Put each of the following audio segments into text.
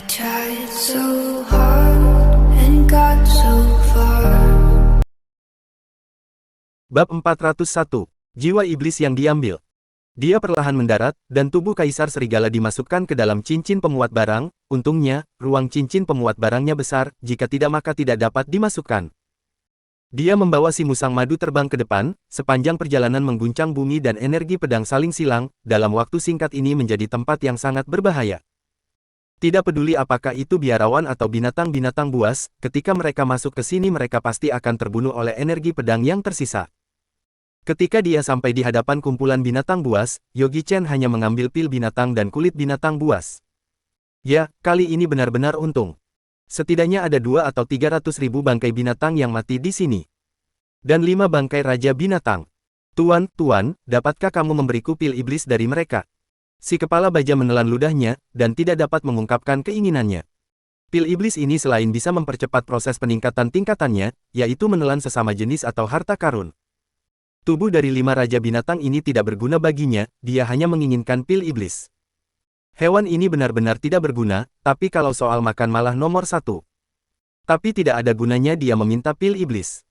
I tried so hard and got so far. Bab 401. Jiwa Iblis yang diambil. Dia perlahan mendarat, dan tubuh Kaisar Serigala dimasukkan ke dalam cincin pemuat barang. Untungnya, ruang cincin pemuat barangnya besar, jika tidak maka tidak dapat dimasukkan. Dia membawa si musang madu terbang ke depan, sepanjang perjalanan mengguncang bumi dan energi pedang saling silang, dalam waktu singkat ini menjadi tempat yang sangat berbahaya. Tidak peduli apakah itu biarawan atau binatang-binatang buas, ketika mereka masuk ke sini mereka pasti akan terbunuh oleh energi pedang yang tersisa. Ketika dia sampai di hadapan kumpulan binatang buas, Yogi Chen hanya mengambil pil binatang dan kulit binatang buas. Ya, kali ini benar-benar untung. Setidaknya ada 2 atau 300 ribu bangkai binatang yang mati di sini. Dan 5 bangkai raja binatang. Tuan, dapatkah kamu memberiku pil iblis dari mereka? Si kepala baja menelan ludahnya, dan tidak dapat mengungkapkan keinginannya. Pil iblis ini selain bisa mempercepat proses peningkatan tingkatannya, yaitu menelan sesama jenis atau harta karun. Tubuh dari 5 raja binatang ini tidak berguna baginya, dia hanya menginginkan pil iblis. Hewan ini benar-benar tidak berguna, tapi kalau soal makan malah nomor 1. Tapi tidak ada gunanya dia meminta pil iblis.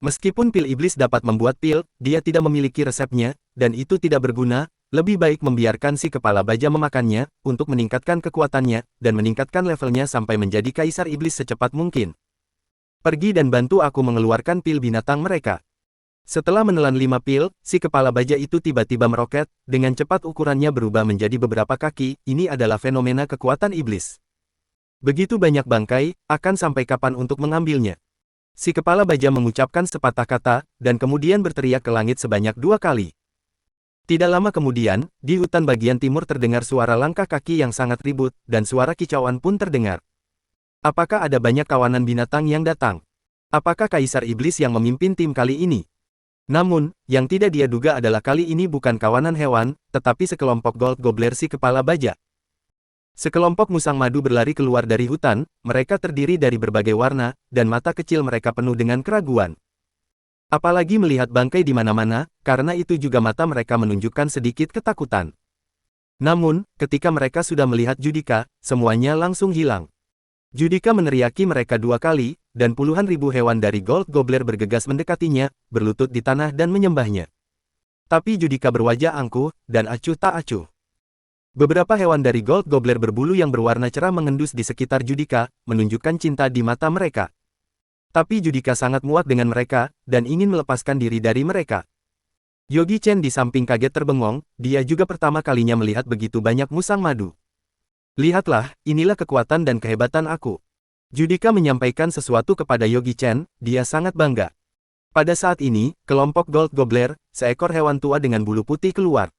Meskipun pil iblis dapat membuat pil, dia tidak memiliki resepnya, dan itu tidak berguna. Lebih baik membiarkan si kepala baja memakannya, untuk meningkatkan kekuatannya, dan meningkatkan levelnya sampai menjadi kaisar iblis secepat mungkin. Pergi dan bantu aku mengeluarkan pil binatang mereka. Setelah menelan 5 pil, si kepala baja itu tiba-tiba meroket, dengan cepat ukurannya berubah menjadi beberapa kaki. Ini adalah fenomena kekuatan iblis. Begitu banyak bangkai, akan sampai kapan untuk mengambilnya? Si kepala baja mengucapkan sepatah kata, dan kemudian berteriak ke langit sebanyak 2 kali. Tidak lama kemudian, di hutan bagian timur terdengar suara langkah kaki yang sangat ribut, dan suara kicauan pun terdengar. Apakah ada banyak kawanan binatang yang datang? Apakah Kaisar Iblis yang memimpin tim kali ini? Namun, yang tidak dia duga adalah kali ini bukan kawanan hewan, tetapi sekelompok gold gobbler si kepala baja. Sekelompok musang madu berlari keluar dari hutan, mereka terdiri dari berbagai warna, dan mata kecil mereka penuh dengan keraguan. Apalagi melihat bangkai di mana-mana, karena itu juga mata mereka menunjukkan sedikit ketakutan. Namun, ketika mereka sudah melihat Judika, semuanya langsung hilang. Judika meneriaki mereka 2 kali, dan puluhan ribu hewan dari gold gobbler bergegas mendekatinya, berlutut di tanah dan menyembahnya. Tapi Judika berwajah angkuh, dan acuh tak acuh. Beberapa hewan dari gold gobbler berbulu yang berwarna cerah mengendus di sekitar Judika, menunjukkan cinta di mata mereka. Tapi Judika sangat muak dengan mereka, dan ingin melepaskan diri dari mereka. Yogi Chen di samping kaget terbengong, dia juga pertama kalinya melihat begitu banyak musang madu. Lihatlah, inilah kekuatan dan kehebatan aku. Judika menyampaikan sesuatu kepada Yogi Chen, dia sangat bangga. Pada saat ini, kelompok gold gobbler, seekor hewan tua dengan bulu putih keluar.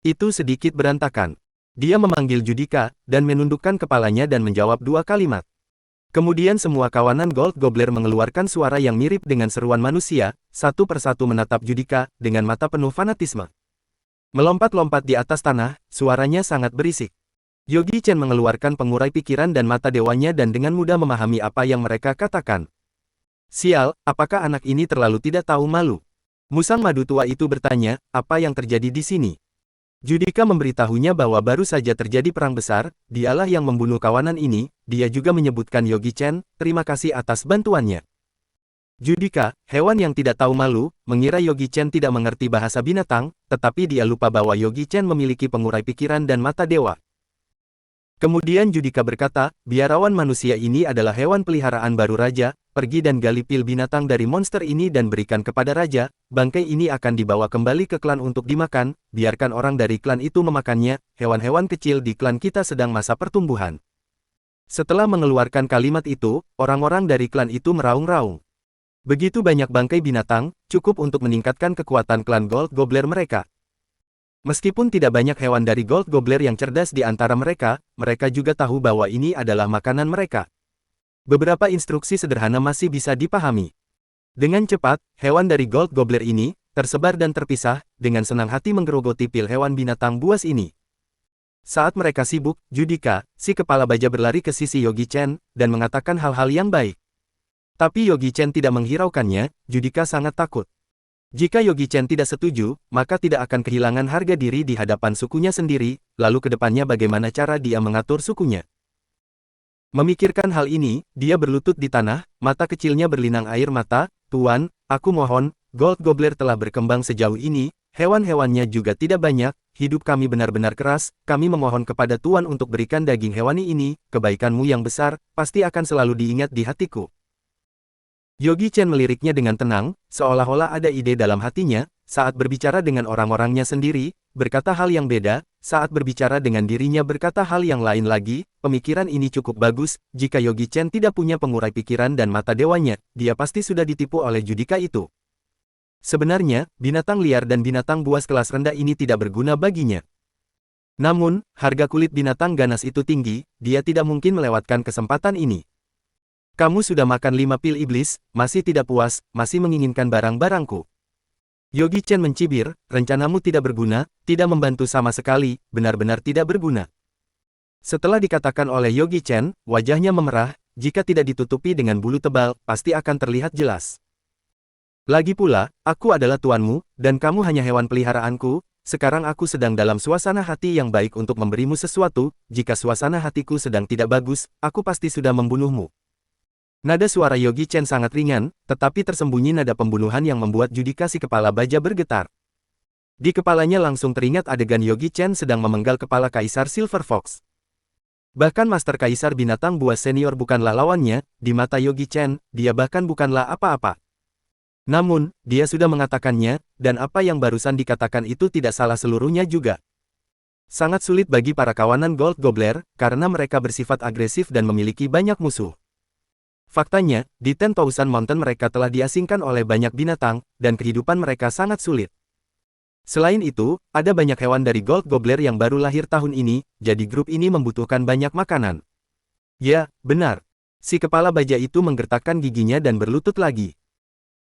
Itu sedikit berantakan. Dia memanggil Judika, dan menundukkan kepalanya dan menjawab 2 kalimat. Kemudian semua kawanan gold gobbler mengeluarkan suara yang mirip dengan seruan manusia, satu persatu menatap Judika, dengan mata penuh fanatisme. Melompat-lompat di atas tanah, suaranya sangat berisik. Yogi Chen mengeluarkan pengurai pikiran dan mata dewanya dan dengan mudah memahami apa yang mereka katakan. Sial, apakah anak ini terlalu tidak tahu malu? Musang madu tua itu bertanya, apa yang terjadi di sini? Judika memberitahunya bahwa baru saja terjadi perang besar, dialah yang membunuh kawanan ini. Dia juga menyebutkan Yogi Chen, terima kasih atas bantuannya. Judika, hewan yang tidak tahu malu, mengira Yogi Chen tidak mengerti bahasa binatang, tetapi dia lupa bahwa Yogi Chen memiliki pengurai pikiran dan mata dewa. Kemudian Judika berkata, biarawan manusia ini adalah hewan peliharaan baru raja, pergi dan gali pil binatang dari monster ini dan berikan kepada raja, bangkai ini akan dibawa kembali ke klan untuk dimakan, biarkan orang dari klan itu memakannya, hewan-hewan kecil di klan kita sedang masa pertumbuhan. Setelah mengeluarkan kalimat itu, orang-orang dari klan itu meraung-raung. Begitu banyak bangkai binatang, cukup untuk meningkatkan kekuatan klan gold gobbler mereka. Meskipun tidak banyak hewan dari gold gobbler yang cerdas di antara mereka, mereka juga tahu bahwa ini adalah makanan mereka. Beberapa instruksi sederhana masih bisa dipahami. Dengan cepat, hewan dari gold gobbler ini, tersebar dan terpisah, dengan senang hati menggerogoti pil hewan binatang buas ini. Saat mereka sibuk, Judika, si kepala baja berlari ke sisi Yogi Chen, dan mengatakan hal-hal yang baik. Tapi Yogi Chen tidak menghiraukannya, Judika sangat takut. Jika Yogi Chen tidak setuju, maka tidak akan kehilangan harga diri di hadapan sukunya sendiri, lalu ke depannya bagaimana cara dia mengatur sukunya. Memikirkan hal ini, dia berlutut di tanah, mata kecilnya berlinang air mata. Tuan, aku mohon, Gold Gobbler telah berkembang sejauh ini, hewan-hewannya juga tidak banyak, hidup kami benar-benar keras, kami memohon kepada Tuan untuk berikan daging hewani ini, kebaikanmu yang besar, pasti akan selalu diingat di hatiku. Yogi Chen meliriknya dengan tenang, seolah-olah ada ide dalam hatinya, saat berbicara dengan orang-orangnya sendiri, berkata hal yang beda, saat berbicara dengan dirinya berkata hal yang lain lagi, pemikiran ini cukup bagus, jika Yogi Chen tidak punya pengurai pikiran dan mata dewanya, dia pasti sudah ditipu oleh judika itu. Sebenarnya, binatang liar dan binatang buas kelas rendah ini tidak berguna baginya. Namun, harga kulit binatang ganas itu tinggi, dia tidak mungkin melewatkan kesempatan ini. Kamu sudah makan 5 pil iblis, masih tidak puas, masih menginginkan barang-barangku. Yogi Chen mencibir, rencanamu tidak berguna, tidak membantu sama sekali, benar-benar tidak berguna. Setelah dikatakan oleh Yogi Chen, wajahnya memerah, jika tidak ditutupi dengan bulu tebal, pasti akan terlihat jelas. Lagi pula, aku adalah tuanmu, dan kamu hanya hewan peliharaanku, sekarang aku sedang dalam suasana hati yang baik untuk memberimu sesuatu, jika suasana hatiku sedang tidak bagus, aku pasti sudah membunuhmu. Nada suara Yogi Chen sangat ringan, tetapi tersembunyi nada pembunuhan yang membuat judika si kepala baja bergetar. Di kepalanya langsung teringat adegan Yogi Chen sedang memenggal kepala Kaisar Silver Fox. Bahkan Master Kaisar Binatang Buas Senior bukanlah lawannya, di mata Yogi Chen, dia bahkan bukanlah apa-apa. Namun, dia sudah mengatakannya, dan apa yang barusan dikatakan itu tidak salah seluruhnya juga. Sangat sulit bagi para kawanan Gold Gobbler, karena mereka bersifat agresif dan memiliki banyak musuh. Faktanya, di 10,000 Mountain mereka telah diasingkan oleh banyak binatang, dan kehidupan mereka sangat sulit. Selain itu, ada banyak hewan dari Gold Gobbler yang baru lahir tahun ini, jadi grup ini membutuhkan banyak makanan. Ya, benar. Si kepala baja itu menggertakkan giginya dan berlutut lagi.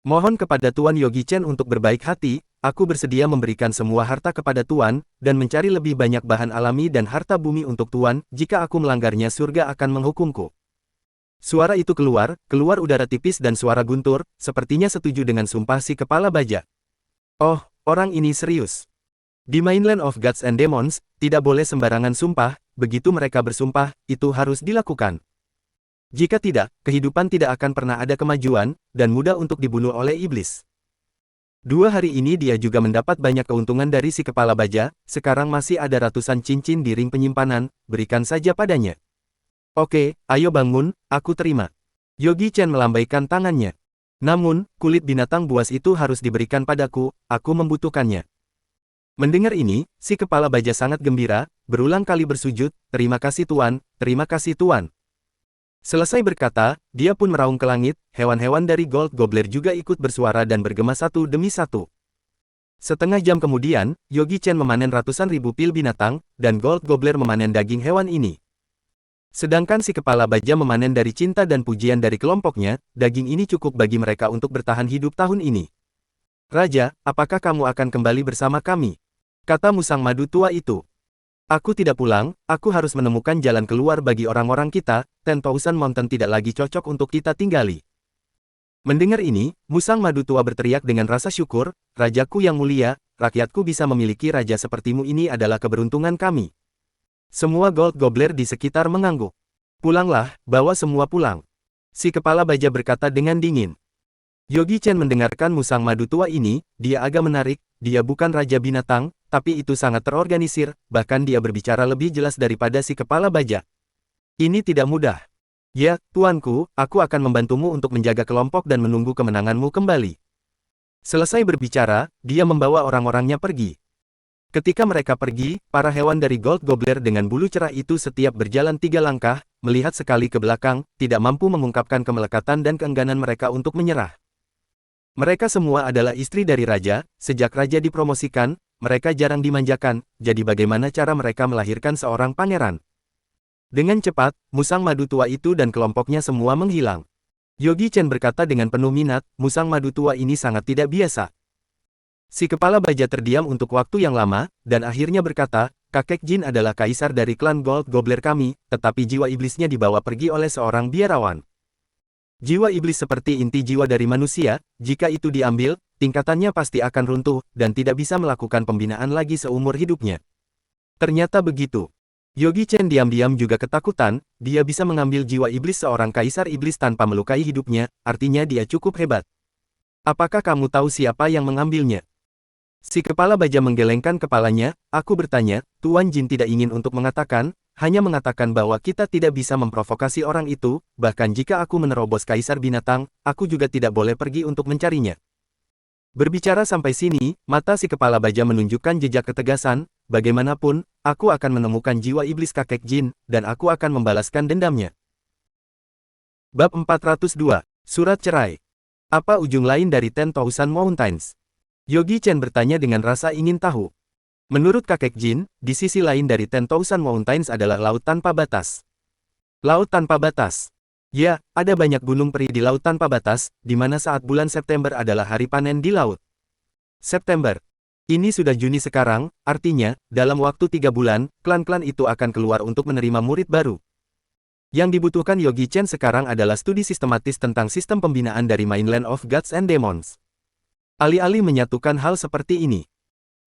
Mohon kepada Tuan Yogi Chen untuk berbaik hati, aku bersedia memberikan semua harta kepada Tuan, dan mencari lebih banyak bahan alami dan harta bumi untuk Tuan, jika aku melanggarnya surga akan menghukumku. Suara itu keluar udara tipis dan suara guntur, sepertinya setuju dengan sumpah si kepala baja. Oh, orang ini serius. Di Mainland of Gods and Demons, tidak boleh sembarangan sumpah, begitu mereka bersumpah, itu harus dilakukan. Jika tidak, kehidupan tidak akan pernah ada kemajuan, dan mudah untuk dibunuh oleh iblis. 2 hari ini dia juga mendapat banyak keuntungan dari si kepala baja, sekarang masih ada ratusan cincin di ring penyimpanan, berikan saja padanya. Oke, ayo bangun, aku terima. Yogi Chen melambaikan tangannya. Namun, kulit binatang buas itu harus diberikan padaku, aku membutuhkannya. Mendengar ini, si kepala baja sangat gembira, berulang kali bersujud, terima kasih Tuan, terima kasih Tuan. Selesai berkata, dia pun meraung ke langit, hewan-hewan dari Gold Gobbler juga ikut bersuara dan bergema satu demi satu. Setengah jam kemudian, Yogi Chen memanen ratusan ribu pil binatang, dan Gold Gobbler memanen daging hewan ini. Sedangkan si kepala baja memanen dari cinta dan pujian dari kelompoknya, daging ini cukup bagi mereka untuk bertahan hidup tahun ini. Raja, apakah kamu akan kembali bersama kami? Kata musang madu tua itu. Aku tidak pulang, aku harus menemukan jalan keluar bagi orang-orang kita, 10,000 Mountain tidak lagi cocok untuk kita tinggali. Mendengar ini, musang madu tua berteriak dengan rasa syukur, Rajaku yang mulia, rakyatku bisa memiliki raja sepertimu ini adalah keberuntungan kami. Semua Gold Gobbler di sekitar mengangguk. Pulanglah, bawa semua pulang. Si kepala baja berkata dengan dingin. Yogi Chen mendengarkan musang madu tua ini, dia agak menarik, dia bukan raja binatang, tapi itu sangat terorganisir, bahkan dia berbicara lebih jelas daripada si kepala baja. Ini tidak mudah. Ya, tuanku, aku akan membantumu untuk menjaga kelompok dan menunggu kemenanganmu kembali. Selesai berbicara, dia membawa orang-orangnya pergi. Ketika mereka pergi, para hewan dari Gold Gobbler dengan bulu cerah itu setiap berjalan 3 langkah, melihat sekali ke belakang, tidak mampu mengungkapkan kemelekatan dan keengganan mereka untuk menyerah. Mereka semua adalah istri dari raja, sejak raja dipromosikan, mereka jarang dimanjakan, jadi bagaimana cara mereka melahirkan seorang pangeran? Dengan cepat, musang madu tua itu dan kelompoknya semua menghilang. Yogi Chen berkata dengan penuh minat, musang madu tua ini sangat tidak biasa. Si kepala baja terdiam untuk waktu yang lama, dan akhirnya berkata, kakek Jin adalah kaisar dari klan Gold Gobbler kami, tetapi jiwa iblisnya dibawa pergi oleh seorang biarawan. Jiwa iblis seperti inti jiwa dari manusia, jika itu diambil, tingkatannya pasti akan runtuh, dan tidak bisa melakukan pembinaan lagi seumur hidupnya. Ternyata begitu. Yogi Chen diam-diam juga ketakutan, dia bisa mengambil jiwa iblis seorang kaisar iblis tanpa melukai hidupnya, artinya dia cukup hebat. Apakah kamu tahu siapa yang mengambilnya? Si kepala baja menggelengkan kepalanya, aku bertanya, Tuan Jin tidak ingin untuk mengatakan, hanya mengatakan bahwa kita tidak bisa memprovokasi orang itu, bahkan jika aku menerobos kaisar binatang, aku juga tidak boleh pergi untuk mencarinya. Berbicara sampai sini, mata si kepala baja menunjukkan jejak ketegasan, bagaimanapun, aku akan menemukan jiwa iblis kakek Jin, dan aku akan membalaskan dendamnya. Bab 402, Surat Cerai. Apa ujung lain dari 10,000 Mountains? Yogi Chen bertanya dengan rasa ingin tahu. Menurut kakek Jin, di sisi lain dari 10,000 Mountains adalah laut tanpa batas. Laut tanpa batas. Ya, ada banyak gunung peri di laut tanpa batas, di mana saat bulan September adalah hari panen di laut. September. Ini sudah Juni sekarang, artinya, dalam waktu 3 bulan, klan-klan itu akan keluar untuk menerima murid baru. Yang dibutuhkan Yogi Chen sekarang adalah studi sistematis tentang sistem pembinaan dari Mainland of Gods and Demons. Alih-alih menyatukan hal seperti ini.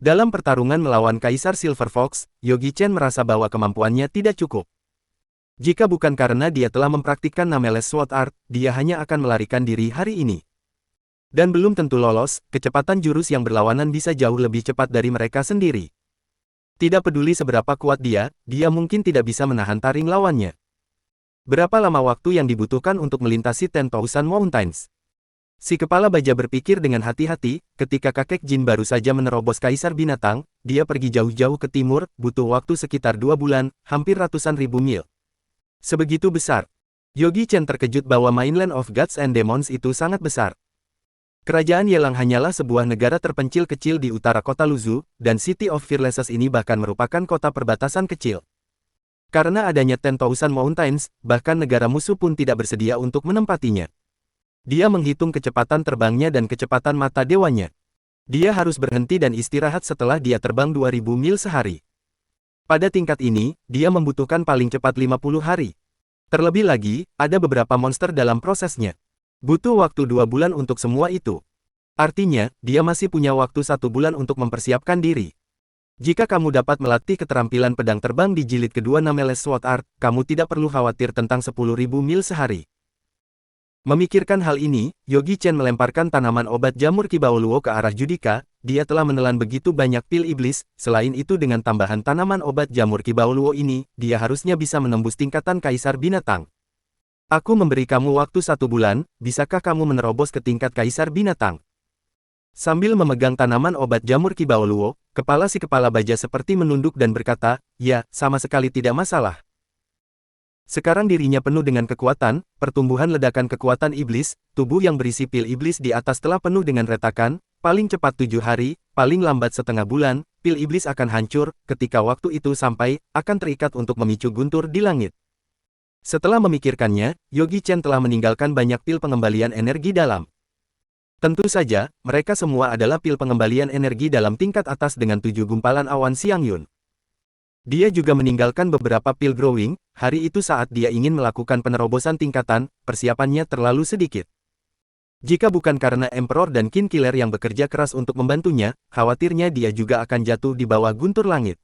Dalam pertarungan melawan Kaisar Silver Fox, Yogi Chen merasa bahwa kemampuannya tidak cukup. Jika bukan karena dia telah mempraktikkan Nameless Sword Art, dia hanya akan melarikan diri hari ini. Dan belum tentu lolos, kecepatan jurus yang berlawanan bisa jauh lebih cepat dari mereka sendiri. Tidak peduli seberapa kuat dia mungkin tidak bisa menahan taring lawannya. Berapa lama waktu yang dibutuhkan untuk melintasi 10,000 Mountains? Si kepala baja berpikir dengan hati-hati, ketika kakek Jin baru saja menerobos kaisar binatang, dia pergi jauh-jauh ke timur, butuh waktu sekitar 2 bulan, hampir ratusan ribu mil. Sebegitu besar. Yogi Chen terkejut bahwa Mainland of Gods and Demons itu sangat besar. Kerajaan Yelang hanyalah sebuah negara terpencil kecil di utara kota Luzu, dan City of Fearlesses ini bahkan merupakan kota perbatasan kecil. Karena adanya 10,000 Mountains, bahkan negara musuh pun tidak bersedia untuk menempatinya. Dia menghitung kecepatan terbangnya dan kecepatan mata dewanya. Dia harus berhenti dan istirahat setelah dia terbang 2000 mil sehari. Pada tingkat ini, dia membutuhkan paling cepat 50 hari. Terlebih lagi, ada beberapa monster dalam prosesnya. Butuh waktu 2 bulan untuk semua itu. Artinya, dia masih punya waktu 1 bulan untuk mempersiapkan diri. Jika kamu dapat melatih keterampilan pedang terbang di jilid kedua Nameless Sword Art, kamu tidak perlu khawatir tentang 10.000 mil sehari. Memikirkan hal ini, Yogi Chen melemparkan tanaman obat jamur Kibao Luo ke arah Judika. Dia telah menelan begitu banyak pil iblis, selain itu dengan tambahan tanaman obat jamur Kibao Luo ini, dia harusnya bisa menembus tingkatan kaisar binatang. Aku memberi kamu waktu 1 bulan, bisakah kamu menerobos ke tingkat kaisar binatang? Sambil memegang tanaman obat jamur Kibao Luo, kepala si kepala baja seperti menunduk dan berkata, ya, sama sekali tidak masalah. Sekarang dirinya penuh dengan kekuatan, pertumbuhan ledakan kekuatan iblis, tubuh yang berisi pil iblis di atas telah penuh dengan retakan, paling cepat 7 hari, paling lambat setengah bulan, pil iblis akan hancur, ketika waktu itu sampai, akan terikat untuk memicu guntur di langit. Setelah memikirkannya, Yogi Chen telah meninggalkan banyak pil pengembalian energi dalam. Tentu saja, mereka semua adalah pil pengembalian energi dalam tingkat atas dengan 7 gumpalan awan Xiang Yun. Dia juga meninggalkan beberapa pil growing, hari itu saat dia ingin melakukan penerobosan tingkatan, persiapannya terlalu sedikit. Jika bukan karena Emperor dan King Killer yang bekerja keras untuk membantunya, khawatirnya dia juga akan jatuh di bawah guntur langit.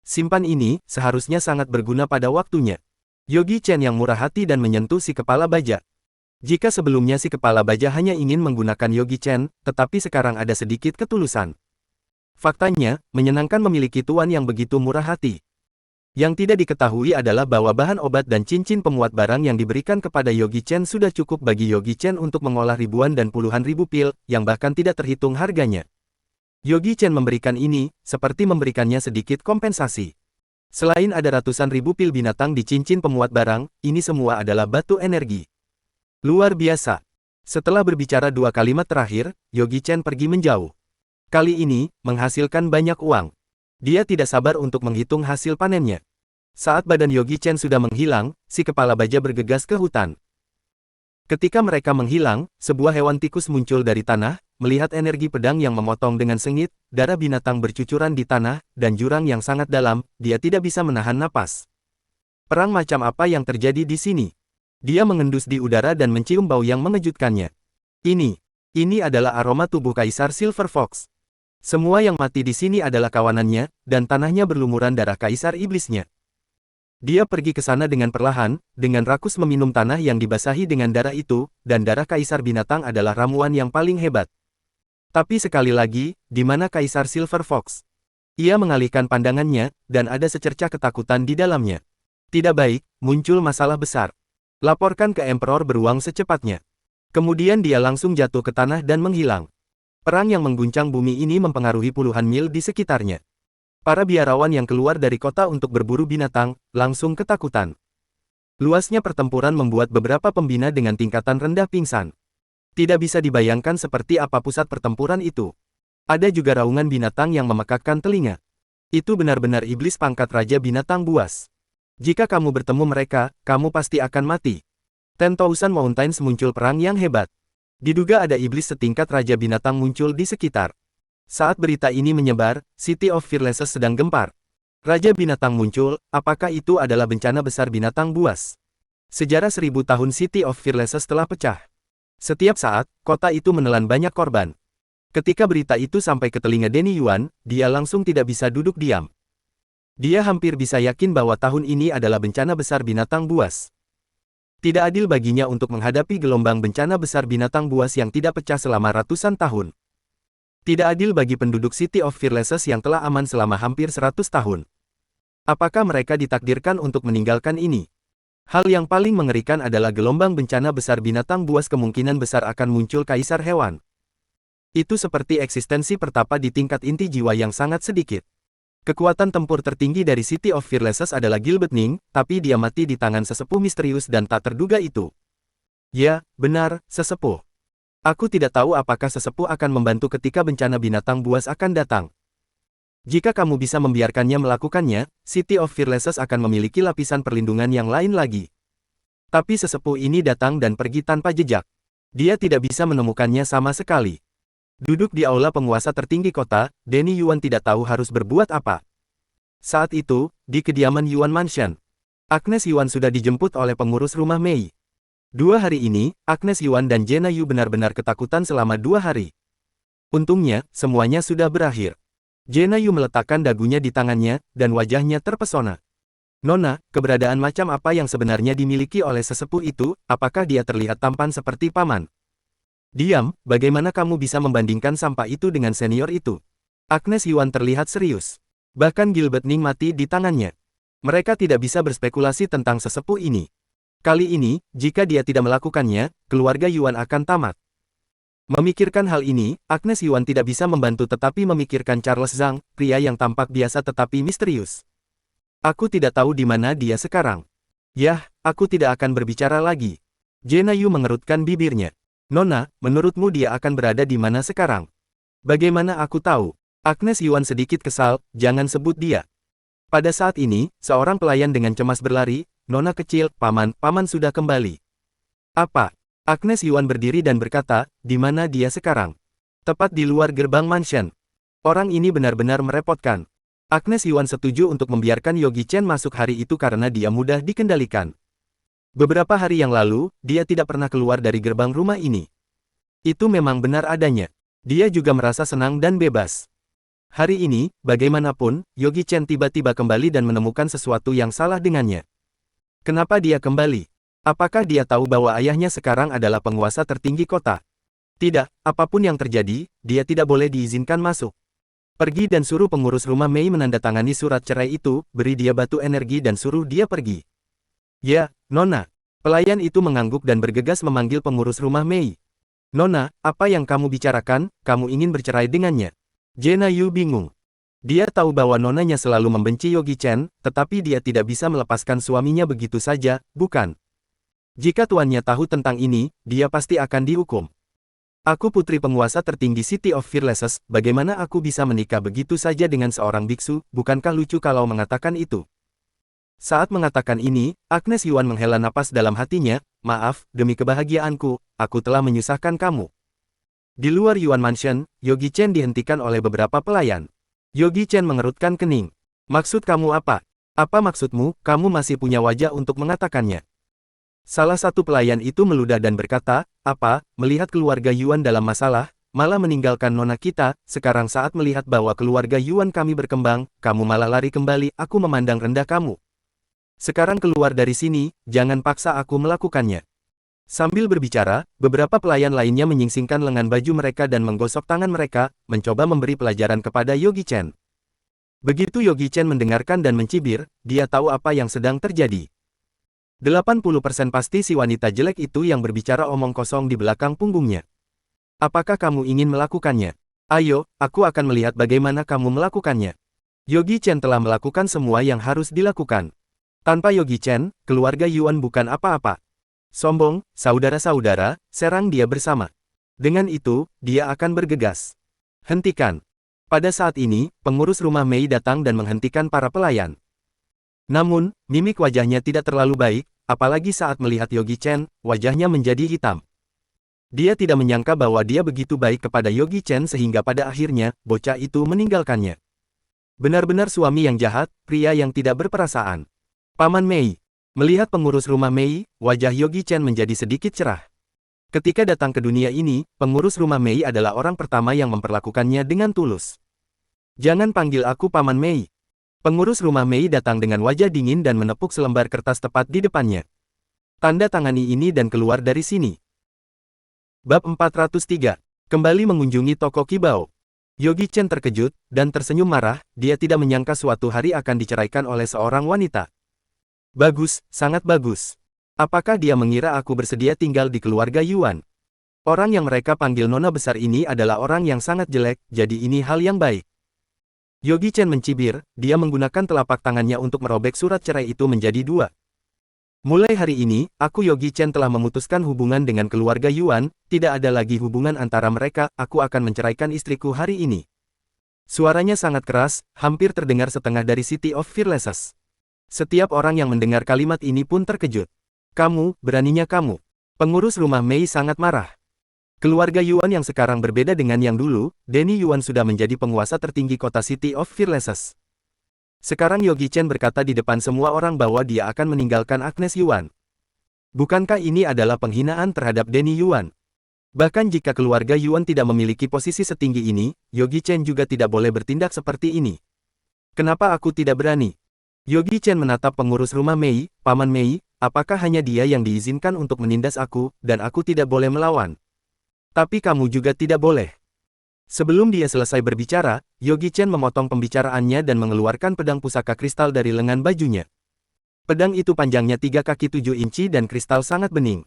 Simpan ini, seharusnya sangat berguna pada waktunya. Yogi Chen yang murah hati dan menyentuh si kepala baja. Jika sebelumnya si kepala baja hanya ingin menggunakan Yogi Chen, tetapi sekarang ada sedikit ketulusan. Faktanya, menyenangkan memiliki tuan yang begitu murah hati. Yang tidak diketahui adalah bahwa bahan obat dan cincin pemuat barang yang diberikan kepada Yogi Chen sudah cukup bagi Yogi Chen untuk mengolah ribuan dan puluhan ribu pil, yang bahkan tidak terhitung harganya. Yogi Chen memberikan ini, seperti memberikannya sedikit kompensasi. Selain ada ratusan ribu pil binatang di cincin pemuat barang, ini semua adalah batu energi. Luar biasa. Setelah berbicara 2 kalimat terakhir, Yogi Chen pergi menjauh. Kali ini, menghasilkan banyak uang. Dia tidak sabar untuk menghitung hasil panennya. Saat badan Yogi Chen sudah menghilang, si kepala baja bergegas ke hutan. Ketika mereka menghilang, sebuah hewan tikus muncul dari tanah, melihat energi pedang yang memotong dengan sengit, darah binatang bercucuran di tanah, dan jurang yang sangat dalam, dia tidak bisa menahan napas. Perang macam apa yang terjadi di sini? Dia mengendus di udara dan mencium bau yang mengejutkannya. Ini adalah aroma tubuh Kaisar Silver Fox. Semua yang mati di sini adalah kawanannya, dan tanahnya berlumuran darah Kaisar Iblisnya. Dia pergi ke sana dengan perlahan, dengan rakus meminum tanah yang dibasahi dengan darah itu, dan darah Kaisar Binatang adalah ramuan yang paling hebat. Tapi sekali lagi, di mana Kaisar Silver Fox? Ia mengalihkan pandangannya, dan ada secercah ketakutan di dalamnya. Tidak baik, muncul masalah besar. Laporkan ke Emperor beruang secepatnya. Kemudian dia langsung jatuh ke tanah dan menghilang. Perang yang mengguncang bumi ini mempengaruhi puluhan mil di sekitarnya. Para biarawan yang keluar dari kota untuk berburu binatang, langsung ketakutan. Luasnya pertempuran membuat beberapa pembina dengan tingkatan rendah pingsan. Tidak bisa dibayangkan seperti apa pusat pertempuran itu. Ada juga raungan binatang yang memekakkan telinga. Itu benar-benar iblis pangkat Raja Binatang Buas. Jika kamu bertemu mereka, kamu pasti akan mati. 10,000 Mountains muncul perang yang hebat. Diduga ada iblis setingkat Raja Binatang muncul di sekitar. Saat berita ini menyebar, City of Fearlesses sedang gempar. Raja Binatang muncul, apakah itu adalah bencana besar binatang buas? Sejarah 1000 tahun City of Fearlesses telah pecah. Setiap saat, kota itu menelan banyak korban. Ketika berita itu sampai ke telinga Denny Yuan, dia langsung tidak bisa duduk diam. Dia hampir bisa yakin bahwa tahun ini adalah bencana besar binatang buas. Tidak adil baginya untuk menghadapi gelombang bencana besar binatang buas yang tidak pecah selama ratusan tahun. Tidak adil bagi penduduk City of Fearlesses yang telah aman selama hampir 100 tahun. Apakah mereka ditakdirkan untuk meninggalkan ini? Hal yang paling mengerikan adalah gelombang bencana besar binatang buas kemungkinan besar akan muncul kaisar hewan. Itu seperti eksistensi pertapa di tingkat inti jiwa yang sangat sedikit. Kekuatan tempur tertinggi dari City of Fearlesses adalah Gilbert Ning, tapi dia mati di tangan sesepuh misterius dan tak terduga itu. Ya, benar, sesepuh. Aku tidak tahu apakah sesepuh akan membantu ketika bencana binatang buas akan datang. Jika kamu bisa membiarkannya melakukannya, City of Fearlesses akan memiliki lapisan perlindungan yang lain lagi. Tapi sesepuh ini datang dan pergi tanpa jejak. Dia tidak bisa menemukannya sama sekali. Duduk di aula penguasa tertinggi kota, Denny Yuan tidak tahu harus berbuat apa. Saat itu, di kediaman Yuan Mansion, Agnes Yuan sudah dijemput oleh pengurus rumah Mei. 2 hari ini, Agnes Yuan dan Jena Yu benar-benar ketakutan selama 2 hari. Untungnya, semuanya sudah berakhir. Jena Yu meletakkan dagunya di tangannya, dan wajahnya terpesona. Nona, keberadaan macam apa yang sebenarnya dimiliki oleh sesepuh itu, apakah dia terlihat tampan seperti paman? Diam, bagaimana kamu bisa membandingkan sampah itu dengan senior itu? Agnes Yuan terlihat serius. Bahkan Gilbert Ning mati di tangannya. Mereka tidak bisa berspekulasi tentang sesepuh ini. Kali ini, jika dia tidak melakukannya, keluarga Yuan akan tamat. Memikirkan hal ini, Agnes Yuan tidak bisa membantu tetapi memikirkan Charles Zhang, pria yang tampak biasa tetapi misterius. Aku tidak tahu di mana dia sekarang. Yah, aku tidak akan berbicara lagi. Jena Yu mengerutkan bibirnya. Nona, menurutmu dia akan berada di mana sekarang? Bagaimana aku tahu? Agnes Yuan sedikit kesal, jangan sebut dia. Pada saat ini, seorang pelayan dengan cemas berlari, Nona kecil, paman sudah kembali. Apa? Agnes Yuan berdiri dan berkata, di mana dia sekarang? Tepat di luar gerbang mansion. Orang ini benar-benar merepotkan. Agnes Yuan setuju untuk membiarkan Yogi Chen masuk hari itu karena dia mudah dikendalikan. Beberapa hari yang lalu, dia tidak pernah keluar dari gerbang rumah ini. Itu memang benar adanya. Dia juga merasa senang dan bebas. Hari ini, bagaimanapun, Yogi Chen tiba-tiba kembali dan menemukan sesuatu yang salah dengannya. Kenapa dia kembali? Apakah dia tahu bahwa ayahnya sekarang adalah penguasa tertinggi kota? Tidak, apapun yang terjadi, dia tidak boleh diizinkan masuk. Pergi dan suruh pengurus rumah Mei menandatangani surat cerai itu, beri dia batu energi dan suruh dia pergi. Ya, Nona. Pelayan itu mengangguk dan bergegas memanggil pengurus rumah Mei. Nona, apa yang kamu bicarakan, kamu ingin bercerai dengannya? Jena Yu bingung. Dia tahu bahwa nonanya selalu membenci Yogi Chen, tetapi dia tidak bisa melepaskan suaminya begitu saja, bukan? Jika tuannya tahu tentang ini, dia pasti akan dihukum. Aku putri penguasa tertinggi City of Fearlesses, bagaimana aku bisa menikah begitu saja dengan seorang biksu, bukankah lucu kalau mengatakan itu? Saat mengatakan ini, Agnes Yuan menghela napas dalam hatinya, maaf, demi kebahagiaanku, aku telah menyusahkan kamu. Di luar Yuan Mansion, Yogi Chen dihentikan oleh beberapa pelayan. Yogi Chen mengerutkan kening. Maksud kamu apa? Apa maksudmu, kamu masih punya wajah untuk mengatakannya? Salah satu pelayan itu meludah dan berkata, apa, melihat keluarga Yuan dalam masalah, malah meninggalkan nona kita, sekarang saat melihat bahwa keluarga Yuan kami berkembang, kamu malah lari kembali, aku memandang rendah kamu. Sekarang keluar dari sini, jangan paksa aku melakukannya. Sambil berbicara, beberapa pelayan lainnya menyingsingkan lengan baju mereka dan menggosok tangan mereka, mencoba memberi pelajaran kepada Yogi Chen. Begitu Yogi Chen mendengarkan dan mencibir, dia tahu apa yang sedang terjadi. 80% pasti si wanita jelek itu yang berbicara omong kosong di belakang punggungnya. Apakah kamu ingin melakukannya? Ayo, aku akan melihat bagaimana kamu melakukannya. Yogi Chen telah melakukan semua yang harus dilakukan. Tanpa Yogi Chen, keluarga Yuan bukan apa-apa. Sombong, saudara-saudara, serang dia bersama. Dengan itu, dia akan bergegas. Hentikan. Pada saat ini, pengurus rumah Mei datang dan menghentikan para pelayan. Namun, mimik wajahnya tidak terlalu baik, apalagi saat melihat Yogi Chen, wajahnya menjadi hitam. Dia tidak menyangka bahwa dia begitu baik kepada Yogi Chen sehingga pada akhirnya, bocah itu meninggalkannya. Benar-benar suami yang jahat, pria yang tidak berperasaan. Paman Mei. Melihat pengurus rumah Mei, wajah Yogi Chen menjadi sedikit cerah. Ketika datang ke dunia ini, pengurus rumah Mei adalah orang pertama yang memperlakukannya dengan tulus. Jangan panggil aku Paman Mei. Pengurus rumah Mei datang dengan wajah dingin dan menepuk selembar kertas tepat di depannya. Tanda tangani ini dan keluar dari sini. Bab 403. Kembali mengunjungi toko Qibao. Yogi Chen terkejut, dan tersenyum marah, dia tidak menyangka suatu hari akan diceraikan oleh seorang wanita. Bagus, sangat bagus. Apakah dia mengira aku bersedia tinggal di keluarga Yuan? Orang yang mereka panggil nona besar ini adalah orang yang sangat jelek, jadi ini hal yang baik. Yogi Chen mencibir, dia menggunakan telapak tangannya untuk merobek surat cerai itu menjadi dua. Mulai hari ini, aku Yogi Chen telah memutuskan hubungan dengan keluarga Yuan, tidak ada lagi hubungan antara mereka, aku akan menceraikan istriku hari ini. Suaranya sangat keras, hampir terdengar setengah dari City of Fearlessness. Setiap orang yang mendengar kalimat ini pun terkejut. Kamu, beraninya kamu. Pengurus rumah Mei sangat marah. Keluarga Yuan yang sekarang berbeda dengan yang dulu, Denny Yuan sudah menjadi penguasa tertinggi kota City of Fearlessness. Sekarang Yogi Chen berkata di depan semua orang bahwa dia akan meninggalkan Agnes Yuan. Bukankah ini adalah penghinaan terhadap Denny Yuan? Bahkan jika keluarga Yuan tidak memiliki posisi setinggi ini, Yogi Chen juga tidak boleh bertindak seperti ini. Kenapa aku tidak berani? Yogi Chen menatap pengurus rumah Mei, Paman Mei, apakah hanya dia yang diizinkan untuk menindas aku, dan aku tidak boleh melawan? Tapi kamu juga tidak boleh. Sebelum dia selesai berbicara, Yogi Chen memotong pembicaraannya dan mengeluarkan pedang pusaka kristal dari lengan bajunya. Pedang itu panjangnya 3 kaki 7 inci dan kristal sangat bening.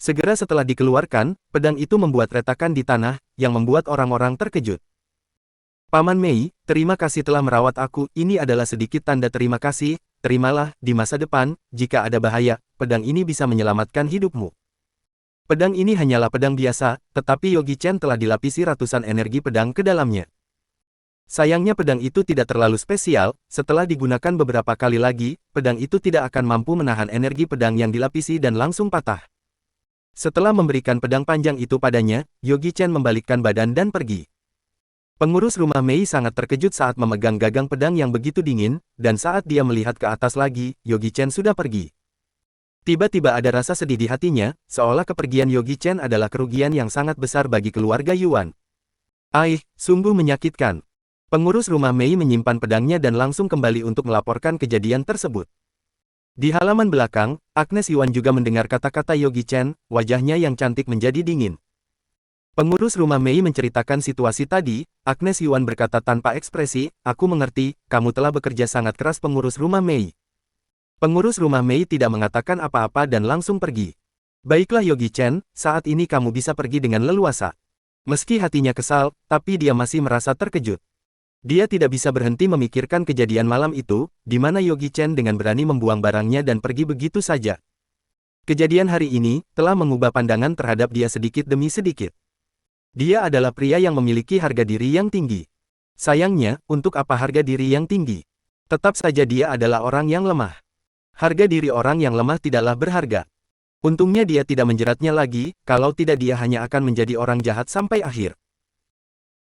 Segera setelah dikeluarkan, pedang itu membuat retakan di tanah, yang membuat orang-orang terkejut. Paman Mei, terima kasih telah merawat aku, ini adalah sedikit tanda terima kasih, terimalah, di masa depan, jika ada bahaya, pedang ini bisa menyelamatkan hidupmu. Pedang ini hanyalah pedang biasa, tetapi Yogi Chen telah dilapisi ratusan energi pedang ke dalamnya. Sayangnya pedang itu tidak terlalu spesial, setelah digunakan beberapa kali lagi, pedang itu tidak akan mampu menahan energi pedang yang dilapisi dan langsung patah. Setelah memberikan pedang panjang itu padanya, Yogi Chen membalikkan badan dan pergi. Pengurus rumah Mei sangat terkejut saat memegang gagang pedang yang begitu dingin, dan saat dia melihat ke atas lagi, Yogi Chen sudah pergi. Tiba-tiba ada rasa sedih di hatinya, seolah kepergian Yogi Chen adalah kerugian yang sangat besar bagi keluarga Yuan. Sungguh menyakitkan. Pengurus rumah Mei menyimpan pedangnya dan langsung kembali untuk melaporkan kejadian tersebut. Di halaman belakang, Agnes Yuan juga mendengar kata-kata Yogi Chen, wajahnya yang cantik menjadi dingin. Pengurus rumah Mei menceritakan situasi tadi, Agnes Yuan berkata tanpa ekspresi, aku mengerti, kamu telah bekerja sangat keras pengurus rumah Mei. Pengurus rumah Mei tidak mengatakan apa-apa dan langsung pergi. Baiklah Yogi Chen, saat ini kamu bisa pergi dengan leluasa. Meski hatinya kesal, tapi dia masih merasa terkejut. Dia tidak bisa berhenti memikirkan kejadian malam itu, di mana Yogi Chen dengan berani membuang barangnya dan pergi begitu saja. Kejadian hari ini, telah mengubah pandangan terhadap dia sedikit demi sedikit. Dia adalah pria yang memiliki harga diri yang tinggi. Sayangnya, untuk apa harga diri yang tinggi? Tetap saja dia adalah orang yang lemah. Harga diri orang yang lemah tidaklah berharga. Untungnya dia tidak menjeratnya lagi, kalau tidak dia hanya akan menjadi orang jahat sampai akhir.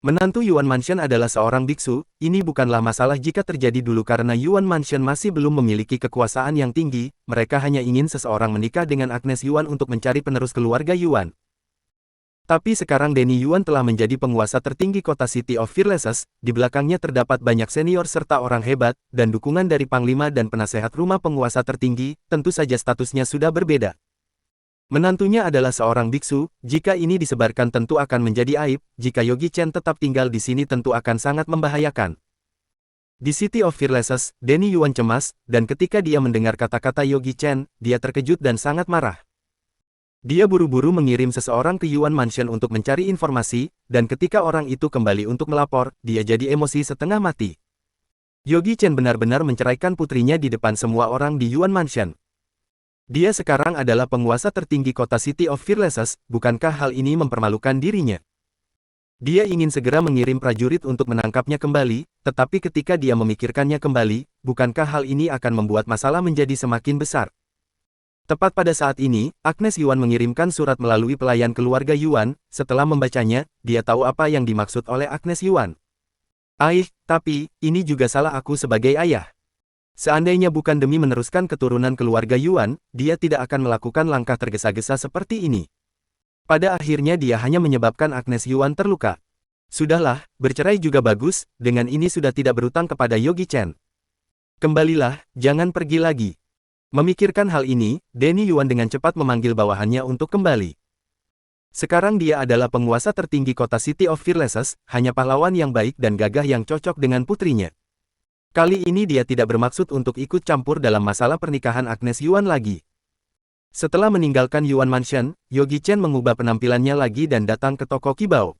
Menantu Yuan Mansion adalah seorang biksu, ini bukanlah masalah jika terjadi dulu karena Yuan Mansion masih belum memiliki kekuasaan yang tinggi, mereka hanya ingin seseorang menikah dengan Agnes Yuan untuk mencari penerus keluarga Yuan. Tapi sekarang Denny Yuan telah menjadi penguasa tertinggi kota City of Fearlesses, di belakangnya terdapat banyak senior serta orang hebat, dan dukungan dari panglima dan penasehat rumah penguasa tertinggi, tentu saja statusnya sudah berbeda. Menantunya adalah seorang biksu, jika ini disebarkan tentu akan menjadi aib, jika Yogi Chen tetap tinggal di sini tentu akan sangat membahayakan. Di City of Fearlesses, Denny Yuan cemas, dan ketika dia mendengar kata-kata Yogi Chen, dia terkejut dan sangat marah. Dia buru-buru mengirim seseorang ke Yuan Mansion untuk mencari informasi, dan ketika orang itu kembali untuk melapor, dia jadi emosi setengah mati. Yogi Chen benar-benar menceraikan putrinya di depan semua orang di Yuan Mansion. Dia sekarang adalah penguasa tertinggi kota City of Fearlesses, bukankah hal ini mempermalukan dirinya? Dia ingin segera mengirim prajurit untuk menangkapnya kembali, tetapi ketika dia memikirkannya kembali, bukankah hal ini akan membuat masalah menjadi semakin besar? Tepat pada saat ini, Agnes Yuan mengirimkan surat melalui pelayan keluarga Yuan. Setelah membacanya, dia tahu apa yang dimaksud oleh Agnes Yuan. Tapi, ini juga salah aku sebagai ayah. Seandainya bukan demi meneruskan keturunan keluarga Yuan, dia tidak akan melakukan langkah tergesa-gesa seperti ini. Pada akhirnya dia hanya menyebabkan Agnes Yuan terluka. Sudahlah, bercerai juga bagus, dengan ini sudah tidak berutang kepada Yogi Chen. Kembalilah, jangan pergi lagi. Memikirkan hal ini, Denny Yuan dengan cepat memanggil bawahannya untuk kembali. Sekarang dia adalah penguasa tertinggi kota City of Fearlesses, hanya pahlawan yang baik dan gagah yang cocok dengan putrinya. Kali ini dia tidak bermaksud untuk ikut campur dalam masalah pernikahan Agnes Yuan lagi. Setelah meninggalkan Yuan Mansion, Yogi Chen mengubah penampilannya lagi dan datang ke toko Qibao.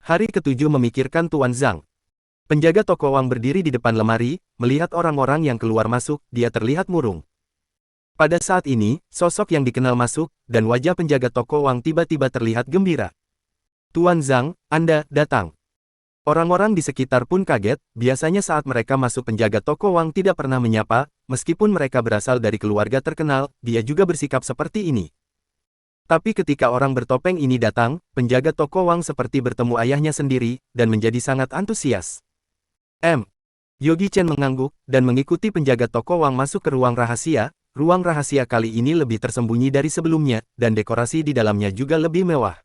Hari ketujuh memikirkan Tuan Zhang. Penjaga toko Wang berdiri di depan lemari, melihat orang-orang yang keluar masuk, dia terlihat murung. Pada saat ini, sosok yang dikenal masuk, dan wajah penjaga toko Wang tiba-tiba terlihat gembira. Tuan Zhang, Anda datang. Orang-orang di sekitar pun kaget, biasanya saat mereka masuk penjaga toko Wang tidak pernah menyapa, meskipun mereka berasal dari keluarga terkenal, dia juga bersikap seperti ini. Tapi ketika orang bertopeng ini datang, penjaga toko Wang seperti bertemu ayahnya sendiri, dan menjadi sangat antusias. Yogi Chen mengangguk, dan mengikuti penjaga toko Wang masuk ke ruang rahasia. Ruang rahasia kali ini lebih tersembunyi dari sebelumnya, dan dekorasi di dalamnya juga lebih mewah.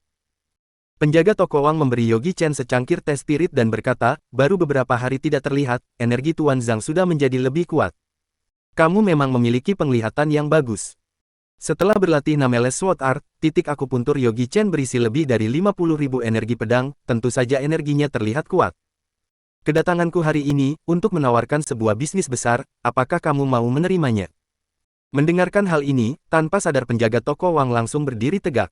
Penjaga toko Wang memberi Yogi Chen secangkir teh spirit dan berkata, baru beberapa hari tidak terlihat, energi Tuan Zhang sudah menjadi lebih kuat. Kamu memang memiliki penglihatan yang bagus. Setelah berlatih Nameles Sword Art, titik akupuntur Yogi Chen berisi lebih dari 50.000 energi pedang, tentu saja energinya terlihat kuat. Kedatanganku hari ini, untuk menawarkan sebuah bisnis besar, apakah kamu mau menerimanya? Mendengarkan hal ini, tanpa sadar penjaga toko Wang langsung berdiri tegak.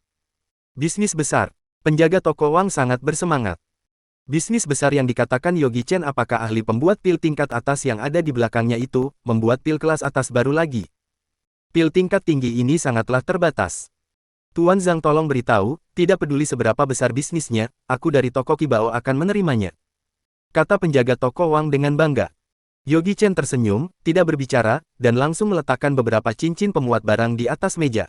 Bisnis besar. Penjaga toko Wang sangat bersemangat. Bisnis besar yang dikatakan Yogi Chen, apakah ahli pembuat pil tingkat atas yang ada di belakangnya itu, membuat pil kelas atas baru lagi? Pil tingkat tinggi ini sangatlah terbatas. Tuan Zhang tolong beritahu, tidak peduli seberapa besar bisnisnya, aku dari toko Qibao akan menerimanya. Kata penjaga toko Wang dengan bangga. Yogi Chen tersenyum, tidak berbicara, dan langsung meletakkan beberapa cincin pemuat barang di atas meja.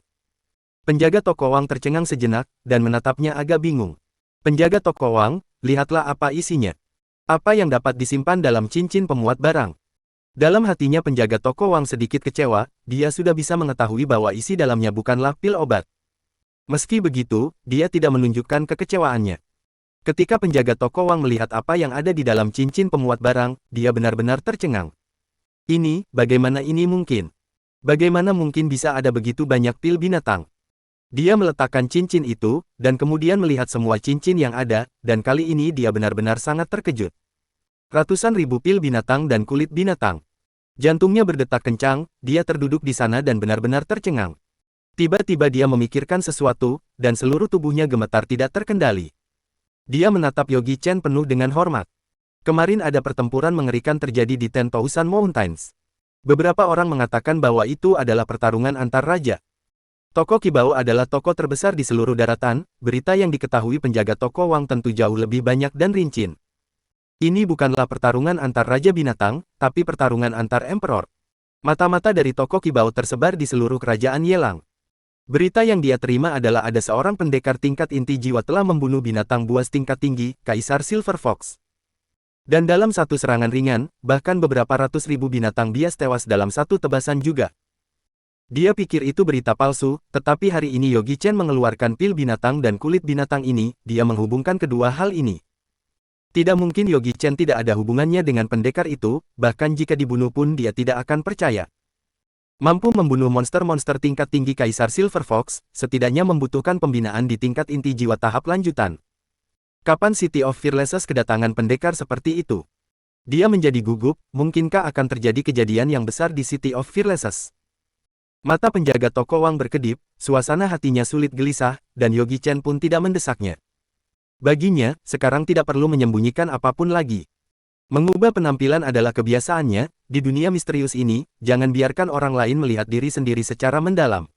Penjaga toko Wang tercengang sejenak, dan menatapnya agak bingung. Penjaga toko Wang, lihatlah apa isinya. Apa yang dapat disimpan dalam cincin pemuat barang? Dalam hatinya penjaga toko Wang sedikit kecewa, dia sudah bisa mengetahui bahwa isi dalamnya bukanlah pil obat. Meski begitu, dia tidak menunjukkan kekecewaannya. Ketika penjaga toko Wang melihat apa yang ada di dalam cincin pemuat barang, dia benar-benar tercengang. Bagaimana ini mungkin? Bagaimana mungkin bisa ada begitu banyak pil binatang? Dia meletakkan cincin itu, dan kemudian melihat semua cincin yang ada, dan kali ini dia benar-benar sangat terkejut. Ratusan ribu pil binatang dan kulit binatang. Jantungnya berdetak kencang, dia terduduk di sana dan benar-benar tercengang. Tiba-tiba dia memikirkan sesuatu, dan seluruh tubuhnya gemetar tidak terkendali. Dia menatap Yogi Chen penuh dengan hormat. Kemarin ada pertempuran mengerikan terjadi di Ten Thousand Mountains. Beberapa orang mengatakan bahwa itu adalah pertarungan antar raja. Toko Qibao adalah toko terbesar di seluruh daratan, berita yang diketahui penjaga toko Wang tentu jauh lebih banyak dan rinci. Ini bukanlah pertarungan antar raja binatang, tapi pertarungan antar emperor. Mata-mata dari toko Qibao tersebar di seluruh kerajaan Yelang. Berita yang dia terima adalah ada seorang pendekar tingkat inti jiwa telah membunuh binatang buas tingkat tinggi, Kaisar Silver Fox. Dan dalam satu serangan ringan, bahkan beberapa ratus ribu binatang bias tewas dalam satu tebasan juga. Dia pikir itu berita palsu, tetapi hari ini Yogi Chen mengeluarkan pil binatang dan kulit binatang ini, dia menghubungkan kedua hal ini. Tidak mungkin Yogi Chen tidak ada hubungannya dengan pendekar itu, bahkan jika dibunuh pun dia tidak akan percaya. Mampu membunuh monster-monster tingkat tinggi Kaisar Silver Fox, setidaknya membutuhkan pembinaan di tingkat inti jiwa tahap lanjutan. Kapan City of Fearlesses kedatangan pendekar seperti itu? Dia menjadi gugup, mungkinkah akan terjadi kejadian yang besar di City of Fearlesses? Mata penjaga toko Wang berkedip, suasana hatinya sulit gelisah, dan Yogi Chen pun tidak mendesaknya. Baginya, sekarang tidak perlu menyembunyikan apapun lagi. Mengubah penampilan adalah kebiasaannya, di dunia misterius ini, jangan biarkan orang lain melihat diri sendiri secara mendalam.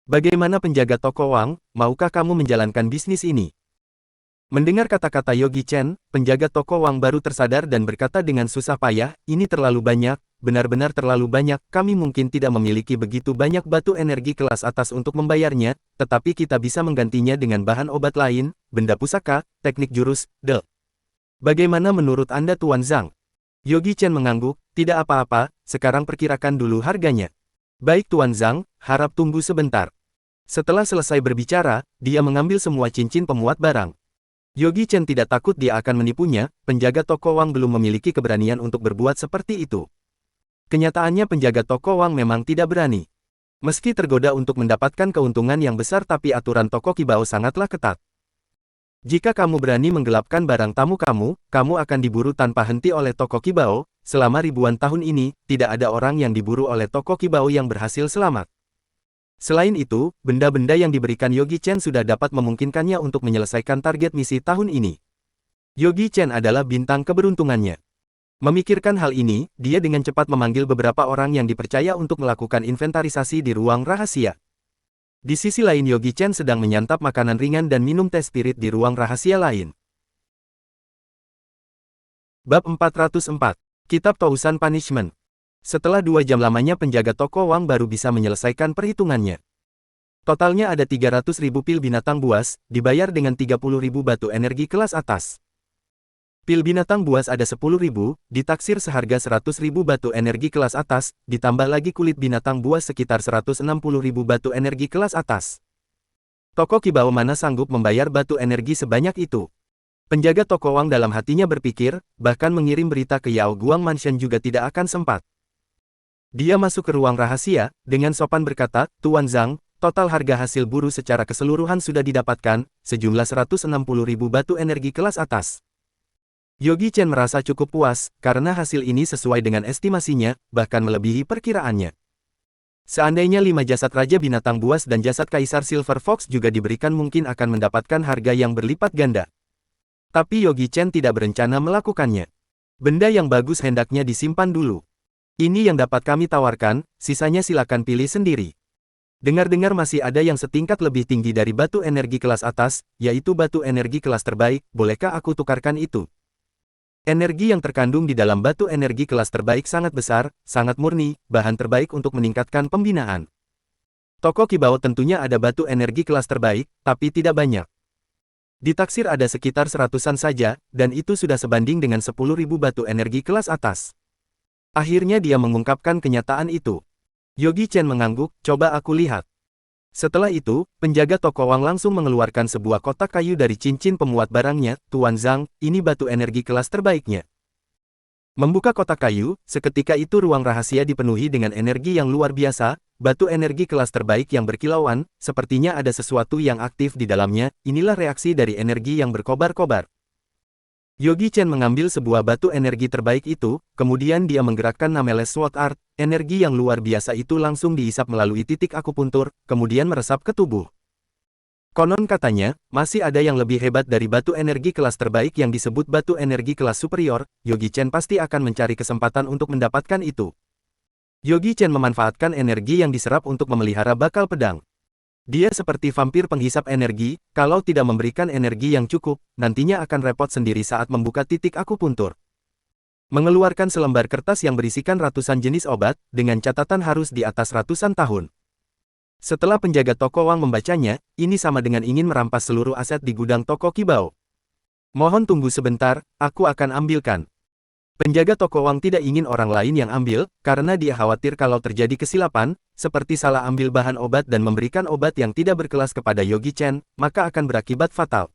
Bagaimana penjaga toko Wang, maukah kamu menjalankan bisnis ini? Mendengar kata-kata Yogi Chen, penjaga toko Wang baru tersadar dan berkata dengan susah payah, ini terlalu banyak, benar-benar terlalu banyak, kami mungkin tidak memiliki begitu banyak batu energi kelas atas untuk membayarnya, tetapi kita bisa menggantinya dengan bahan obat lain, benda pusaka, teknik jurus, Bagaimana menurut Anda Tuan Zhang? Yogi Chen mengangguk, tidak apa-apa, sekarang perkirakan dulu harganya. Baik Tuan Zhang, harap tunggu sebentar. Setelah selesai berbicara, dia mengambil semua cincin pemuat barang. Yogi Chen tidak takut dia akan menipunya, penjaga toko Wang belum memiliki keberanian untuk berbuat seperti itu. Kenyataannya penjaga toko Wang memang tidak berani. Meski tergoda untuk mendapatkan keuntungan yang besar tapi aturan toko Qibao sangatlah ketat. Jika kamu berani menggelapkan barang tamu kamu, kamu akan diburu tanpa henti oleh toko Qibao. Selama ribuan tahun ini, tidak ada orang yang diburu oleh toko Qibao yang berhasil selamat. Selain itu, benda-benda yang diberikan Yogi Chen sudah dapat memungkinkannya untuk menyelesaikan target misi tahun ini. Yogi Chen adalah bintang keberuntungannya. Memikirkan hal ini, dia dengan cepat memanggil beberapa orang yang dipercaya untuk melakukan inventarisasi di ruang rahasia. Di sisi lain Yogi Chen sedang menyantap makanan ringan dan minum teh spirit di ruang rahasia lain. Bab 404. Kitab Tousan Punishment. Setelah 2 jam lamanya penjaga toko Wang baru bisa menyelesaikan perhitungannya. Totalnya ada 300.000 pil binatang buas, dibayar dengan 30.000 batu energi kelas atas. Pil binatang buas ada 10.000, ditaksir seharga 100.000 batu energi kelas atas, ditambah lagi kulit binatang buas sekitar 160.000 batu energi kelas atas. Toko Qibao mana sanggup membayar batu energi sebanyak itu? Penjaga toko Wang dalam hatinya berpikir, bahkan mengirim berita ke Yao Guang Mansion juga tidak akan sempat. Dia masuk ke ruang rahasia, dengan sopan berkata, Tuan Zhang, total harga hasil buru secara keseluruhan sudah didapatkan, sejumlah 160.000 batu energi kelas atas. Yogi Chen merasa cukup puas, karena hasil ini sesuai dengan estimasinya, bahkan melebihi perkiraannya. Seandainya 5 jasad Raja Binatang Buas dan jasad Kaisar Silver Fox juga diberikan mungkin akan mendapatkan harga yang berlipat ganda. Tapi Yogi Chen tidak berencana melakukannya. Benda yang bagus hendaknya disimpan dulu. Ini yang dapat kami tawarkan, sisanya silakan pilih sendiri. Dengar-dengar masih ada yang setingkat lebih tinggi dari batu energi kelas atas, yaitu batu energi kelas terbaik, bolehkah aku tukarkan itu? Energi yang terkandung di dalam batu energi kelas terbaik sangat besar, sangat murni, bahan terbaik untuk meningkatkan pembinaan. Toko Qibao tentunya ada batu energi kelas terbaik, tapi tidak banyak. Ditaksir ada sekitar 100-an saja, dan itu sudah sebanding dengan 10.000 batu energi kelas atas. Akhirnya dia mengungkapkan kenyataan itu. Yogi Chen mengangguk, coba aku lihat. Setelah itu, penjaga toko Wang langsung mengeluarkan sebuah kotak kayu dari cincin pemuat barangnya, Tuan Zhang, ini batu energi kelas terbaiknya. Membuka kotak kayu, seketika itu ruang rahasia dipenuhi dengan energi yang luar biasa, batu energi kelas terbaik yang berkilauan, sepertinya ada sesuatu yang aktif di dalamnya, inilah reaksi dari energi yang berkobar-kobar. Yogi Chen mengambil sebuah batu energi terbaik itu, kemudian dia menggerakkan Nameles Sword Art, energi yang luar biasa itu langsung diisap melalui titik akupuntur, kemudian meresap ke tubuh. Konon katanya, masih ada yang lebih hebat dari batu energi kelas terbaik yang disebut batu energi kelas superior, Yogi Chen pasti akan mencari kesempatan untuk mendapatkan itu. Yogi Chen memanfaatkan energi yang diserap untuk memelihara bakal pedang. Dia seperti vampir penghisap energi, kalau tidak memberikan energi yang cukup, nantinya akan repot sendiri saat membuka titik akupuntur. Mengeluarkan selembar kertas yang berisikan ratusan jenis obat, dengan catatan harus di atas ratusan tahun. Setelah penjaga toko Wang membacanya, ini sama dengan ingin merampas seluruh aset di gudang toko Qibao. Mohon tunggu sebentar, aku akan ambilkan. Penjaga toko Wang tidak ingin orang lain yang ambil, karena dia khawatir kalau terjadi kesilapan, seperti salah ambil bahan obat dan memberikan obat yang tidak berkelas kepada Yogi Chen, maka akan berakibat fatal.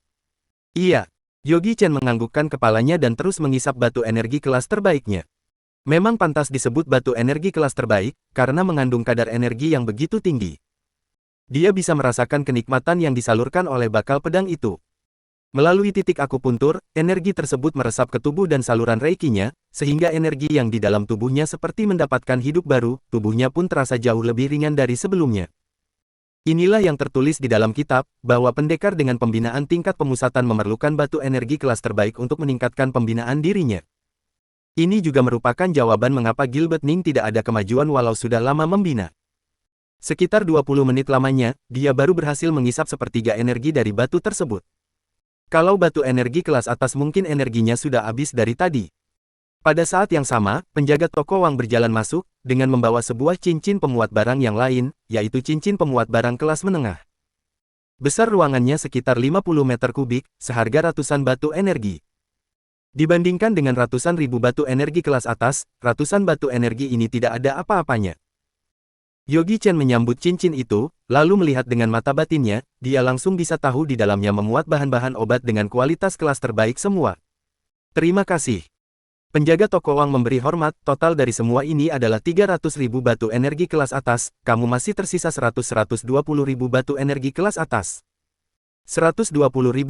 Iya. Yogi Chen menganggukkan kepalanya dan terus mengisap batu energi kelas terbaiknya. Memang pantas disebut batu energi kelas terbaik, karena mengandung kadar energi yang begitu tinggi. Dia bisa merasakan kenikmatan yang disalurkan oleh bakal pedang itu. Melalui titik akupuntur, energi tersebut meresap ke tubuh dan saluran reikinya, sehingga energi yang di dalam tubuhnya seperti mendapatkan hidup baru, tubuhnya pun terasa jauh lebih ringan dari sebelumnya. Inilah yang tertulis di dalam kitab, bahwa pendekar dengan pembinaan tingkat pemusatan memerlukan batu energi kelas terbaik untuk meningkatkan pembinaan dirinya. Ini juga merupakan jawaban mengapa Gilbert Ning tidak ada kemajuan walau sudah lama membina. Sekitar 20 menit lamanya, dia baru berhasil mengisap sepertiga energi dari batu tersebut. Kalau batu energi kelas atas mungkin energinya sudah habis dari tadi. Pada saat yang sama, penjaga toko Wang berjalan masuk, dengan membawa sebuah cincin pemuat barang yang lain, yaitu cincin pemuat barang kelas menengah. Besar ruangannya sekitar 50 meter kubik, seharga ratusan batu energi. Dibandingkan dengan ratusan ribu batu energi kelas atas, ratusan batu energi ini tidak ada apa-apanya. Yogi Chen menyambut cincin itu, lalu melihat dengan mata batinnya, dia langsung bisa tahu di dalamnya memuat bahan-bahan obat dengan kualitas kelas terbaik semua. Terima kasih. Penjaga toko Wang memberi hormat, total dari semua ini adalah 300.000 batu energi kelas atas, kamu masih tersisa 100-120.000 batu energi kelas atas. 120.000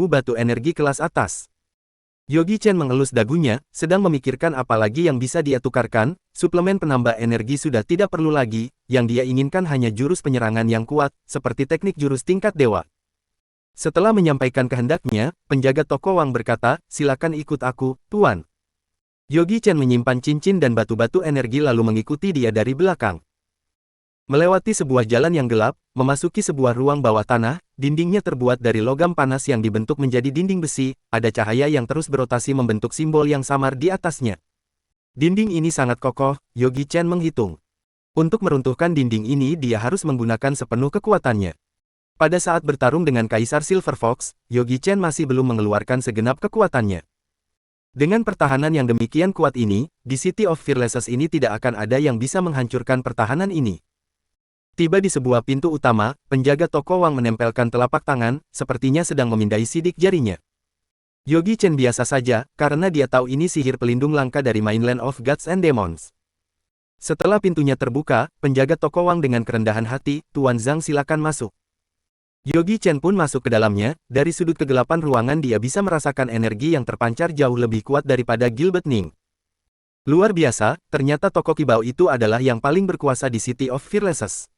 batu energi kelas atas. Yogi Chen mengelus dagunya, sedang memikirkan apa lagi yang bisa dia tukarkan, suplemen penambah energi sudah tidak perlu lagi, yang dia inginkan hanya jurus penyerangan yang kuat, seperti teknik jurus tingkat dewa. Setelah menyampaikan kehendaknya, penjaga toko Wang berkata, silakan ikut aku, Tuan. Yogi Chen menyimpan cincin dan batu-batu energi lalu mengikuti dia dari belakang. Melewati sebuah jalan yang gelap, memasuki sebuah ruang bawah tanah, dindingnya terbuat dari logam panas yang dibentuk menjadi dinding besi, ada cahaya yang terus berotasi membentuk simbol yang samar di atasnya. Dinding ini sangat kokoh, Yogi Chen menghitung. Untuk meruntuhkan dinding ini dia harus menggunakan sepenuh kekuatannya. Pada saat bertarung dengan Kaisar Silver Fox, Yogi Chen masih belum mengeluarkan segenap kekuatannya. Dengan pertahanan yang demikian kuat ini, di City of Fearlesses ini tidak akan ada yang bisa menghancurkan pertahanan ini. Tiba di sebuah pintu utama, penjaga toko Wang menempelkan telapak tangan, sepertinya sedang memindai sidik jarinya. Yogi Chen biasa saja, karena dia tahu ini sihir pelindung langka dari Mainland of Gods and Demons. Setelah pintunya terbuka, penjaga toko Wang dengan kerendahan hati, Tuan Zhang silakan masuk. Yogi Chen pun masuk ke dalamnya, dari sudut kegelapan ruangan dia bisa merasakan energi yang terpancar jauh lebih kuat daripada Gilbert Ning. Luar biasa, ternyata toko kibau itu adalah yang paling berkuasa di City of Fearlesses.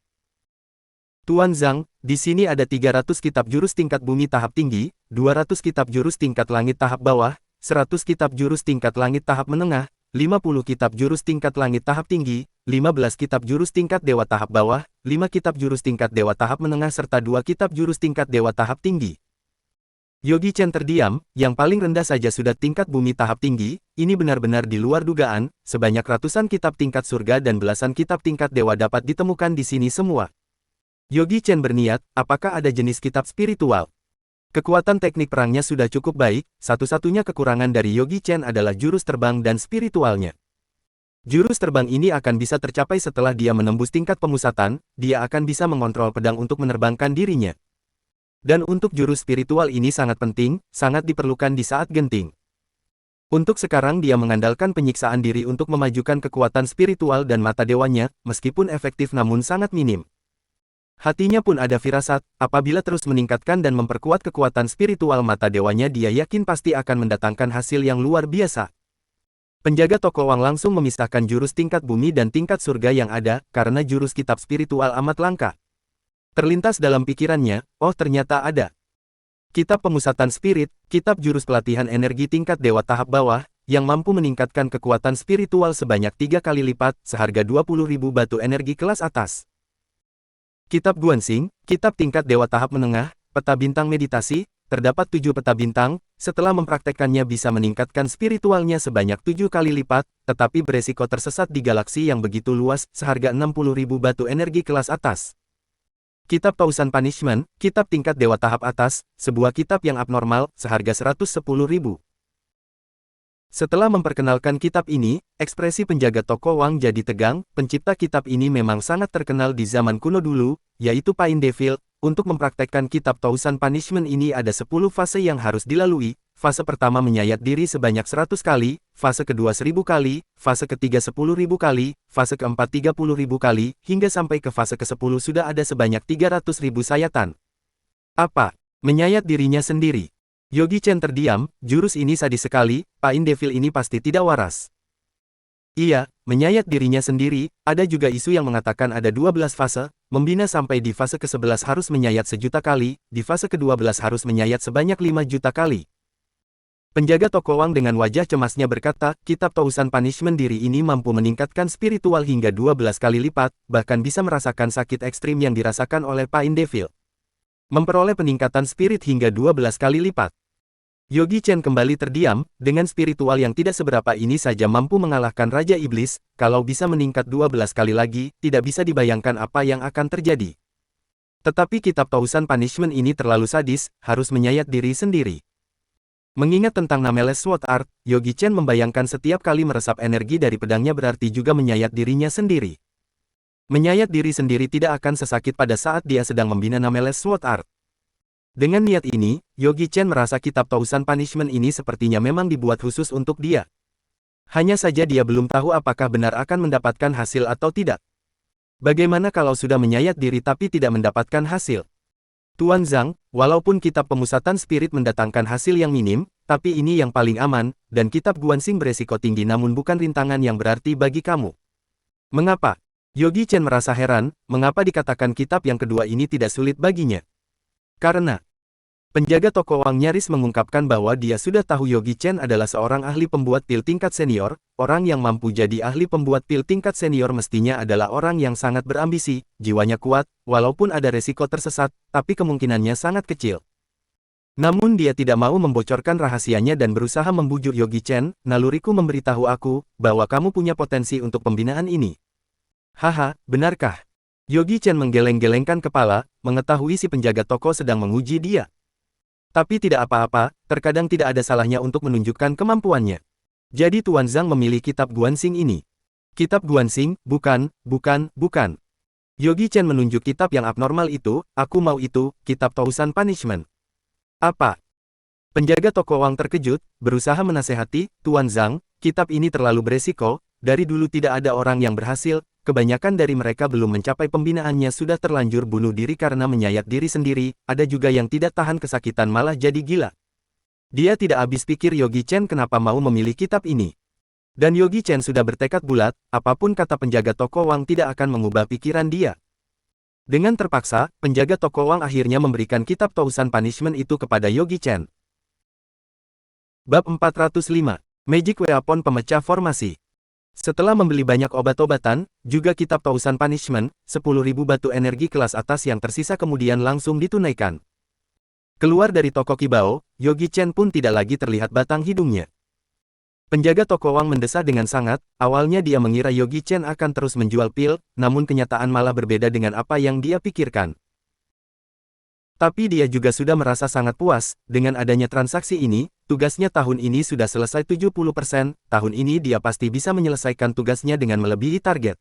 Tuan Zhang, di sini ada 300 kitab jurus tingkat bumi tahap tinggi, 200 kitab jurus tingkat langit tahap bawah, 100 kitab jurus tingkat langit tahap menengah, 50 kitab jurus tingkat langit tahap tinggi, 15 kitab jurus tingkat dewa tahap bawah, 5 kitab jurus tingkat dewa tahap menengah serta 2 kitab jurus tingkat dewa tahap tinggi. Yogi Chen terdiam, yang paling rendah saja sudah tingkat bumi tahap tinggi, ini benar-benar di luar dugaan, sebanyak ratusan kitab tingkat surga dan belasan kitab tingkat dewa dapat ditemukan di sini semua. Yogi Chen berniat, apakah ada jenis kitab spiritual? Kekuatan teknik perangnya sudah cukup baik, satu-satunya kekurangan dari Yogi Chen adalah jurus terbang dan spiritualnya. Jurus terbang ini akan bisa tercapai setelah dia menembus tingkat pemusatan, dia akan bisa mengontrol pedang untuk menerbangkan dirinya. Dan untuk jurus spiritual ini sangat penting, sangat diperlukan di saat genting. Untuk sekarang dia mengandalkan penyiksaan diri untuk memajukan kekuatan spiritual dan mata dewanya, meskipun efektif namun sangat minim. Hatinya pun ada firasat, apabila terus meningkatkan dan memperkuat kekuatan spiritual mata dewanya dia yakin pasti akan mendatangkan hasil yang luar biasa. Penjaga toko Wang langsung memisahkan jurus tingkat bumi dan tingkat surga yang ada, karena jurus kitab spiritual amat langka. Terlintas dalam pikirannya, oh ternyata ada. Kitab pemusatan spirit, kitab jurus pelatihan energi tingkat dewa tahap bawah, yang mampu meningkatkan kekuatan spiritual sebanyak 3 kali lipat, seharga 20.000 batu energi kelas atas. Kitab Guanxing, kitab tingkat dewa tahap menengah, peta bintang meditasi, terdapat 7 peta bintang, setelah mempraktekkannya bisa meningkatkan spiritualnya sebanyak 7 kali lipat, tetapi beresiko tersesat di galaksi yang begitu luas, seharga 60.000 batu energi kelas atas. Kitab Tausan Punishment, kitab tingkat dewa tahap atas, sebuah kitab yang abnormal, seharga 110.000. Setelah memperkenalkan kitab ini, ekspresi penjaga toko Wang jadi tegang. Pencipta kitab ini memang sangat terkenal di zaman kuno dulu, yaitu Pain Devil. Untuk mempraktekkan kitab Thousand Punishment ini ada 10 fase yang harus dilalui. Fase pertama menyayat diri sebanyak 100 kali, fase kedua 1000 kali, fase ketiga 10.000 kali, fase keempat 30.000 kali, hingga sampai ke fase ke-10 sudah ada sebanyak 300.000 sayatan. Apa? Menyayat dirinya sendiri. Yogi Chen terdiam, jurus ini sadis sekali, Pain Devil ini pasti tidak waras. Iya, menyayat dirinya sendiri. Ada juga isu yang mengatakan ada 12 fase, membina sampai di fase ke-11 harus menyayat 1.000.000 kali, di fase ke-12 harus menyayat sebanyak 5 juta kali. Penjaga toko Wang dengan wajah cemasnya berkata, kitab Thousand Punishment diri ini mampu meningkatkan spiritual hingga 12 kali lipat, bahkan bisa merasakan sakit ekstrim yang dirasakan oleh Pain Devil. Memperoleh peningkatan spirit hingga 12 kali lipat. Yogi Chen kembali terdiam, dengan spiritual yang tidak seberapa ini saja mampu mengalahkan Raja Iblis. Kalau bisa meningkat 12 kali lagi, tidak bisa dibayangkan apa yang akan terjadi. Tetapi kitab Thousand Punishment ini terlalu sadis, harus menyayat diri sendiri. Mengingat tentang Nameless Sword Art, Yogi Chen membayangkan setiap kali meresap energi dari pedangnya berarti juga menyayat dirinya sendiri. Menyayat diri sendiri tidak akan sesakit pada saat dia sedang membina Nameless Sword Art. Dengan niat ini, Yogi Chen merasa kitab Thousand Punishment ini sepertinya memang dibuat khusus untuk dia. Hanya saja dia belum tahu apakah benar akan mendapatkan hasil atau tidak. Bagaimana kalau sudah menyayat diri tapi tidak mendapatkan hasil? Tuan Zhang, walaupun kitab pemusatan spirit mendatangkan hasil yang minim, tapi ini yang paling aman, dan kitab Guanxing beresiko tinggi namun bukan rintangan yang berarti bagi kamu. Mengapa? Yogi Chen merasa heran, mengapa dikatakan kitab yang kedua ini tidak sulit baginya? Karena penjaga toko Wang nyaris mengungkapkan bahwa dia sudah tahu Yogi Chen adalah seorang ahli pembuat pil tingkat senior. Orang yang mampu jadi ahli pembuat pil tingkat senior mestinya adalah orang yang sangat berambisi, jiwanya kuat, walaupun ada resiko tersesat, tapi kemungkinannya sangat kecil. Namun dia tidak mau membocorkan rahasianya dan berusaha membujuk Yogi Chen. Naluriku memberitahu aku, bahwa kamu punya potensi untuk pembinaan ini. Haha, benarkah? Yogi Chen menggeleng-gelengkan kepala, mengetahui si penjaga toko sedang menguji dia. Tapi tidak apa-apa, terkadang tidak ada salahnya untuk menunjukkan kemampuannya. Jadi Tuan Zhang memilih kitab Guanxing ini. Kitab Guanxing, bukan. Yogi Chen menunjuk kitab yang abnormal itu, aku mau itu, kitab Thousand Punishment. Apa? Penjaga toko Wang terkejut, berusaha menasehati, Tuan Zhang, kitab ini terlalu beresiko, dari dulu tidak ada orang yang berhasil. Kebanyakan dari mereka belum mencapai pembinaannya sudah terlanjur bunuh diri karena menyayat diri sendiri, ada juga yang tidak tahan kesakitan malah jadi gila. Dia tidak habis pikir Yogi Chen kenapa mau memilih kitab ini. Dan Yogi Chen sudah bertekad bulat, apapun kata penjaga toko Wang tidak akan mengubah pikiran dia. Dengan terpaksa, penjaga toko Wang akhirnya memberikan kitab Thousand Punishment itu kepada Yogi Chen. Bab 405, Magic Weapon Pemecah Formasi. Setelah membeli banyak obat-obatan, juga kitab Thousand Punishment, 10.000 batu energi kelas atas yang tersisa kemudian langsung ditunaikan. Keluar dari toko Qibao, Yogi Chen pun tidak lagi terlihat batang hidungnya. Penjaga toko Wang mendesah dengan sangat, awalnya dia mengira Yogi Chen akan terus menjual pil, namun kenyataan malah berbeda dengan apa yang dia pikirkan. Tapi dia juga sudah merasa sangat puas, dengan adanya transaksi ini, tugasnya tahun ini sudah selesai 70%, tahun ini dia pasti bisa menyelesaikan tugasnya dengan melebihi target.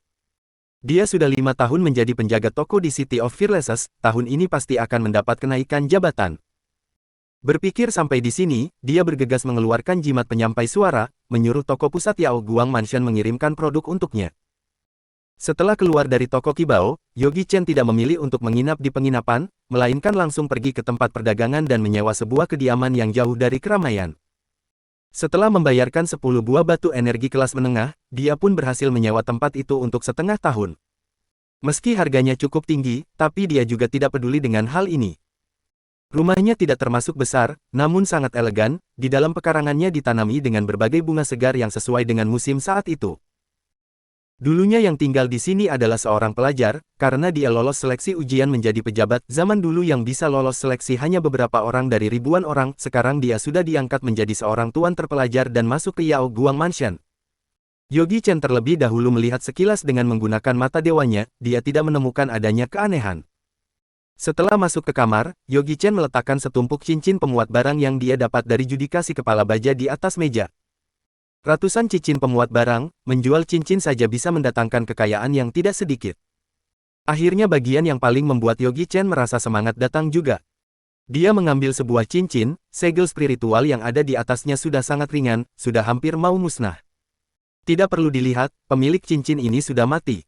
Dia sudah 5 tahun menjadi penjaga toko di City of Fearlesses, tahun ini pasti akan mendapat kenaikan jabatan. Berpikir sampai di sini, dia bergegas mengeluarkan jimat penyampai suara, menyuruh toko pusat Yao Guang Mansion mengirimkan produk untuknya. Setelah keluar dari toko Qibao, Yogi Chen tidak memilih untuk menginap di penginapan, melainkan langsung pergi ke tempat perdagangan dan menyewa sebuah kediaman yang jauh dari keramaian. Setelah membayarkan 10 buah batu energi kelas menengah, dia pun berhasil menyewa tempat itu untuk setengah tahun. Meski harganya cukup tinggi, tapi dia juga tidak peduli dengan hal ini. Rumahnya tidak termasuk besar, namun sangat elegan, di dalam pekarangannya ditanami dengan berbagai bunga segar yang sesuai dengan musim saat itu. Dulunya yang tinggal di sini adalah seorang pelajar, karena dia lolos seleksi ujian menjadi pejabat. Zaman dulu yang bisa lolos seleksi hanya beberapa orang dari ribuan orang, sekarang dia sudah diangkat menjadi seorang tuan terpelajar dan masuk ke Yao Guang Mansion. Yogi Chen terlebih dahulu melihat sekilas dengan menggunakan mata dewanya, dia tidak menemukan adanya keanehan. Setelah masuk ke kamar, Yogi Chen meletakkan setumpuk cincin pemuat barang yang dia dapat dari judikasi kepala baja di atas meja. Ratusan cincin pemuat barang, menjual cincin saja bisa mendatangkan kekayaan yang tidak sedikit. Akhirnya bagian yang paling membuat Yogi Chen merasa semangat datang juga. Dia mengambil sebuah cincin, segel spiritual yang ada di atasnya sudah sangat ringan, sudah hampir mau musnah. Tidak perlu dilihat, pemilik cincin ini sudah mati.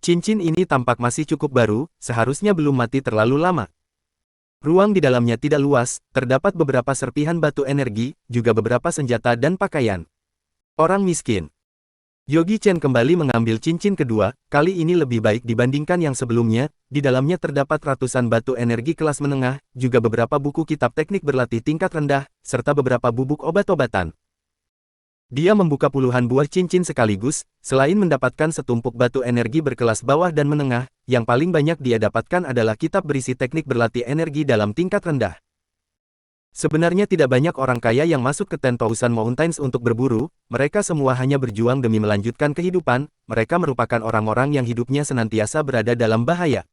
Cincin ini tampak masih cukup baru, seharusnya belum mati terlalu lama. Ruang di dalamnya tidak luas, terdapat beberapa serpihan batu energi, juga beberapa senjata dan pakaian. Orang miskin. Yogi Chen kembali mengambil cincin kedua, kali ini lebih baik dibandingkan yang sebelumnya, di dalamnya terdapat ratusan batu energi kelas menengah, juga beberapa buku kitab teknik berlatih tingkat rendah, serta beberapa bubuk obat-obatan. Dia membuka puluhan buah cincin sekaligus, selain mendapatkan setumpuk batu energi berkelas bawah dan menengah, yang paling banyak dia dapatkan adalah kitab berisi teknik berlatih energi dalam tingkat rendah. Sebenarnya tidak banyak orang kaya yang masuk ke 10,000 Mountains untuk berburu, mereka semua hanya berjuang demi melanjutkan kehidupan, mereka merupakan orang-orang yang hidupnya senantiasa berada dalam bahaya.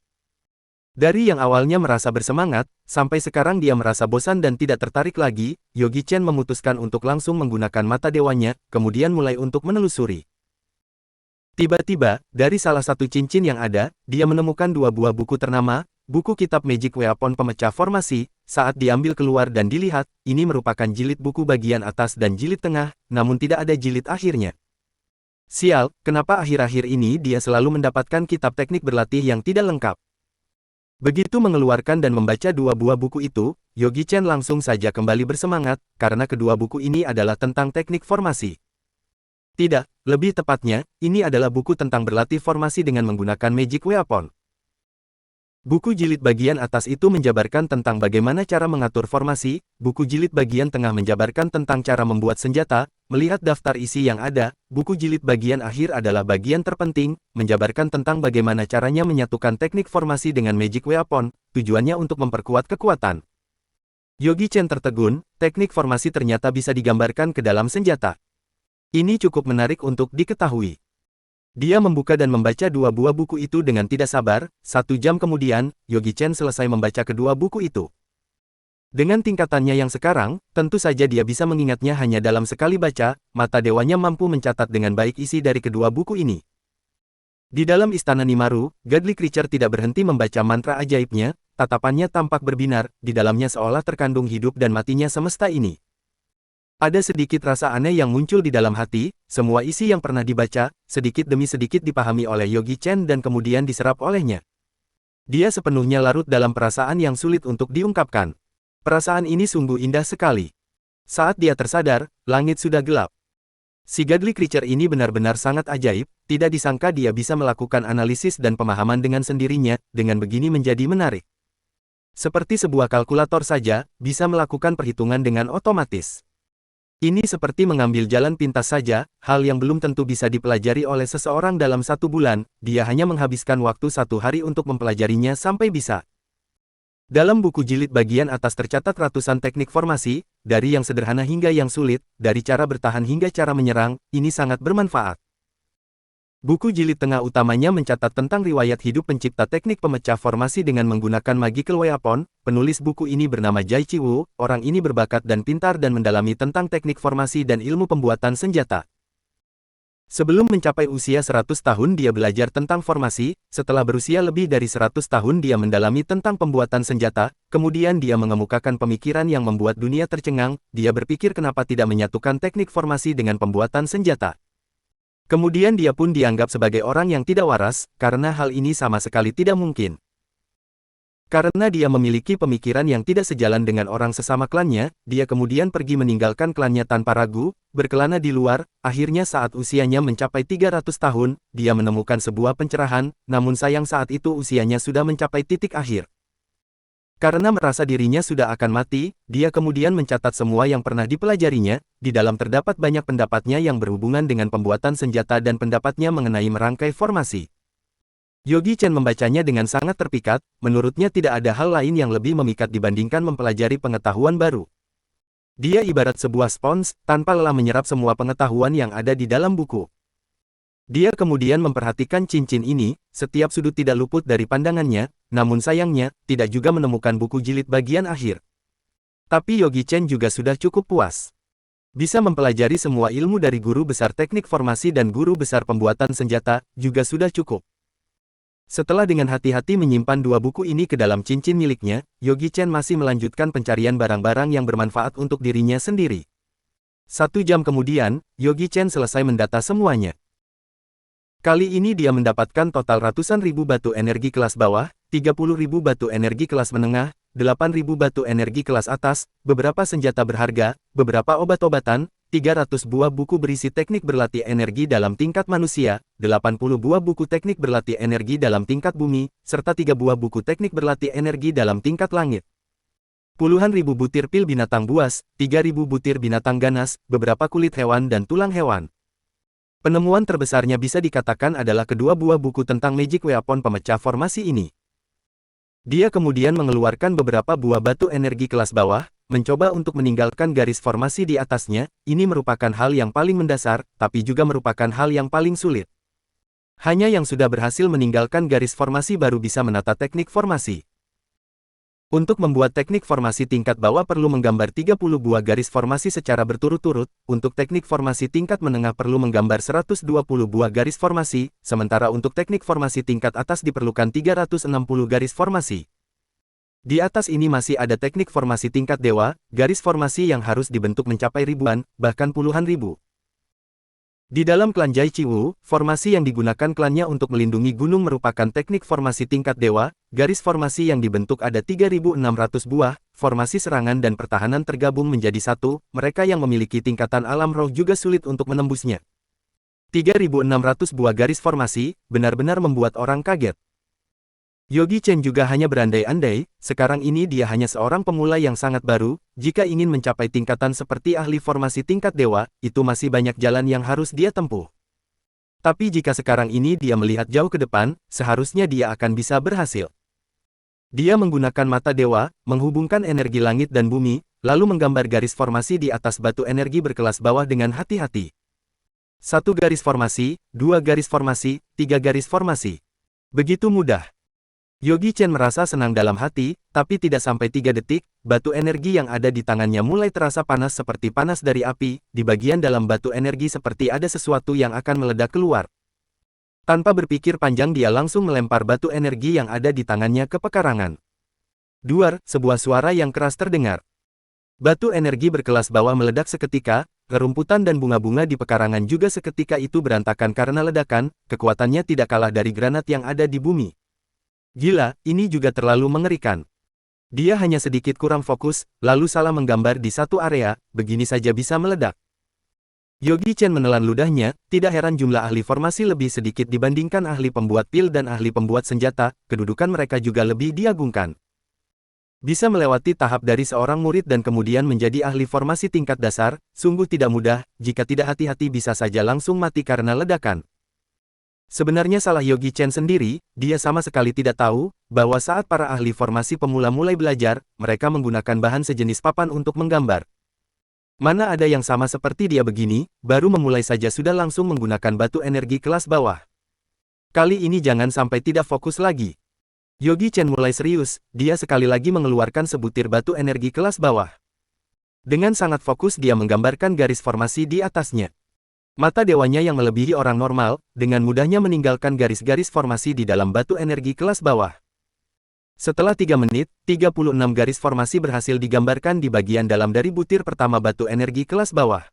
Dari yang awalnya merasa bersemangat, sampai sekarang dia merasa bosan dan tidak tertarik lagi, Yogi Chen memutuskan untuk langsung menggunakan mata dewanya, kemudian mulai untuk menelusuri. Tiba-tiba, dari salah satu cincin yang ada, dia menemukan dua buah buku ternama, buku kitab Magic Weapon pemecah formasi. Saat diambil keluar dan dilihat, ini merupakan jilid buku bagian atas dan jilid tengah, namun tidak ada jilid akhirnya. Sial, kenapa akhir-akhir ini dia selalu mendapatkan kitab teknik berlatih yang tidak lengkap? Begitu mengeluarkan dan membaca dua buah buku itu, Yogi Chen langsung saja kembali bersemangat, karena kedua buku ini adalah tentang teknik formasi. Tidak, lebih tepatnya, ini adalah buku tentang berlatih formasi dengan menggunakan Magic Weapon. Buku jilid bagian atas itu menjabarkan tentang bagaimana cara mengatur formasi, buku jilid bagian tengah menjabarkan tentang cara membuat senjata, melihat daftar isi yang ada, buku jilid bagian akhir adalah bagian terpenting, menjabarkan tentang bagaimana caranya menyatukan teknik formasi dengan Magic Weapon, tujuannya untuk memperkuat kekuatan. Yogi Chen tertegun, teknik formasi ternyata bisa digambarkan ke dalam senjata. Ini cukup menarik untuk diketahui. Dia membuka dan membaca dua buah buku itu dengan tidak sabar. 1 jam kemudian, Yogi Chen selesai membaca kedua buku itu. Dengan tingkatannya yang sekarang, tentu saja dia bisa mengingatnya hanya dalam sekali baca, mata dewanya mampu mencatat dengan baik isi dari kedua buku ini. Di dalam istana Nimaru, Godly Creature tidak berhenti membaca mantra ajaibnya, tatapannya tampak berbinar, di dalamnya seolah terkandung hidup dan matinya semesta ini. Ada sedikit rasa aneh yang muncul di dalam hati, semua isi yang pernah dibaca, sedikit demi sedikit dipahami oleh Yogi Chen dan kemudian diserap olehnya. Dia sepenuhnya larut dalam perasaan yang sulit untuk diungkapkan. Perasaan ini sungguh indah sekali. Saat dia tersadar, langit sudah gelap. Si Godly Creature ini benar-benar sangat ajaib, tidak disangka dia bisa melakukan analisis dan pemahaman dengan sendirinya, dengan begini menjadi menarik. Seperti sebuah kalkulator saja, bisa melakukan perhitungan dengan otomatis. Ini seperti mengambil jalan pintas saja, hal yang belum tentu bisa dipelajari oleh seseorang dalam 1 bulan, dia hanya menghabiskan waktu 1 hari untuk mempelajarinya sampai bisa. Dalam buku jilid bagian atas tercatat ratusan teknik formasi, dari yang sederhana hingga yang sulit, dari cara bertahan hingga cara menyerang, ini sangat bermanfaat. Buku jilid tengah utamanya mencatat tentang riwayat hidup pencipta teknik pemecah formasi dengan menggunakan Magical Weapon. Penulis buku ini bernama Jai Chi Wu, orang ini berbakat dan pintar dan mendalami tentang teknik formasi dan ilmu pembuatan senjata. Sebelum mencapai usia 100 tahun dia belajar tentang formasi, setelah berusia lebih dari 100 tahun dia mendalami tentang pembuatan senjata, kemudian dia mengemukakan pemikiran yang membuat dunia tercengang, dia berpikir kenapa tidak menyatukan teknik formasi dengan pembuatan senjata. Kemudian dia pun dianggap sebagai orang yang tidak waras, karena hal ini sama sekali tidak mungkin. Karena dia memiliki pemikiran yang tidak sejalan dengan orang sesama klannya, dia kemudian pergi meninggalkan klannya tanpa ragu, berkelana di luar, akhirnya saat usianya mencapai 300 tahun, dia menemukan sebuah pencerahan, namun sayang saat itu usianya sudah mencapai titik akhir. Karena merasa dirinya sudah akan mati, dia kemudian mencatat semua yang pernah dipelajarinya, di dalam terdapat banyak pendapatnya yang berhubungan dengan pembuatan senjata dan pendapatnya mengenai merangkai formasi. Yogi Chen membacanya dengan sangat terpikat, menurutnya tidak ada hal lain yang lebih memikat dibandingkan mempelajari pengetahuan baru. Dia ibarat sebuah spons, tanpa lelah menyerap semua pengetahuan yang ada di dalam buku. Dia kemudian memperhatikan cincin ini, setiap sudut tidak luput dari pandangannya, namun sayangnya, tidak juga menemukan buku jilid bagian akhir. Tapi Yogi Chen juga sudah cukup puas. Bisa mempelajari semua ilmu dari guru besar teknik formasi dan guru besar pembuatan senjata, juga sudah cukup. Setelah dengan hati-hati menyimpan dua buku ini ke dalam cincin miliknya, Yogi Chen masih melanjutkan pencarian barang-barang yang bermanfaat untuk dirinya sendiri. 1 jam kemudian, Yogi Chen selesai mendata semuanya. Kali ini dia mendapatkan total ratusan ribu batu energi kelas bawah, 30.000 batu energi kelas menengah, 8.000 batu energi kelas atas, beberapa senjata berharga, beberapa obat-obatan, 300 buah buku berisi teknik berlatih energi dalam tingkat manusia, 80 buah buku teknik berlatih energi dalam tingkat bumi, serta 3 buah buku teknik berlatih energi dalam tingkat langit. Puluhan ribu butir pil binatang buas, 3.000 butir binatang ganas, beberapa kulit hewan dan tulang hewan. Penemuan terbesarnya bisa dikatakan adalah kedua buah buku tentang Magic Weapon pemecah formasi ini. Dia kemudian mengeluarkan beberapa buah batu energi kelas bawah, mencoba untuk meninggalkan garis formasi di atasnya. Ini merupakan hal yang paling mendasar, tapi juga merupakan hal yang paling sulit. Hanya yang sudah berhasil meninggalkan garis formasi baru bisa menata teknik formasi. Untuk membuat teknik formasi tingkat bawah perlu menggambar 30 buah garis formasi secara berturut-turut, untuk teknik formasi tingkat menengah perlu menggambar 120 buah garis formasi, sementara untuk teknik formasi tingkat atas diperlukan 360 garis formasi. Di atas ini masih ada teknik formasi tingkat dewa, garis formasi yang harus dibentuk mencapai ribuan, bahkan puluhan ribu. Di dalam klan Jai Chiwu, formasi yang digunakan klannya untuk melindungi gunung merupakan teknik formasi tingkat dewa, garis formasi yang dibentuk ada 3.600 buah, formasi serangan dan pertahanan tergabung menjadi satu, mereka yang memiliki tingkatan alam roh juga sulit untuk menembusnya. 3.600 buah garis formasi, benar-benar membuat orang kaget. Yogi Chen juga hanya berandai-andai, sekarang ini dia hanya seorang pemula yang sangat baru, jika ingin mencapai tingkatan seperti ahli formasi tingkat dewa, itu masih banyak jalan yang harus dia tempuh. Tapi jika sekarang ini dia melihat jauh ke depan, seharusnya dia akan bisa berhasil. Dia menggunakan mata dewa, menghubungkan energi langit dan bumi, lalu menggambar garis formasi di atas batu energi berkelas bawah dengan hati-hati. 1 garis formasi, 2 garis formasi, 3 garis formasi. Begitu mudah. Yogi Chen merasa senang dalam hati, tapi tidak sampai 3 detik, batu energi yang ada di tangannya mulai terasa panas seperti panas dari api, di bagian dalam batu energi seperti ada sesuatu yang akan meledak keluar. Tanpa berpikir panjang dia langsung melempar batu energi yang ada di tangannya ke pekarangan. Duar, sebuah suara yang keras terdengar. Batu energi berkelas bawah meledak seketika, rerumputan dan bunga-bunga di pekarangan juga seketika itu berantakan karena ledakan, kekuatannya tidak kalah dari granat yang ada di bumi. Gila, ini juga terlalu mengerikan. Dia hanya sedikit kurang fokus, lalu salah menggambar di satu area, begini saja bisa meledak. Yogi Chen menelan ludahnya, tidak heran jumlah ahli formasi lebih sedikit dibandingkan ahli pembuat pil dan ahli pembuat senjata, kedudukan mereka juga lebih diagungkan. Bisa melewati tahap dari seorang murid dan kemudian menjadi ahli formasi tingkat dasar, sungguh tidak mudah, jika tidak hati-hati bisa saja langsung mati karena ledakan. Sebenarnya salah Yogi Chen sendiri, dia sama sekali tidak tahu, bahwa saat para ahli formasi pemula mulai belajar, mereka menggunakan bahan sejenis papan untuk menggambar. Mana ada yang sama seperti dia begini, baru memulai saja sudah langsung menggunakan batu energi kelas bawah. Kali ini jangan sampai tidak fokus lagi. Yogi Chen mulai serius, dia sekali lagi mengeluarkan sebutir batu energi kelas bawah. Dengan sangat fokus dia menggambarkan garis formasi di atasnya. Mata dewanya yang melebihi orang normal, dengan mudahnya meninggalkan garis-garis formasi di dalam batu energi kelas bawah. Setelah 3 menit, 36 garis formasi berhasil digambarkan di bagian dalam dari butir pertama batu energi kelas bawah.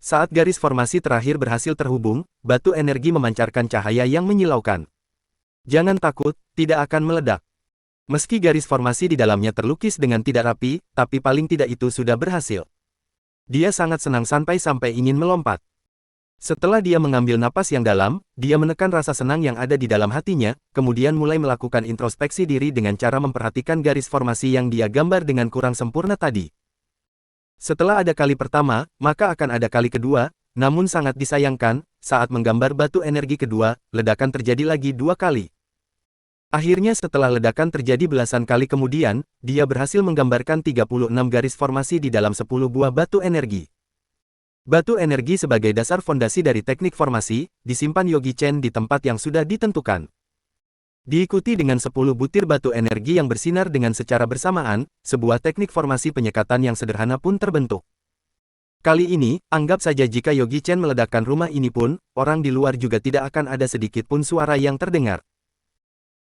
Saat garis formasi terakhir berhasil terhubung, batu energi memancarkan cahaya yang menyilaukan. Jangan takut, tidak akan meledak. Meski garis formasi di dalamnya terlukis dengan tidak rapi, tapi paling tidak itu sudah berhasil. Dia sangat senang sampai ingin melompat. Setelah dia mengambil napas yang dalam, dia menekan rasa senang yang ada di dalam hatinya, kemudian mulai melakukan introspeksi diri dengan cara memperhatikan garis formasi yang dia gambar dengan kurang sempurna tadi. Setelah ada kali pertama, maka akan ada kali kedua, namun sangat disayangkan, saat menggambar batu energi kedua, ledakan terjadi lagi 2 kali. Akhirnya setelah ledakan terjadi belasan kali kemudian, dia berhasil menggambarkan 36 garis formasi di dalam 10 buah batu energi. Batu energi sebagai dasar fondasi dari teknik formasi, disimpan Yogi Chen di tempat yang sudah ditentukan. Diikuti dengan 10 butir batu energi yang bersinar dengan secara bersamaan, sebuah teknik formasi penyekatan yang sederhana pun terbentuk. Kali ini, anggap saja jika Yogi Chen meledakkan rumah ini pun, orang di luar juga tidak akan ada sedikit pun suara yang terdengar.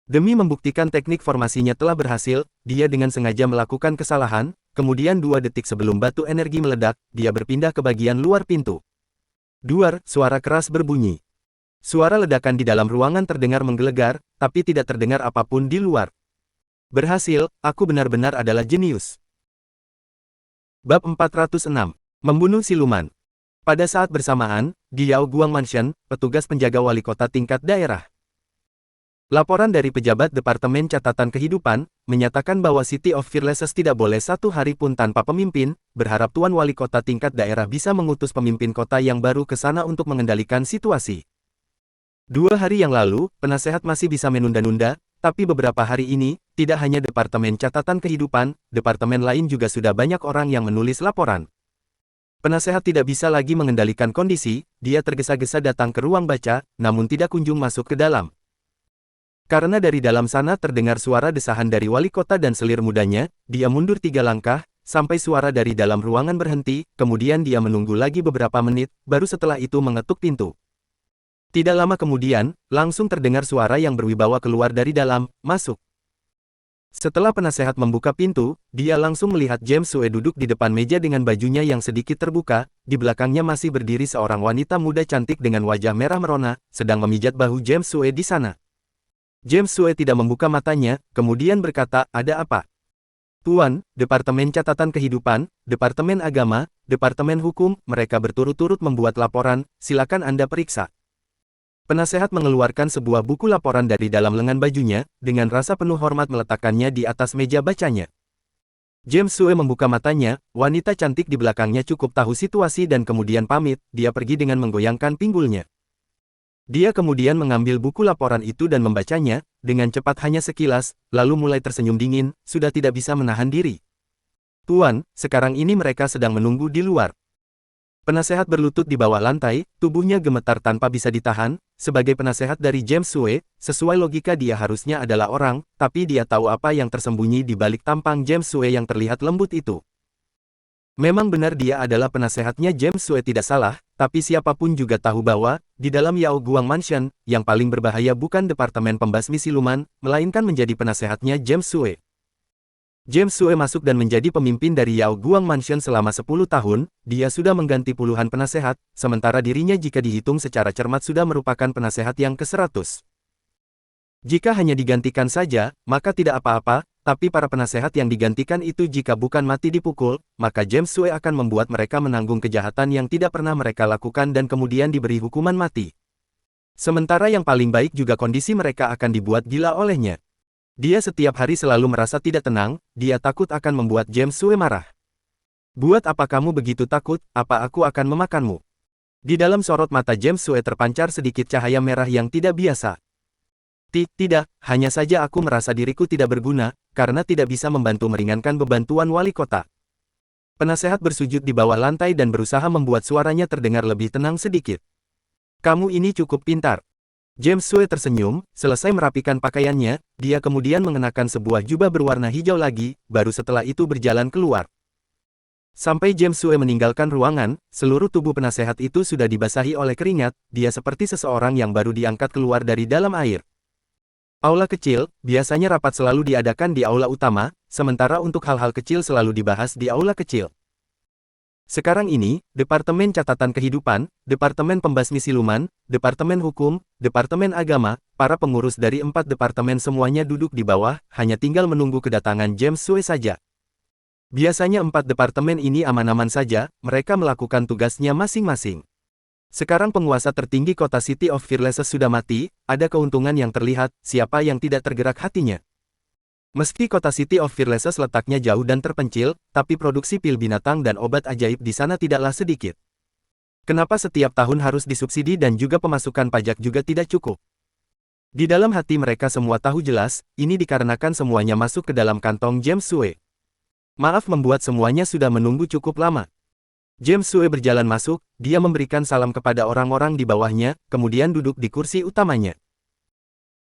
Demi membuktikan teknik formasinya telah berhasil, dia dengan sengaja melakukan kesalahan, kemudian 2 detik sebelum batu energi meledak, dia berpindah ke bagian luar pintu. Duar, suara keras berbunyi. Suara ledakan di dalam ruangan terdengar menggelegar, tapi tidak terdengar apapun di luar. Berhasil, aku benar-benar adalah jenius. Bab 406. Membunuh siluman. Pada saat bersamaan, di Yaoguang Mansion, petugas penjaga wali kota tingkat daerah. Laporan dari pejabat Departemen Catatan Kehidupan, menyatakan bahwa City of Fearlessness tidak boleh 1 hari pun tanpa pemimpin, berharap Tuan Wali Kota tingkat daerah bisa mengutus pemimpin kota yang baru ke sana untuk mengendalikan situasi. 2 hari yang lalu, penasehat masih bisa menunda-nunda, tapi beberapa hari ini, tidak hanya Departemen Catatan Kehidupan, departemen lain juga sudah banyak orang yang menulis laporan. Penasehat tidak bisa lagi mengendalikan kondisi, dia tergesa-gesa datang ke ruang baca, namun tidak kunjung masuk ke dalam. Karena dari dalam sana terdengar suara desahan dari wali kota dan selir mudanya, dia mundur 3 langkah, sampai suara dari dalam ruangan berhenti, kemudian dia menunggu lagi beberapa menit, baru setelah itu mengetuk pintu. Tidak lama kemudian, langsung terdengar suara yang berwibawa keluar dari dalam, masuk. Setelah penasehat membuka pintu, dia langsung melihat James Sue duduk di depan meja dengan bajunya yang sedikit terbuka, di belakangnya masih berdiri seorang wanita muda cantik dengan wajah merah merona, sedang memijat bahu James Sue di sana. James Sue tidak membuka matanya, kemudian berkata, "Ada apa?" "Tuan, Departemen Catatan Kehidupan, Departemen Agama, Departemen Hukum, mereka berturut-turut membuat laporan, silakan Anda periksa." Penasehat mengeluarkan sebuah buku laporan dari dalam lengan bajunya, dengan rasa penuh hormat meletakkannya di atas meja bacanya. James Sue membuka matanya, wanita cantik di belakangnya cukup tahu situasi dan kemudian pamit, dia pergi dengan menggoyangkan pinggulnya. Dia kemudian mengambil buku laporan itu dan membacanya, dengan cepat hanya sekilas, lalu mulai tersenyum dingin, sudah tidak bisa menahan diri. "Tuan, sekarang ini mereka sedang menunggu di luar." Penasehat berlutut di bawah lantai, tubuhnya gemetar tanpa bisa ditahan. Sebagai penasehat dari James Sue, sesuai logika dia harusnya adalah orang, tapi dia tahu apa yang tersembunyi di balik tampang James Sue yang terlihat lembut itu. Memang benar dia adalah penasehatnya James Sue tidak salah, tapi siapapun juga tahu bahwa, di dalam Yaoguang Mansion, yang paling berbahaya bukan Departemen Pembasmi Siluman, melainkan menjadi penasehatnya James Sue. James Sue masuk dan menjadi pemimpin dari Yaoguang Mansion selama 10 tahun, dia sudah mengganti puluhan penasehat, sementara dirinya jika dihitung secara cermat sudah merupakan penasehat yang ke-100. Jika hanya digantikan saja, maka tidak apa-apa, tapi para penasehat yang digantikan itu jika bukan mati dipukul, maka James Sue akan membuat mereka menanggung kejahatan yang tidak pernah mereka lakukan dan kemudian diberi hukuman mati. Sementara yang paling baik juga kondisi mereka akan dibuat gila olehnya. Dia setiap hari selalu merasa tidak tenang, dia takut akan membuat James Sue marah. "Buat apa kamu begitu takut, apa aku akan memakanmu?" Di dalam sorot mata James Sue terpancar sedikit cahaya merah yang tidak biasa. Tidak, hanya saja aku merasa diriku tidak berguna, karena tidak bisa membantu meringankan beban Tuan Wali Kota." Penasehat bersujud di bawah lantai dan berusaha membuat suaranya terdengar lebih tenang sedikit. "Kamu ini cukup pintar." James Sue tersenyum, selesai merapikan pakaiannya, dia kemudian mengenakan sebuah jubah berwarna hijau lagi, baru setelah itu berjalan keluar. Sampai James Sue meninggalkan ruangan, seluruh tubuh penasehat itu sudah dibasahi oleh keringat, dia seperti seseorang yang baru diangkat keluar dari dalam air. Aula kecil, biasanya rapat selalu diadakan di aula utama, sementara untuk hal-hal kecil selalu dibahas di aula kecil. Sekarang ini, Departemen Catatan Kehidupan, Departemen Pembasmi Siluman, Departemen Hukum, Departemen Agama, para pengurus dari 4 departemen semuanya duduk di bawah, hanya tinggal menunggu kedatangan James Sue saja. Biasanya 4 departemen ini aman-aman saja, mereka melakukan tugasnya masing-masing. Sekarang penguasa tertinggi kota City of Fearlessness sudah mati, ada keuntungan yang terlihat, siapa yang tidak tergerak hatinya. Meski kota City of Fearlessness letaknya jauh dan terpencil, tapi produksi pil binatang dan obat ajaib di sana tidaklah sedikit. Kenapa setiap tahun harus disubsidi dan juga pemasukan pajak juga tidak cukup? Di dalam hati mereka semua tahu jelas, ini dikarenakan semuanya masuk ke dalam kantong James Sue. Maaf membuat semuanya sudah menunggu cukup lama. James Sue berjalan masuk, dia memberikan salam kepada orang-orang di bawahnya, kemudian duduk di kursi utamanya.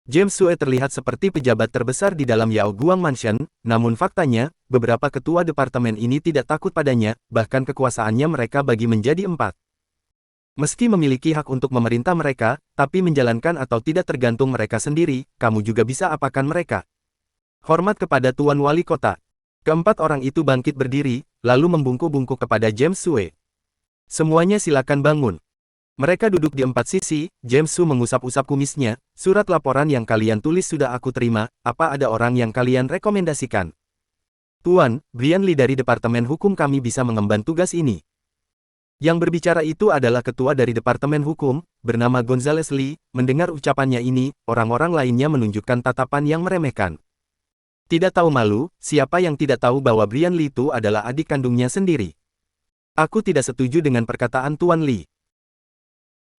James Sue terlihat seperti pejabat terbesar di dalam Yaoguang Mansion, namun faktanya, beberapa ketua departemen ini tidak takut padanya, bahkan kekuasaannya mereka bagi menjadi 4. Meski memiliki hak untuk memerintah mereka, tapi menjalankan atau tidak tergantung mereka sendiri, kamu juga bisa apakan mereka. Hormat kepada Tuan Wali Kota. Keempat orang itu bangkit berdiri, lalu membungkuk-bungkuk kepada James Sue. Semuanya silakan bangun. Mereka duduk di 4 sisi, James Sue mengusap-usap kumisnya, surat laporan yang kalian tulis sudah aku terima, apa ada orang yang kalian rekomendasikan? Tuan, Brian Lee dari Departemen Hukum kami bisa mengemban tugas ini. Yang berbicara itu adalah ketua dari Departemen Hukum, bernama Gonzales Lee. Mendengar ucapannya ini, orang-orang lainnya menunjukkan tatapan yang meremehkan. Tidak tahu malu, siapa yang tidak tahu bahwa Brian Lee itu adalah adik kandungnya sendiri. Aku tidak setuju dengan perkataan Tuan Lee.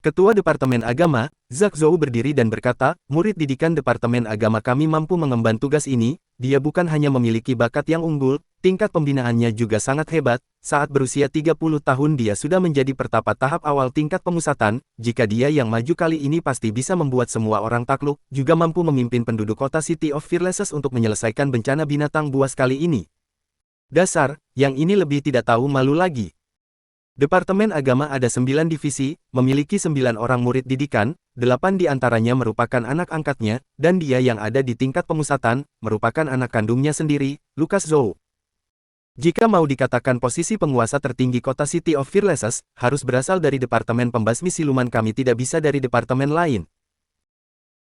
Ketua Departemen Agama, Zhak Zhou berdiri dan berkata, murid didikan Departemen Agama kami mampu mengemban tugas ini, dia bukan hanya memiliki bakat yang unggul, tingkat pembinaannya juga sangat hebat, saat berusia 30 tahun dia sudah menjadi pertapa tahap awal tingkat pemusatan, jika dia yang maju kali ini pasti bisa membuat semua orang takluk, juga mampu memimpin penduduk kota City of Fearless untuk menyelesaikan bencana binatang buas kali ini. Dasar, yang ini lebih tidak tahu malu lagi. Departemen Agama ada 9 divisi, memiliki 9 orang murid didikan, 8 di antaranya merupakan anak angkatnya, dan dia yang ada di tingkat pemusatan, merupakan anak kandungnya sendiri, Lucas Zhou. Jika mau dikatakan posisi penguasa tertinggi kota City of Fearless, harus berasal dari Departemen Pembasmi Siluman kami tidak bisa dari departemen lain.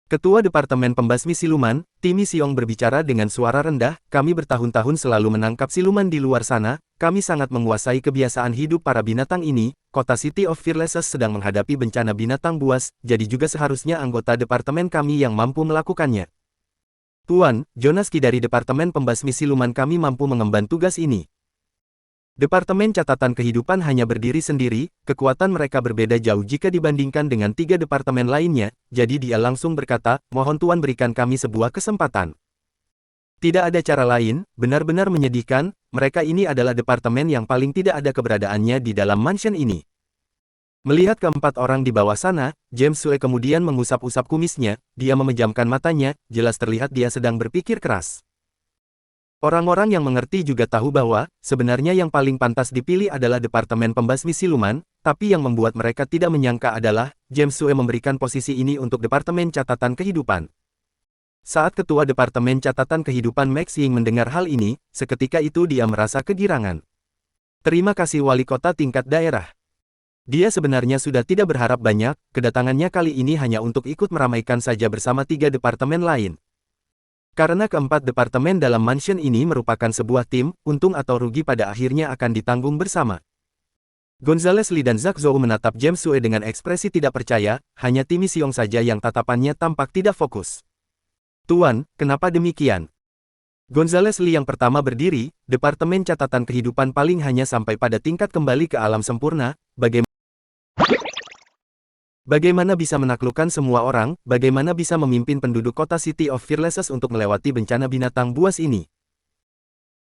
Ketua Departemen Pembasmi Siluman, Timmy Siong berbicara dengan suara rendah, kami bertahun-tahun selalu menangkap siluman di luar sana, kami sangat menguasai kebiasaan hidup para binatang ini, kota City of Fearless sedang menghadapi bencana binatang buas, jadi juga seharusnya anggota departemen kami yang mampu melakukannya. Tuan, Jonas Ki dari Departemen Pembasmi Siluman kami mampu mengemban tugas ini. Departemen Catatan Kehidupan hanya berdiri sendiri, kekuatan mereka berbeda jauh jika dibandingkan dengan 3 departemen lainnya, jadi dia langsung berkata, mohon Tuan berikan kami sebuah kesempatan. Tidak ada cara lain, benar-benar menyedihkan, mereka ini adalah departemen yang paling tidak ada keberadaannya di dalam mansion ini. Melihat keempat orang di bawah sana, James Sue kemudian mengusap-usap kumisnya, dia memejamkan matanya, jelas terlihat dia sedang berpikir keras. Orang-orang yang mengerti juga tahu bahwa, sebenarnya yang paling pantas dipilih adalah Departemen Pembasmi Siluman, tapi yang membuat mereka tidak menyangka adalah, James Sue memberikan posisi ini untuk Departemen Catatan Kehidupan. Saat Ketua Departemen Catatan Kehidupan Max Ying mendengar hal ini, seketika itu dia merasa kegirangan. Terima kasih Wali Kota tingkat daerah. Dia sebenarnya sudah tidak berharap banyak, kedatangannya kali ini hanya untuk ikut meramaikan saja bersama 3 departemen lain. Karena keempat departemen dalam mansion ini merupakan sebuah tim, untung atau rugi pada akhirnya akan ditanggung bersama. Gonzales Lee dan Zhak Zhou menatap James Sue dengan ekspresi tidak percaya, hanya Timmy Siong saja yang tatapannya tampak tidak fokus. Tuan, kenapa demikian? Gonzales Lee yang pertama berdiri, Departemen Catatan Kehidupan paling hanya sampai pada tingkat kembali ke alam sempurna, bagaimana bisa menaklukkan semua orang, bagaimana bisa memimpin penduduk kota City of Fearless untuk melewati bencana binatang buas ini?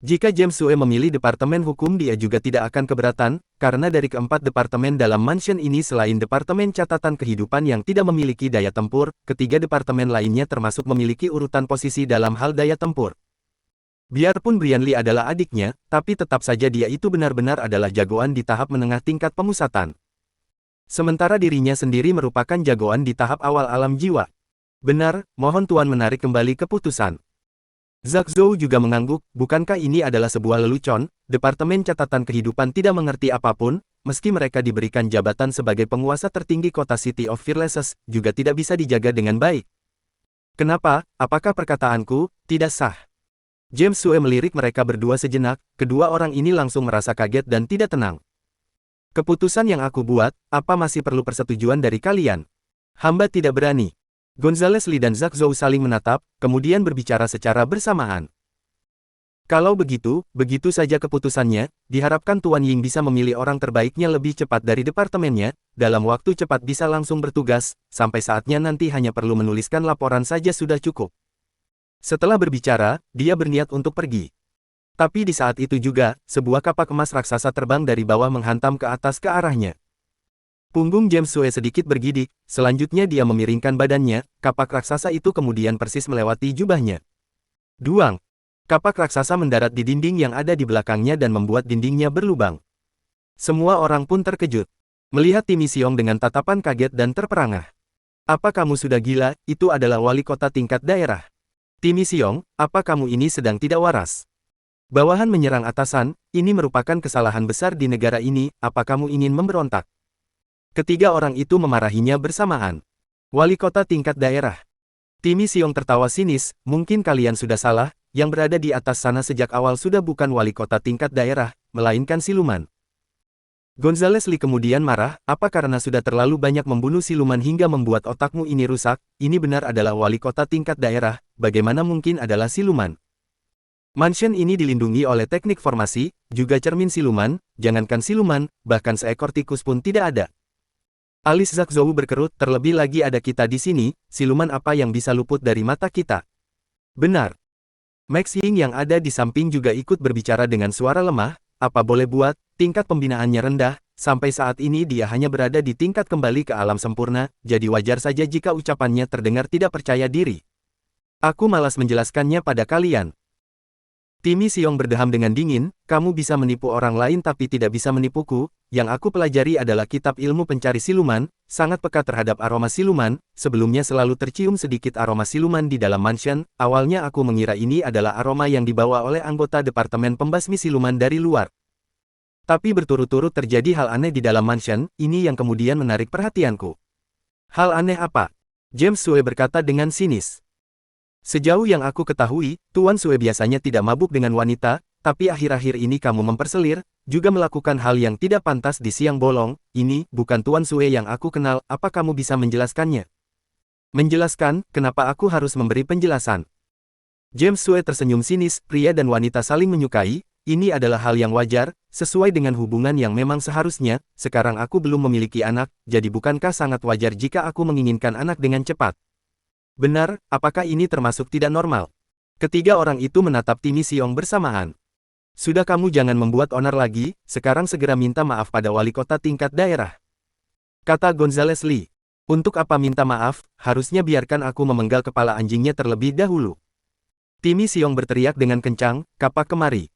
Jika James Sue memilih Departemen Hukum dia juga tidak akan keberatan, karena dari keempat departemen dalam mansion ini selain Departemen Catatan Kehidupan yang tidak memiliki daya tempur, ketiga departemen lainnya termasuk memiliki urutan posisi dalam hal daya tempur. Biarpun Brian Lee adalah adiknya, tapi tetap saja dia itu benar-benar adalah jagoan di tahap menengah tingkat pemusatan. Sementara dirinya sendiri merupakan jagoan di tahap awal alam jiwa. Benar, mohon Tuan menarik kembali keputusan. Zhak Zhou juga mengangguk, bukankah ini adalah sebuah lelucon, Departemen Catatan Kehidupan tidak mengerti apapun, meski mereka diberikan jabatan sebagai penguasa tertinggi kota City of Fearless, juga tidak bisa dijaga dengan baik. Kenapa, apakah perkataanku, tidak sah? James Sue melirik mereka berdua sejenak, kedua orang ini langsung merasa kaget dan tidak tenang. Keputusan yang aku buat, apa masih perlu persetujuan dari kalian? Hamba tidak berani. Gonzales Lee dan Zhak Zhou saling menatap, kemudian berbicara secara bersamaan. Kalau begitu, begitu saja keputusannya, diharapkan Tuan Ying bisa memilih orang terbaiknya lebih cepat dari departemennya, dalam waktu cepat bisa langsung bertugas, sampai saatnya nanti hanya perlu menuliskan laporan saja sudah cukup. Setelah berbicara, dia berniat untuk pergi. Tapi di saat itu juga, sebuah kapak emas raksasa terbang dari bawah menghantam ke atas ke arahnya. Punggung James Sue sedikit bergidik, selanjutnya dia memiringkan badannya, kapak raksasa itu kemudian persis melewati jubahnya. Duang! Kapak raksasa mendarat di dinding yang ada di belakangnya dan membuat dindingnya berlubang. Semua orang pun terkejut. Melihat Timi Xiong dengan tatapan kaget dan terperangah. Apa kamu sudah gila? Itu adalah wali kota tingkat daerah. Timi Xiong, apa kamu ini sedang tidak waras? Bawahan menyerang atasan, ini merupakan kesalahan besar di negara ini, apa kamu ingin memberontak? Ketiga orang itu memarahinya bersamaan. Wali kota tingkat daerah. Timi Xiong tertawa sinis, mungkin kalian sudah salah, yang berada di atas sana sejak awal sudah bukan wali kota tingkat daerah, melainkan siluman. Gonzales Li kemudian marah, apa karena sudah terlalu banyak membunuh siluman hingga membuat otakmu ini rusak, ini benar adalah wali kota tingkat daerah, bagaimana mungkin adalah siluman? Mansion ini dilindungi oleh teknik formasi, juga cermin siluman, jangankan siluman, bahkan seekor tikus pun tidak ada. Alis Zhak Zhou berkerut, terlebih lagi ada kita di sini, siluman apa yang bisa luput dari mata kita? Benar. Max Ying yang ada di samping juga ikut berbicara dengan suara lemah, apa boleh buat, tingkat pembinaannya rendah, sampai saat ini dia hanya berada di tingkat kembali ke alam sempurna, jadi wajar saja jika ucapannya terdengar tidak percaya diri. Aku malas menjelaskannya pada kalian. Timi Xiong berdeham dengan dingin, kamu bisa menipu orang lain tapi tidak bisa menipuku, yang aku pelajari adalah kitab ilmu pencari siluman, sangat peka terhadap aroma siluman, sebelumnya selalu tercium sedikit aroma siluman di dalam mansion, awalnya aku mengira ini adalah aroma yang dibawa oleh anggota Departemen Pembasmi Siluman dari luar. Tapi berturut-turut terjadi hal aneh di dalam mansion, ini yang kemudian menarik perhatianku. Hal aneh apa? James Sue berkata dengan sinis. Sejauh yang aku ketahui, Tuan Sue biasanya tidak mabuk dengan wanita, tapi akhir-akhir ini kamu memperselir, juga melakukan hal yang tidak pantas di siang bolong, ini bukan Tuan Sue yang aku kenal, apa kamu bisa menjelaskannya? Menjelaskan, kenapa aku harus memberi penjelasan? James Sue tersenyum sinis, pria dan wanita saling menyukai, ini adalah hal yang wajar, sesuai dengan hubungan yang memang seharusnya, sekarang aku belum memiliki anak, jadi bukankah sangat wajar jika aku menginginkan anak dengan cepat? Benar, apakah ini termasuk tidak normal? Ketiga orang itu menatap Timi Xiong bersamaan. Sudah kamu jangan membuat onar lagi, sekarang segera minta maaf pada wali kota tingkat daerah. Kata Gonzales Li. Untuk apa minta maaf, harusnya biarkan aku memenggal kepala anjingnya terlebih dahulu. Timi Xiong berteriak dengan kencang, kapak kemari.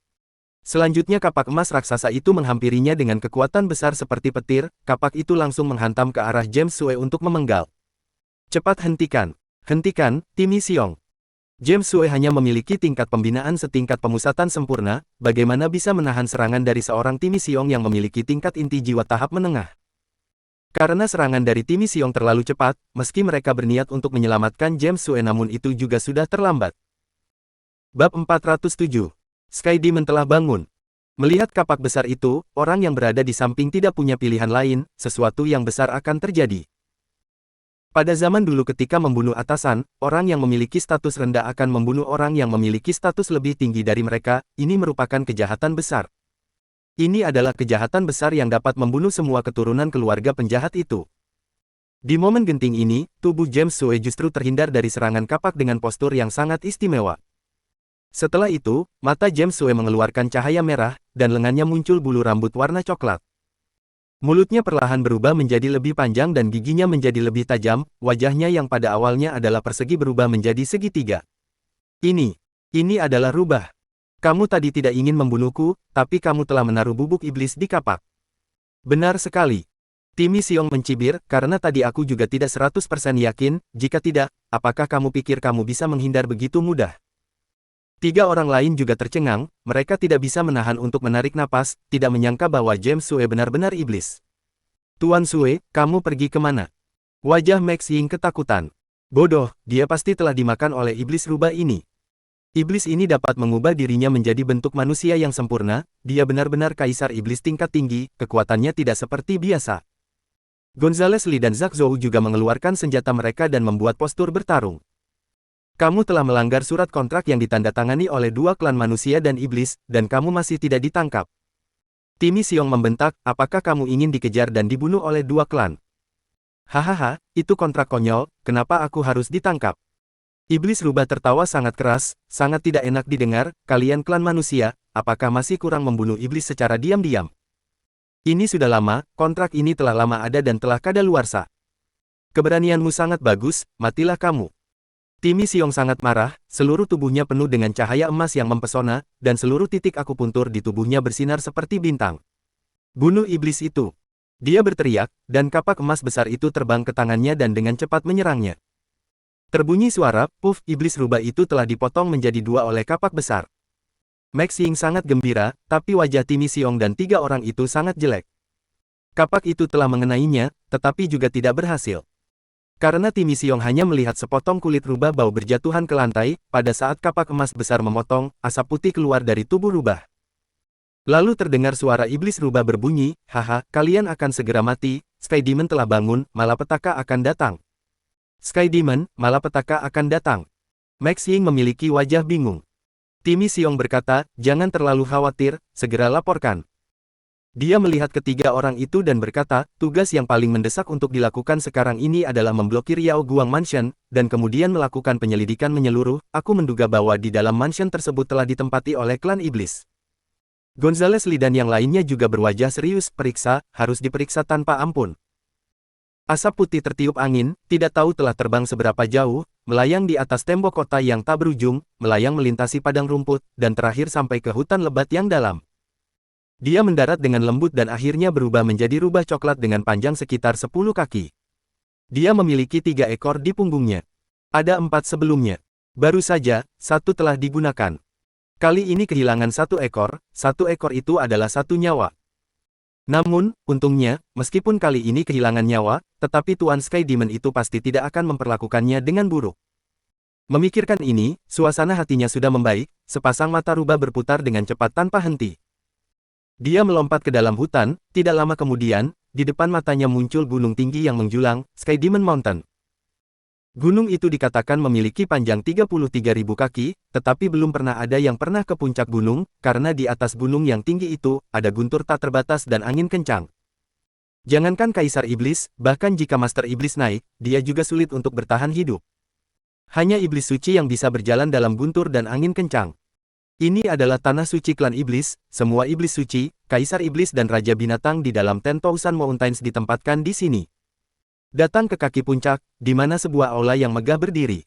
Selanjutnya kapak emas raksasa itu menghampirinya dengan kekuatan besar seperti petir, kapak itu langsung menghantam ke arah James Sue untuk memenggal. Cepat hentikan. Hentikan, Timi Xiong. James Sue hanya memiliki tingkat pembinaan setingkat pemusatan sempurna, bagaimana bisa menahan serangan dari seorang Timi Xiong yang memiliki tingkat inti jiwa tahap menengah. Karena serangan dari Timi Xiong terlalu cepat, meski mereka berniat untuk menyelamatkan James Sue namun itu juga sudah terlambat. Bab 407. Sky Demon telah bangun. Melihat kapak besar itu, orang yang berada di samping tidak punya pilihan lain, sesuatu yang besar akan terjadi. Pada zaman dulu ketika membunuh atasan, orang yang memiliki status rendah akan membunuh orang yang memiliki status lebih tinggi dari mereka, ini merupakan kejahatan besar. Ini adalah kejahatan besar yang dapat membunuh semua keturunan keluarga penjahat itu. Di momen genting ini, tubuh James Sue justru terhindar dari serangan kapak dengan postur yang sangat istimewa. Setelah itu, mata James Sue mengeluarkan cahaya merah, dan lengannya muncul bulu rambut warna coklat. Mulutnya perlahan berubah menjadi lebih panjang dan giginya menjadi lebih tajam, wajahnya yang pada awalnya adalah persegi berubah menjadi segitiga. Ini adalah rubah. Kamu tadi tidak ingin membunuhku, tapi kamu telah menaruh bubuk iblis di kapak. Benar sekali. Timi Xiong mencibir, karena tadi aku juga tidak 100% yakin, jika tidak, apakah kamu pikir kamu bisa menghindar begitu mudah? Tiga orang lain juga tercengang, mereka tidak bisa menahan untuk menarik napas, tidak menyangka bahwa James Sue benar-benar iblis. Tuan Sue, kamu pergi kemana? Wajah Max Ying ketakutan. Bodoh, dia pasti telah dimakan oleh iblis rubah ini. Iblis ini dapat mengubah dirinya menjadi bentuk manusia yang sempurna, dia benar-benar kaisar iblis tingkat tinggi, kekuatannya tidak seperti biasa. Gonzales Li dan Zhak Zhou juga mengeluarkan senjata mereka dan membuat postur bertarung. Kamu telah melanggar surat kontrak yang ditandatangani oleh dua klan manusia dan iblis, dan kamu masih tidak ditangkap. Timi Xiong membentak, apakah kamu ingin dikejar dan dibunuh oleh dua klan? Hahaha, itu kontrak konyol, kenapa aku harus ditangkap? Iblis rubah tertawa sangat keras, sangat tidak enak didengar, kalian klan manusia, apakah masih kurang membunuh iblis secara diam-diam? Ini sudah lama, kontrak ini telah lama ada dan telah kadaluarsa. Keberanianmu sangat bagus, matilah kamu. Timi Siong sangat marah, seluruh tubuhnya penuh dengan cahaya emas yang mempesona, dan seluruh titik akupuntur di tubuhnya bersinar seperti bintang. Bunuh iblis itu! Dia berteriak, dan kapak emas besar itu terbang ke tangannya dan dengan cepat menyerangnya. Terbunyi suara, puff, iblis rubah itu telah dipotong menjadi dua oleh kapak besar. Max Ying sangat gembira, tapi wajah Timi Siong dan tiga orang itu sangat jelek. Kapak itu telah mengenainya, tetapi juga tidak berhasil. Karena Timi Siong hanya melihat sepotong kulit rubah bau berjatuhan ke lantai, pada saat kapak emas besar memotong, asap putih keluar dari tubuh rubah. Lalu terdengar suara iblis rubah berbunyi, haha, kalian akan segera mati, Sky Demon telah bangun, malapetaka akan datang. Sky Demon, malapetaka akan datang. Max Ying memiliki wajah bingung. Timi Siong berkata, jangan terlalu khawatir, segera laporkan. Dia melihat ketiga orang itu dan berkata, tugas yang paling mendesak untuk dilakukan sekarang ini adalah memblokir Yao Guang Mansion, dan kemudian melakukan penyelidikan menyeluruh. Aku menduga bahwa di dalam mansion tersebut telah ditempati oleh klan iblis. Gonzales Li dan yang lainnya juga berwajah serius, periksa, harus diperiksa tanpa ampun. Asap putih tertiup angin, tidak tahu telah terbang seberapa jauh, melayang di atas tembok kota yang tak berujung, melayang melintasi padang rumput, dan terakhir sampai ke hutan lebat yang dalam. Dia mendarat dengan lembut dan akhirnya berubah menjadi rubah coklat dengan panjang sekitar 10 kaki. Dia memiliki 3 ekor di punggungnya. Ada 4 sebelumnya. Baru saja, 1 telah digunakan. Kali ini kehilangan 1 ekor itu adalah 1 nyawa. Namun, untungnya, meskipun kali ini kehilangan nyawa, tetapi Tuan Sky Demon itu pasti tidak akan memperlakukannya dengan buruk. Memikirkan ini, suasana hatinya sudah membaik, sepasang mata rubah berputar dengan cepat tanpa henti. Dia melompat ke dalam hutan, tidak lama kemudian, di depan matanya muncul gunung tinggi yang menjulang, Sky Demon Mountain. Gunung itu dikatakan memiliki panjang 33.000 kaki, tetapi belum pernah ada yang pernah ke puncak gunung, karena di atas gunung yang tinggi itu, ada guntur tak terbatas dan angin kencang. Jangankan Kaisar Iblis, bahkan jika Master Iblis naik, dia juga sulit untuk bertahan hidup. Hanya Iblis Suci yang bisa berjalan dalam guntur dan angin kencang. Ini adalah tanah suci klan iblis, semua iblis suci, kaisar iblis dan raja binatang di dalam 10,000 Mountains ditempatkan di sini. Datang ke kaki puncak, di mana sebuah aula yang megah berdiri.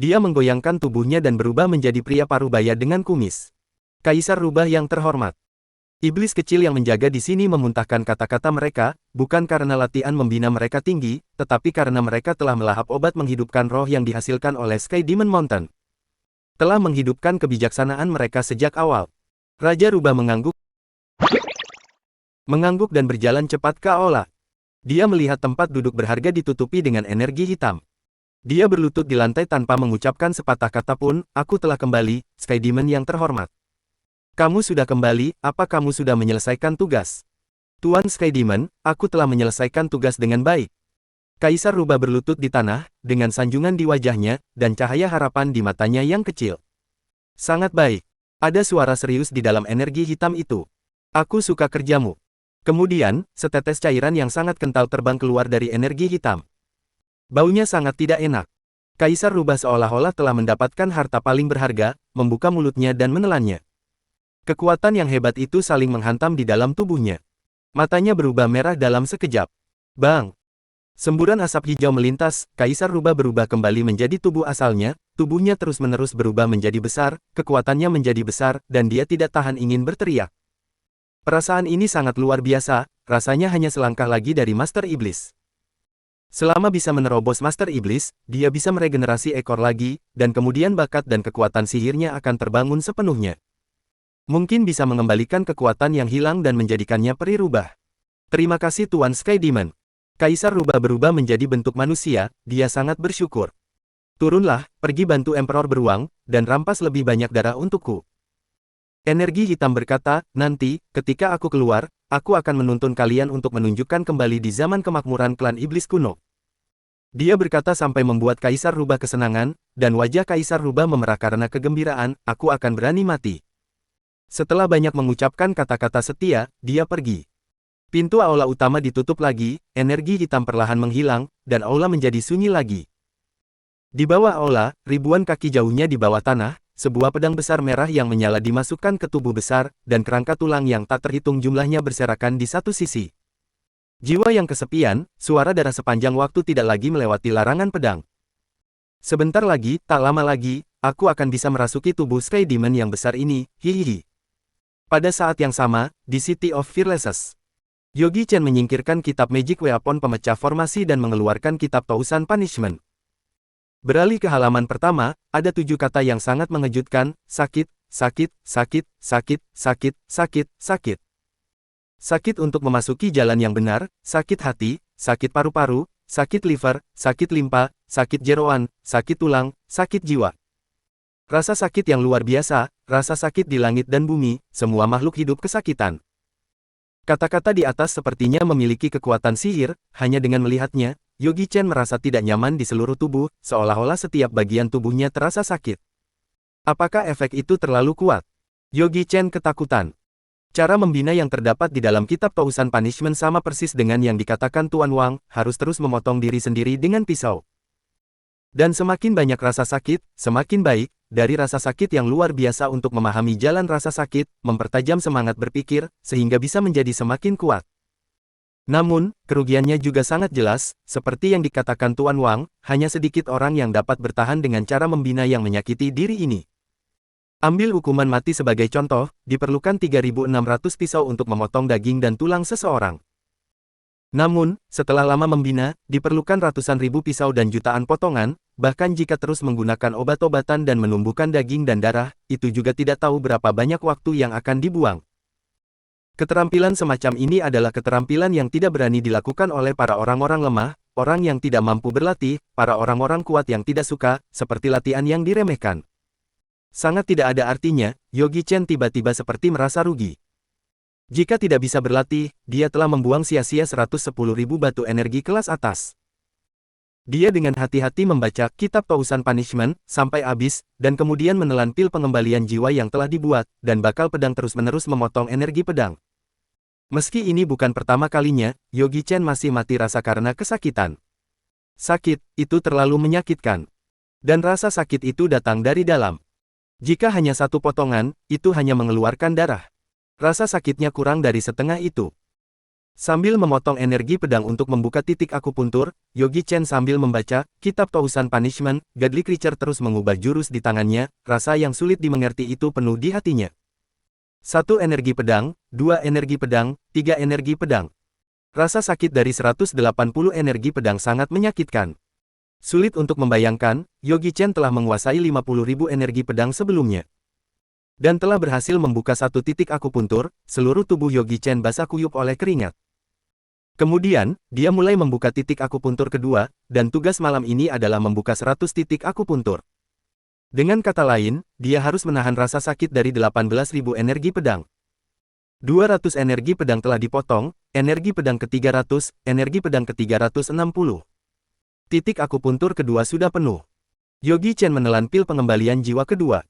Dia menggoyangkan tubuhnya dan berubah menjadi pria parubaya dengan kumis. Kaisar rubah yang terhormat. Iblis kecil yang menjaga di sini memuntahkan kata-kata mereka, bukan karena latihan membina mereka tinggi, tetapi karena mereka telah melahap obat menghidupkan roh yang dihasilkan oleh Sky Demon Mountain. Telah menghidupkan kebijaksanaan mereka sejak awal. Raja rubah mengangguk dan berjalan cepat ke aula. Dia melihat tempat duduk berharga ditutupi dengan energi hitam. Dia berlutut di lantai tanpa mengucapkan sepatah kata pun, aku telah kembali, Sky Demon yang terhormat. Kamu sudah kembali, apa kamu sudah menyelesaikan tugas? Tuan Sky Demon, aku telah menyelesaikan tugas dengan baik. Kaisar rubah berlutut di tanah, dengan sanjungan di wajahnya, dan cahaya harapan di matanya yang kecil. Sangat baik. Ada suara serius di dalam energi hitam itu. Aku suka kerjamu. Kemudian, setetes cairan yang sangat kental terbang keluar dari energi hitam. Baunya sangat tidak enak. Kaisar rubah seolah-olah telah mendapatkan harta paling berharga, membuka mulutnya dan menelannya. Kekuatan yang hebat itu saling menghantam di dalam tubuhnya. Matanya berubah merah dalam sekejap. Bang! Semburan asap hijau melintas, Kaisar rubah berubah kembali menjadi tubuh asalnya, tubuhnya terus-menerus berubah menjadi besar, kekuatannya menjadi besar, dan dia tidak tahan ingin berteriak. Perasaan ini sangat luar biasa, rasanya hanya selangkah lagi dari Master Iblis. Selama bisa menerobos Master Iblis, dia bisa meregenerasi ekor lagi, dan kemudian bakat dan kekuatan sihirnya akan terbangun sepenuhnya. Mungkin bisa mengembalikan kekuatan yang hilang dan menjadikannya peri rubah. Terima kasih Tuan Sky Demon. Kaisar rubah berubah menjadi bentuk manusia, dia sangat bersyukur. Turunlah, pergi bantu Emperor beruang, dan rampas lebih banyak darah untukku. Energi hitam berkata, nanti, ketika aku keluar, aku akan menuntun kalian untuk menunjukkan kembali di zaman kemakmuran klan iblis kuno. Dia berkata sampai membuat Kaisar rubah kesenangan, dan wajah Kaisar rubah memerah karena kegembiraan, aku akan berani mati. Setelah banyak mengucapkan kata-kata setia, dia pergi. Pintu aula utama ditutup lagi, energi hitam perlahan menghilang, dan aula menjadi sunyi lagi. Di bawah aula, ribuan kaki jauhnya di bawah tanah, sebuah pedang besar merah yang menyala dimasukkan ke tubuh besar, dan kerangka tulang yang tak terhitung jumlahnya berserakan di satu sisi. Jiwa yang kesepian, suara darah sepanjang waktu tidak lagi melewati larangan pedang. Sebentar lagi, tak lama lagi, aku akan bisa merasuki tubuh Sky Demon yang besar ini, hihihi. Pada saat yang sama, di City of Fearlesses, Yogi Chen menyingkirkan kitab Magic Weapon pemecah formasi dan mengeluarkan kitab Tausan Punishment. Beralih ke halaman pertama, ada 7 kata yang sangat mengejutkan, sakit, sakit, sakit, sakit, sakit, sakit, sakit. Sakit untuk memasuki jalan yang benar, sakit hati, sakit paru-paru, sakit liver, sakit limpa, sakit jeroan, sakit tulang, sakit jiwa. Rasa sakit yang luar biasa, rasa sakit di langit dan bumi, semua makhluk hidup kesakitan. Kata-kata di atas sepertinya memiliki kekuatan sihir, hanya dengan melihatnya, Yogi Chen merasa tidak nyaman di seluruh tubuh, seolah-olah setiap bagian tubuhnya terasa sakit. Apakah efek itu terlalu kuat? Yogi Chen ketakutan. Cara membina yang terdapat di dalam kitab Tausan Punishment sama persis dengan yang dikatakan Tuan Wang, harus terus memotong diri sendiri dengan pisau. Dan semakin banyak rasa sakit, semakin baik, dari rasa sakit yang luar biasa untuk memahami jalan rasa sakit, mempertajam semangat berpikir, sehingga bisa menjadi semakin kuat. Namun, kerugiannya juga sangat jelas, seperti yang dikatakan Tuan Wang, hanya sedikit orang yang dapat bertahan dengan cara membina yang menyakiti diri ini. Ambil hukuman mati sebagai contoh, diperlukan 3.600 pisau untuk memotong daging dan tulang seseorang. Namun, setelah lama membina, diperlukan ratusan ribu pisau dan jutaan potongan, bahkan jika terus menggunakan obat-obatan dan menumbuhkan daging dan darah, itu juga tidak tahu berapa banyak waktu yang akan dibuang. Keterampilan semacam ini adalah keterampilan yang tidak berani dilakukan oleh para orang-orang lemah, orang yang tidak mampu berlatih, para orang-orang kuat yang tidak suka, seperti latihan yang diremehkan. Sangat tidak ada artinya, Yogi Chen tiba-tiba seperti merasa rugi. Jika tidak bisa berlatih, dia telah membuang sia-sia 110.000 batu energi kelas atas. Dia dengan hati-hati membaca kitab Tausan Punishment sampai habis, dan kemudian menelan pil pengembalian jiwa yang telah dibuat, dan bakal pedang terus-menerus memotong energi pedang. Meski ini bukan pertama kalinya, Yogi Chen masih mati rasa karena kesakitan. Sakit, itu terlalu menyakitkan. Dan rasa sakit itu datang dari dalam. Jika hanya satu potongan, itu hanya mengeluarkan darah. Rasa sakitnya kurang dari setengah itu. Sambil memotong energi pedang untuk membuka titik akupuntur, Yogi Chen sambil membaca kitab Tausan Punishment, Godly Creature terus mengubah jurus di tangannya, rasa yang sulit dimengerti itu penuh di hatinya. 1 energi pedang, 2 energi pedang, 3 energi pedang. Rasa sakit dari 180 energi pedang sangat menyakitkan. Sulit untuk membayangkan, Yogi Chen telah menguasai 50.000 energi pedang sebelumnya. Dan telah berhasil membuka satu titik akupuntur, seluruh tubuh Yogi Chen basah kuyup oleh keringat. Kemudian, dia mulai membuka titik akupuntur kedua, dan tugas malam ini adalah membuka 100 titik akupuntur. Dengan kata lain, dia harus menahan rasa sakit dari 18.000 energi pedang. 200 energi pedang telah dipotong, energi pedang ke-300, energi pedang ke-360. Titik akupuntur kedua sudah penuh. Yogi Chen menelan pil pengembalian jiwa kedua.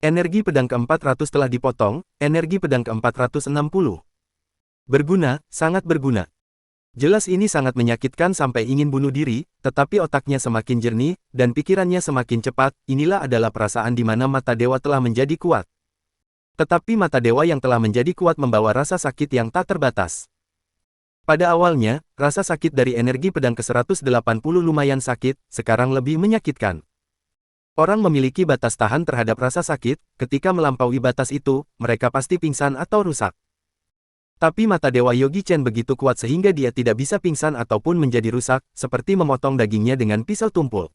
Energi pedang ke-400 telah dipotong, energi pedang ke-460. Berguna, sangat berguna. Jelas ini sangat menyakitkan sampai ingin bunuh diri, tetapi otaknya semakin jernih, dan pikirannya semakin cepat, inilah adalah perasaan di mana mata dewa telah menjadi kuat. Tetapi mata dewa yang telah menjadi kuat membawa rasa sakit yang tak terbatas. Pada awalnya, rasa sakit dari energi pedang ke-180 lumayan sakit, sekarang lebih menyakitkan. Orang memiliki batas tahan terhadap rasa sakit, ketika melampaui batas itu, mereka pasti pingsan atau rusak. Tapi mata dewa Yogi Chen begitu kuat sehingga dia tidak bisa pingsan ataupun menjadi rusak, seperti memotong dagingnya dengan pisau tumpul.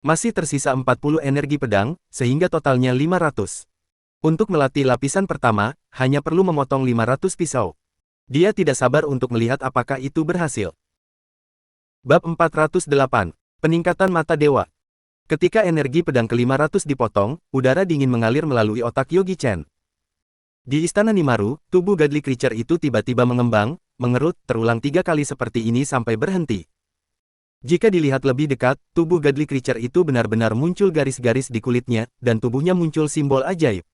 Masih tersisa 40 energi pedang, sehingga totalnya 500. Untuk melatih lapisan pertama, hanya perlu memotong 500 pisau. Dia tidak sabar untuk melihat apakah itu berhasil. Bab 408. Peningkatan mata dewa. Ketika energi pedang ke-500 dipotong, udara dingin mengalir melalui otak Yogi Chen. Di Istana Nimaru, tubuh Godly Creature itu tiba-tiba mengembang, mengerut, terulang 3 kali seperti ini sampai berhenti. Jika dilihat lebih dekat, tubuh Godly Creature itu benar-benar muncul garis-garis di kulitnya, dan tubuhnya muncul simbol ajaib.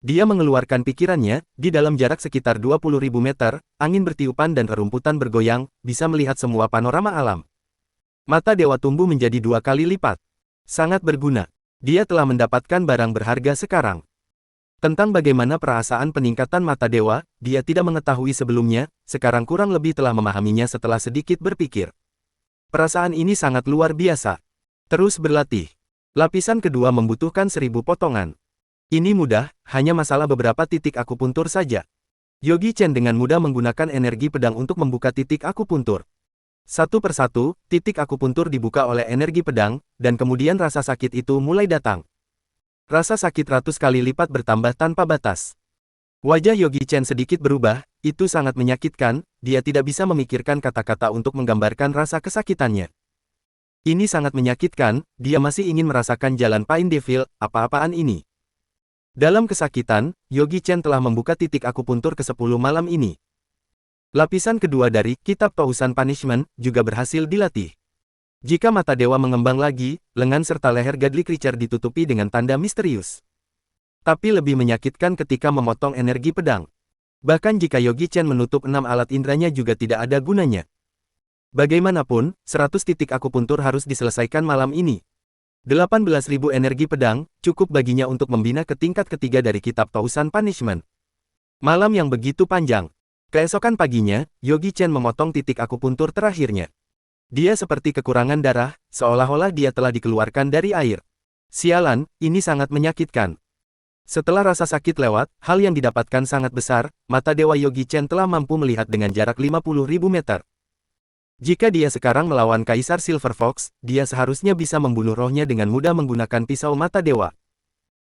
Dia mengeluarkan pikirannya, di dalam jarak sekitar 20.000 meter, angin bertiupan dan rerumputan bergoyang, bisa melihat semua panorama alam. Mata dewa tumbuh menjadi 2 kali lipat. Sangat berguna. Dia telah mendapatkan barang berharga sekarang. Tentang bagaimana perasaan peningkatan mata dewa, dia tidak mengetahui sebelumnya, sekarang kurang lebih telah memahaminya setelah sedikit berpikir. Perasaan ini sangat luar biasa. Terus berlatih. Lapisan kedua membutuhkan 1000 potongan. Ini mudah, hanya masalah beberapa titik akupuntur saja. Yogi Chen dengan mudah menggunakan energi pedang untuk membuka titik akupuntur. Satu persatu, titik akupuntur dibuka oleh energi pedang, dan kemudian rasa sakit itu mulai datang. Rasa sakit ratus kali lipat bertambah tanpa batas. Wajah Yogi Chen sedikit berubah, itu sangat menyakitkan, dia tidak bisa memikirkan kata-kata untuk menggambarkan rasa kesakitannya. Ini sangat menyakitkan, dia masih ingin merasakan jalan Pain Devil, apa-apaan ini. Dalam kesakitan, Yogi Chen telah membuka titik akupuntur ke-10 malam ini. Lapisan kedua dari Kitab Tousan Punishment juga berhasil dilatih. Jika mata dewa mengembang lagi, lengan serta leher Godly Creature ditutupi dengan tanda misterius. Tapi lebih menyakitkan ketika memotong energi pedang. Bahkan jika Yogi Chen menutup 6 alat indranya juga tidak ada gunanya. Bagaimanapun, 100 titik akupuntur harus diselesaikan malam ini. 18.000 energi pedang, cukup baginya untuk membina ke tingkat ketiga dari Kitab Tousan Punishment. Malam yang begitu panjang. Keesokan paginya, Yogi Chen memotong titik akupuntur terakhirnya. Dia seperti kekurangan darah, seolah-olah dia telah dikeluarkan dari air. Sialan, ini sangat menyakitkan. Setelah rasa sakit lewat, hal yang didapatkan sangat besar, mata dewa Yogi Chen telah mampu melihat dengan jarak 50.000 meter. Jika dia sekarang melawan Kaisar Silver Fox, dia seharusnya bisa membunuh rohnya dengan mudah menggunakan pisau mata dewa.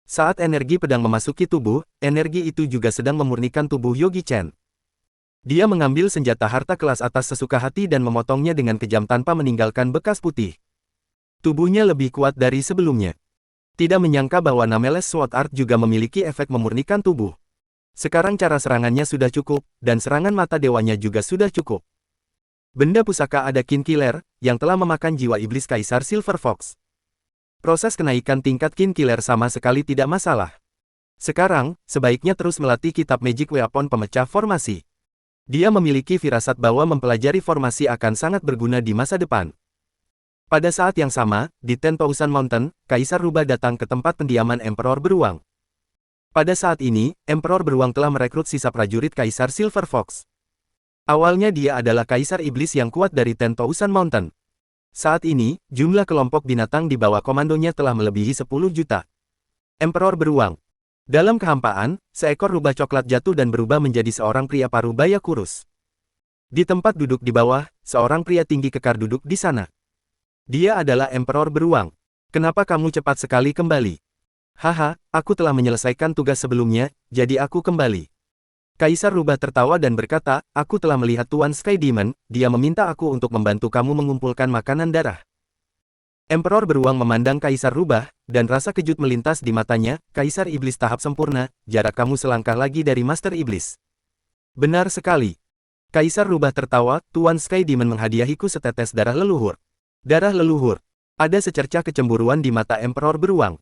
Saat energi pedang memasuki tubuh, energi itu juga sedang memurnikan tubuh Yogi Chen. Dia mengambil senjata harta kelas atas sesuka hati dan memotongnya dengan kejam tanpa meninggalkan bekas putih. Tubuhnya lebih kuat dari sebelumnya. Tidak menyangka bahwa Nameless Sword Art juga memiliki efek memurnikan tubuh. Sekarang cara serangannya sudah cukup, dan serangan mata dewanya juga sudah cukup. Benda pusaka ada Kin Killer, yang telah memakan jiwa iblis Kaisar Silver Fox. Proses kenaikan tingkat Kin Killer sama sekali tidak masalah. Sekarang, sebaiknya terus melatih kitab Magic Weapon pemecah formasi. Dia memiliki firasat bahwa mempelajari formasi akan sangat berguna di masa depan. Pada saat yang sama, di 10,000 Mountain, Kaisar Rubah datang ke tempat pendiaman Emperor Beruang. Pada saat ini, Emperor Beruang telah merekrut sisa prajurit Kaisar Silver Fox. Awalnya dia adalah Kaisar Iblis yang kuat dari 10,000 Mountain. Saat ini, jumlah kelompok binatang di bawah komandonya telah melebihi 10 juta. Emperor Beruang. Dalam kehampaan, seekor rubah coklat jatuh dan berubah menjadi seorang pria parubaya kurus. Di tempat duduk di bawah, seorang pria tinggi kekar duduk di sana. Dia adalah Emperor Beruang. Kenapa kamu cepat sekali kembali? Haha, aku telah menyelesaikan tugas sebelumnya, jadi aku kembali. Kaisar Rubah tertawa dan berkata, aku telah melihat Tuan Sky Demon, dia meminta aku untuk membantu kamu mengumpulkan makanan darah. Emperor Beruang memandang Kaisar Rubah, dan rasa kejut melintas di matanya, Kaisar Iblis tahap sempurna, jarak kamu selangkah lagi dari Master Iblis. Benar sekali. Kaisar Rubah tertawa, Tuan Sky Demon menghadiahiku setetes darah leluhur. Darah leluhur. Ada secercah kecemburuan di mata Emperor Beruang.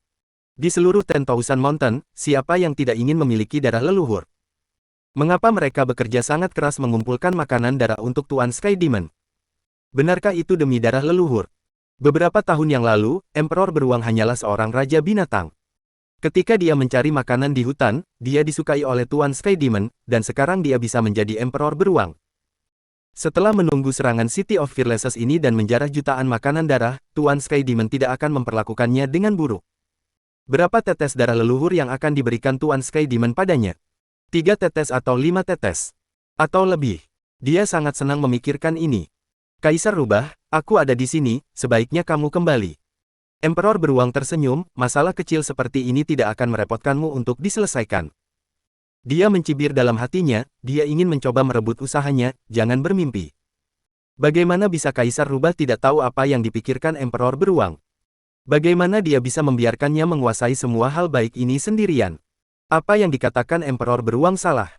Di seluruh 10,000 Mountain, siapa yang tidak ingin memiliki darah leluhur? Mengapa mereka bekerja sangat keras mengumpulkan makanan darah untuk Tuan Sky Demon? Benarkah itu demi darah leluhur? Beberapa tahun yang lalu, Emperor Beruang hanyalah seorang raja binatang. Ketika dia mencari makanan di hutan, dia disukai oleh Tuan Sky Demon, dan sekarang dia bisa menjadi Emperor Beruang. Setelah menunggu serangan City of Fearlesses ini dan menjarah jutaan makanan darah, Tuan Sky Demon tidak akan memperlakukannya dengan buruk. Berapa tetes darah leluhur yang akan diberikan Tuan Sky Demon padanya? 3 tetes atau 5 tetes? Atau lebih? Dia sangat senang memikirkan ini. Kaisar Rubah, aku ada di sini, sebaiknya kamu kembali. Emperor Beruang tersenyum, masalah kecil seperti ini tidak akan merepotkanmu untuk diselesaikan. Dia mencibir dalam hatinya, dia ingin mencoba merebut usahanya, jangan bermimpi. Bagaimana bisa Kaisar Rubah tidak tahu apa yang dipikirkan Emperor Beruang? Bagaimana dia bisa membiarkannya menguasai semua hal baik ini sendirian? Apa yang dikatakan Emperor Beruang salah?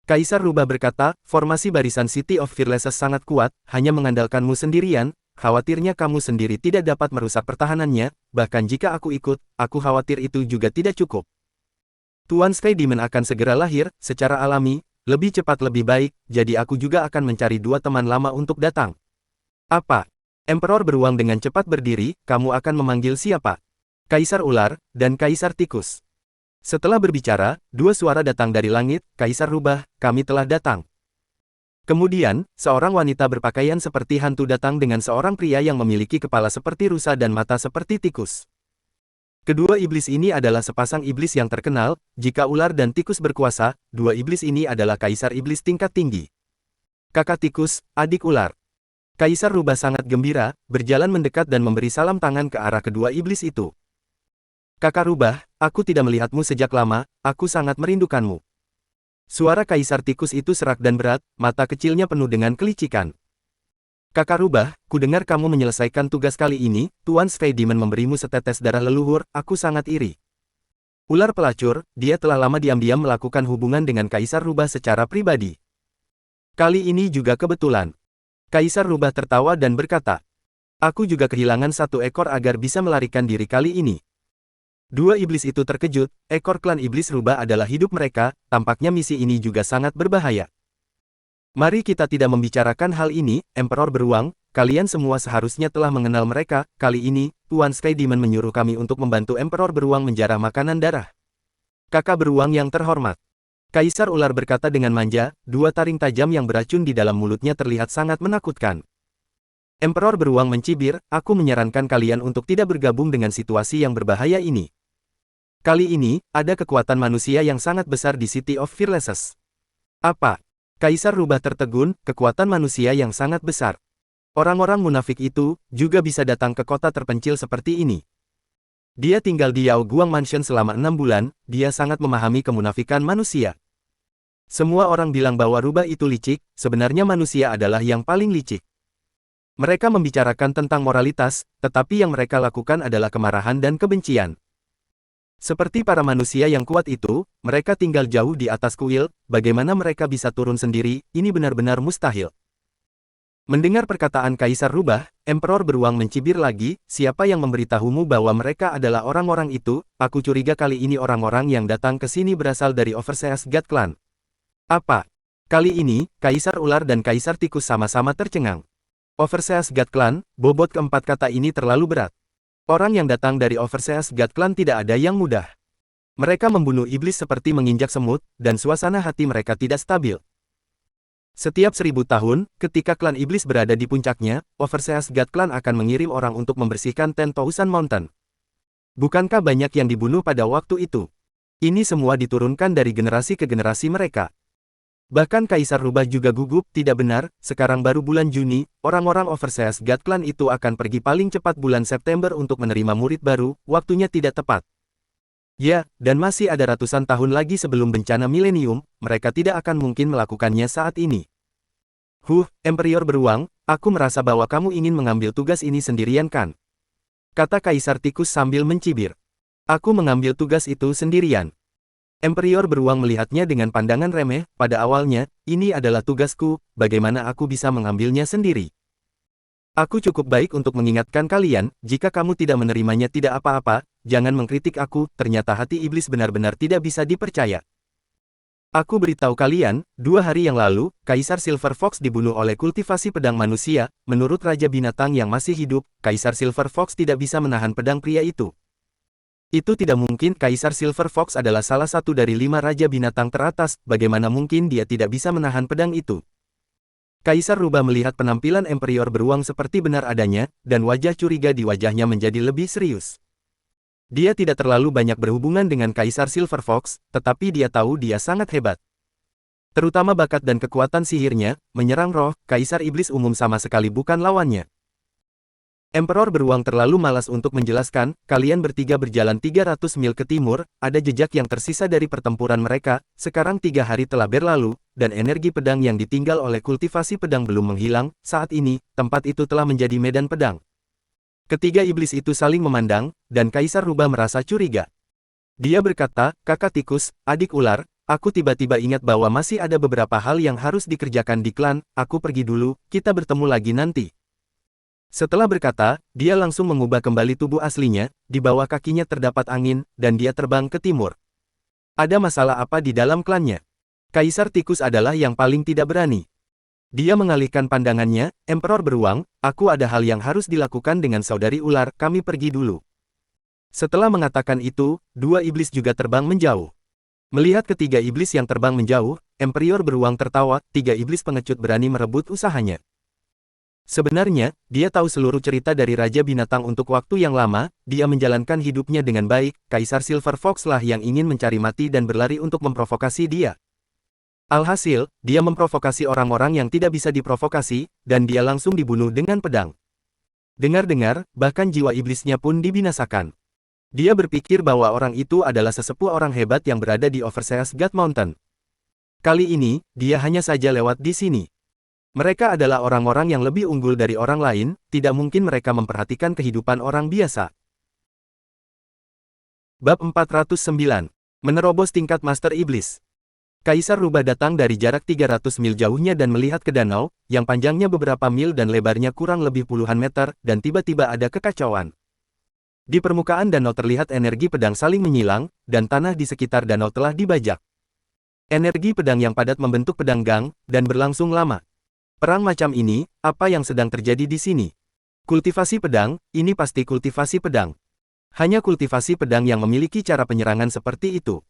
Kaisar Rubah berkata, formasi barisan City of Fearlesses sangat kuat, hanya mengandalkanmu sendirian, khawatirnya kamu sendiri tidak dapat merusak pertahanannya, bahkan jika aku ikut, aku khawatir itu juga tidak cukup. Tuan Sky Demon akan segera lahir, secara alami, lebih cepat lebih baik, jadi aku juga akan mencari 2 teman lama untuk datang. Apa? Emperor Beruang dengan cepat berdiri, kamu akan memanggil siapa? Kaisar Ular, dan Kaisar Tikus. Setelah berbicara, 2 suara datang dari langit, Kaisar Rubah, kami telah datang. Kemudian, seorang wanita berpakaian seperti hantu datang dengan seorang pria yang memiliki kepala seperti rusa dan mata seperti tikus. Kedua iblis ini adalah sepasang iblis yang terkenal. Jika ular dan tikus berkuasa, dua iblis ini adalah kaisar iblis tingkat tinggi. Kakak tikus, adik ular. Kaisar Rubah sangat gembira, berjalan mendekat dan memberi salam tangan ke arah kedua iblis itu. Kakak Rubah, aku tidak melihatmu sejak lama, aku sangat merindukanmu. Suara Kaisar Tikus itu serak dan berat, mata kecilnya penuh dengan kelicikan. Kakak Rubah, kudengar kamu menyelesaikan tugas kali ini, Tuan Sky Demon memberimu setetes darah leluhur, aku sangat iri. Ular pelacur, dia telah lama diam-diam melakukan hubungan dengan Kaisar Rubah secara pribadi. Kali ini juga kebetulan. Kaisar Rubah tertawa dan berkata, aku juga kehilangan satu ekor agar bisa melarikan diri kali ini. Dua iblis itu terkejut, ekor klan iblis Rubah adalah hidup mereka, tampaknya misi ini juga sangat berbahaya. Mari kita tidak membicarakan hal ini, Emperor Beruang, kalian semua seharusnya telah mengenal mereka, kali ini, Tuan Sky Demon menyuruh kami untuk membantu Emperor Beruang menjarah makanan darah. Kakak Beruang yang terhormat. Kaisar Ular berkata dengan manja, dua taring tajam yang beracun di dalam mulutnya terlihat sangat menakutkan. Emperor Beruang mencibir, aku menyarankan kalian untuk tidak bergabung dengan situasi yang berbahaya ini. Kali ini, ada kekuatan manusia yang sangat besar di City of Fearlesses. Apa? Kaisar Rubah tertegun, kekuatan manusia yang sangat besar. Orang-orang munafik itu, juga bisa datang ke kota terpencil seperti ini. Dia tinggal di Yao Guang Mansion selama 6 bulan, dia sangat memahami kemunafikan manusia. Semua orang bilang bahwa Rubah itu licik, sebenarnya manusia adalah yang paling licik. Mereka membicarakan tentang moralitas, tetapi yang mereka lakukan adalah kemarahan dan kebencian. Seperti para manusia yang kuat itu, mereka tinggal jauh di atas kuil, bagaimana mereka bisa turun sendiri, ini benar-benar mustahil. Mendengar perkataan Kaisar Rubah, Emperor Beruang mencibir lagi, siapa yang memberitahumu bahwa mereka adalah orang-orang itu, aku curiga kali ini orang-orang yang datang ke sini berasal dari Overseas God Clan. Apa? Kali ini, Kaisar Ular dan Kaisar Tikus sama-sama tercengang. Overseas God Clan, bobot keempat kata ini terlalu berat. Orang yang datang dari Overseas God Clan tidak ada yang mudah. Mereka membunuh iblis seperti menginjak semut, dan suasana hati mereka tidak stabil. Setiap 1000 tahun, ketika klan iblis berada di puncaknya, Overseas God Clan akan mengirim orang untuk membersihkan 10,000 Mountain. Bukankah banyak yang dibunuh pada waktu itu? Ini semua diturunkan dari generasi ke generasi mereka. Bahkan Kaisar Rubah juga gugup, tidak benar, sekarang baru bulan Juni, orang-orang Overseas God Clan itu akan pergi paling cepat bulan September untuk menerima murid baru, waktunya tidak tepat. Ya, dan masih ada ratusan tahun lagi sebelum bencana milenium, mereka tidak akan mungkin melakukannya saat ini. Emperor Beruang, aku merasa bahwa kamu ingin mengambil tugas ini sendirian kan? Kata Kaisar Tikus sambil mencibir. Aku mengambil tugas itu sendirian. Emperor Beruang melihatnya dengan pandangan remeh, pada awalnya, ini adalah tugasku, bagaimana aku bisa mengambilnya sendiri? Aku cukup baik untuk mengingatkan kalian, jika kamu tidak menerimanya tidak apa-apa, jangan mengkritik aku, ternyata hati iblis benar-benar tidak bisa dipercaya. Aku beritahu kalian, 2 hari yang lalu, Kaisar Silver Fox dibunuh oleh kultivasi pedang manusia, menurut Raja Binatang yang masih hidup, Kaisar Silver Fox tidak bisa menahan pedang pria itu. Itu tidak mungkin, Kaisar Silver Fox adalah salah satu dari 5 Raja Binatang teratas, bagaimana mungkin dia tidak bisa menahan pedang itu? Kaisar Rubah melihat penampilan Emperor Beruang seperti benar adanya, dan wajah curiga di wajahnya menjadi lebih serius. Dia tidak terlalu banyak berhubungan dengan Kaisar Silver Fox, tetapi dia tahu dia sangat hebat. Terutama bakat dan kekuatan sihirnya, menyerang roh, Kaisar Iblis umum sama sekali bukan lawannya. Emperor Beruang terlalu malas untuk menjelaskan, kalian bertiga berjalan 300 mil ke timur, ada jejak yang tersisa dari pertempuran mereka, sekarang 3 hari telah berlalu, dan energi pedang yang ditinggal oleh kultivasi pedang belum menghilang, saat ini, tempat itu telah menjadi medan pedang. Ketiga iblis itu saling memandang, dan Kaisar Rubah merasa curiga. Dia berkata, kakak tikus, adik ular, aku tiba-tiba ingat bahwa masih ada beberapa hal yang harus dikerjakan di klan, aku pergi dulu, kita bertemu lagi nanti. Setelah berkata, dia langsung mengubah kembali tubuh aslinya, di bawah kakinya terdapat angin, dan dia terbang ke timur. Ada masalah apa di dalam klannya? Kaisar Tikus adalah yang paling tidak berani. Dia mengalihkan pandangannya, Emperor Beruang, aku ada hal yang harus dilakukan dengan saudari ular, kami pergi dulu. Setelah mengatakan itu, 2 iblis juga terbang menjauh. Melihat ketiga iblis yang terbang menjauh, Emperor beruang tertawa, 3 iblis pengecut berani merebut usahanya. Sebenarnya, dia tahu seluruh cerita dari Raja Binatang untuk waktu yang lama, dia menjalankan hidupnya dengan baik, Kaisar Silver Fox lah yang ingin mencari mati dan berlari untuk memprovokasi dia. Alhasil, dia memprovokasi orang-orang yang tidak bisa diprovokasi, dan dia langsung dibunuh dengan pedang. Dengar-dengar, bahkan jiwa iblisnya pun dibinasakan. Dia berpikir bahwa orang itu adalah sesepuh orang hebat yang berada di Overseas God Mountain. Kali ini, dia hanya saja lewat di sini. Mereka adalah orang-orang yang lebih unggul dari orang lain, tidak mungkin mereka memperhatikan kehidupan orang biasa. Bab 409. Menerobos tingkat Master Iblis. Kaisar Rubah datang dari jarak 300 mil jauhnya dan melihat ke danau, yang panjangnya beberapa mil dan lebarnya kurang lebih puluhan meter, dan tiba-tiba ada kekacauan. Di permukaan danau terlihat energi pedang saling menyilang, dan tanah di sekitar danau telah dibajak. Energi pedang yang padat membentuk pedang gang, dan berlangsung lama. Perang macam ini, apa yang sedang terjadi di sini? Kultivasi pedang, ini pasti kultivasi pedang. Hanya kultivasi pedang yang memiliki cara penyerangan seperti itu.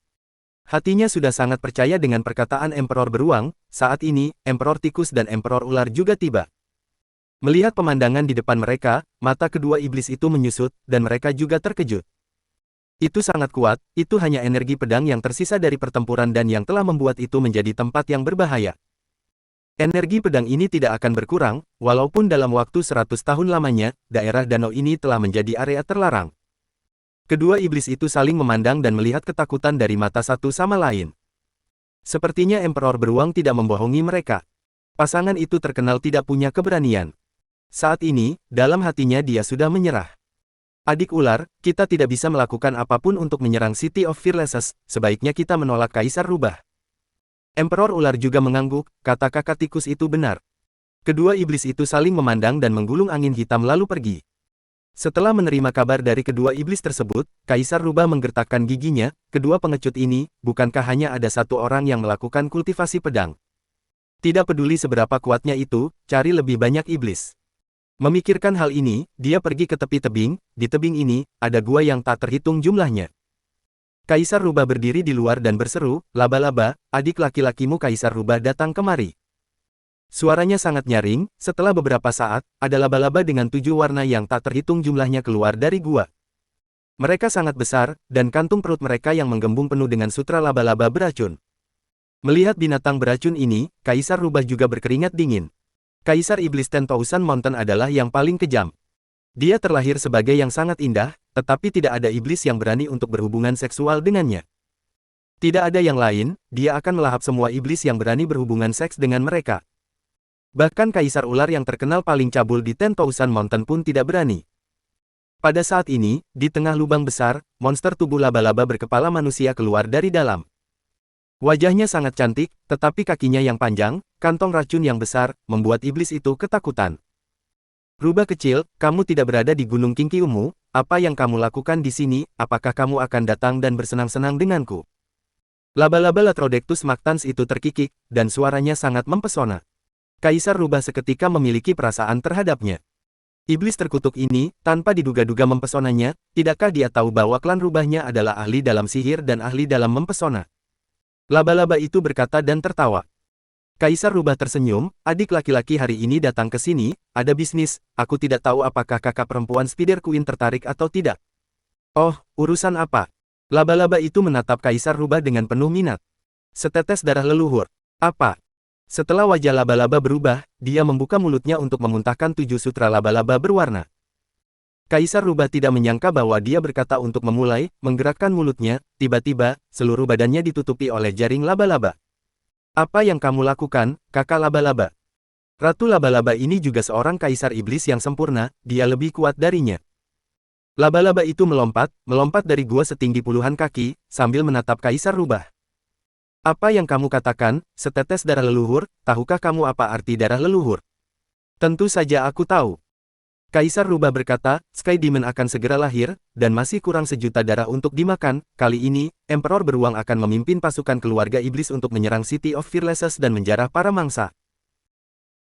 Hatinya sudah sangat percaya dengan perkataan Emperor Beruang, saat ini, Emperor Tikus dan Emperor Ular juga tiba. Melihat pemandangan di depan mereka, mata kedua iblis itu menyusut, dan mereka juga terkejut. Itu sangat kuat, itu hanya energi pedang yang tersisa dari pertempuran dan yang telah membuat itu menjadi tempat yang berbahaya. Energi pedang ini tidak akan berkurang, walaupun dalam waktu 100 tahun lamanya, daerah danau ini telah menjadi area terlarang. Kedua iblis itu saling memandang dan melihat ketakutan dari mata satu sama lain. Sepertinya Emperor Beruang tidak membohongi mereka. Pasangan itu terkenal tidak punya keberanian. Saat ini, dalam hatinya dia sudah menyerah. Adik ular, kita tidak bisa melakukan apapun untuk menyerang City of Fearlesses, sebaiknya kita menolak Kaisar Rubah. Emperor Ular juga mengangguk, kata kakak tikus itu benar. Kedua iblis itu saling memandang dan menggulung angin hitam lalu pergi. Setelah menerima kabar dari kedua iblis tersebut, Kaisar Rubah menggertakkan giginya, kedua pengecut ini, bukankah hanya ada satu orang yang melakukan kultivasi pedang? Tidak peduli seberapa kuatnya itu, cari lebih banyak iblis. Memikirkan hal ini, dia pergi ke tepi tebing, di tebing ini, ada gua yang tak terhitung jumlahnya. Kaisar Rubah berdiri di luar dan berseru, laba-laba, adik laki-lakimu Kaisar Rubah datang kemari. Suaranya sangat nyaring, setelah beberapa saat, ada laba-laba dengan 7 warna yang tak terhitung jumlahnya keluar dari gua. Mereka sangat besar, dan kantung perut mereka yang menggembung penuh dengan sutra laba-laba beracun. Melihat binatang beracun ini, Kaisar Rubah juga berkeringat dingin. Kaisar Iblis 10,000 Mountain adalah yang paling kejam. Dia terlahir sebagai yang sangat indah, tetapi tidak ada iblis yang berani untuk berhubungan seksual dengannya. Tidak ada yang lain, dia akan melahap semua iblis yang berani berhubungan seks dengan mereka. Bahkan Kaisar Ular yang terkenal paling cabul di 10,000 Mountain pun tidak berani. Pada saat ini, di tengah lubang besar, monster tubuh laba-laba berkepala manusia keluar dari dalam. Wajahnya sangat cantik, tetapi kakinya yang panjang, kantong racun yang besar, membuat iblis itu ketakutan. Rubah kecil, kamu tidak berada di Gunung Kinkiumu, apa yang kamu lakukan di sini, apakah kamu akan datang dan bersenang-senang denganku? Laba-laba Latrodectus Mactans itu terkikik, dan suaranya sangat mempesona. Kaisar Rubah seketika memiliki perasaan terhadapnya. Iblis terkutuk ini, tanpa diduga-duga mempesonanya, tidakkah dia tahu bahwa klan Rubahnya adalah ahli dalam sihir dan ahli dalam mempesona? Laba-laba itu berkata dan tertawa. Kaisar Rubah tersenyum, adik laki-laki hari ini datang ke sini, ada bisnis, aku tidak tahu apakah kakak perempuan Spider Queen tertarik atau tidak. Oh, urusan apa? Laba-laba itu menatap Kaisar Rubah dengan penuh minat. Setetes darah leluhur. Apa? Setelah wajah laba-laba berubah, dia membuka mulutnya untuk memuntahkan 7 sutra laba-laba berwarna. Kaisar Rubah tidak menyangka bahwa dia berkata untuk memulai, menggerakkan mulutnya, tiba-tiba, seluruh badannya ditutupi oleh jaring laba-laba. Apa yang kamu lakukan, kakak laba-laba? Ratu laba-laba ini juga seorang kaisar iblis yang sempurna, dia lebih kuat darinya. Laba-laba itu melompat dari gua setinggi puluhan kaki, sambil menatap Kaisar Rubah. Apa yang kamu katakan, setetes darah leluhur, tahukah kamu apa arti darah leluhur? Tentu saja aku tahu. Kaisar Rubah berkata, Sky Demon akan segera lahir, dan masih kurang 1.000.000 darah untuk dimakan. Kali ini, Emperor Beruang akan memimpin pasukan keluarga iblis untuk menyerang City of Fearlesses dan menjarah para mangsa.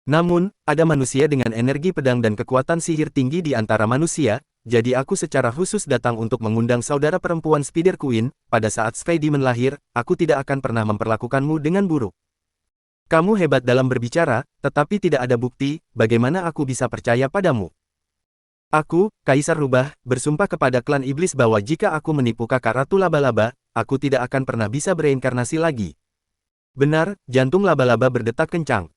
Namun, ada manusia dengan energi pedang dan kekuatan sihir tinggi di antara manusia, jadi aku secara khusus datang untuk mengundang saudara perempuan Spider Queen. Pada saat Sky Demon lahir, aku tidak akan pernah memperlakukanmu dengan buruk. Kamu hebat dalam berbicara, tetapi tidak ada bukti, bagaimana aku bisa percaya padamu? Aku, Kaisar Rubah, bersumpah kepada klan iblis bahwa jika aku menipu kakak Ratu Laba-Laba, aku tidak akan pernah bisa bereinkarnasi lagi. Benar, jantung laba-laba berdetak kencang.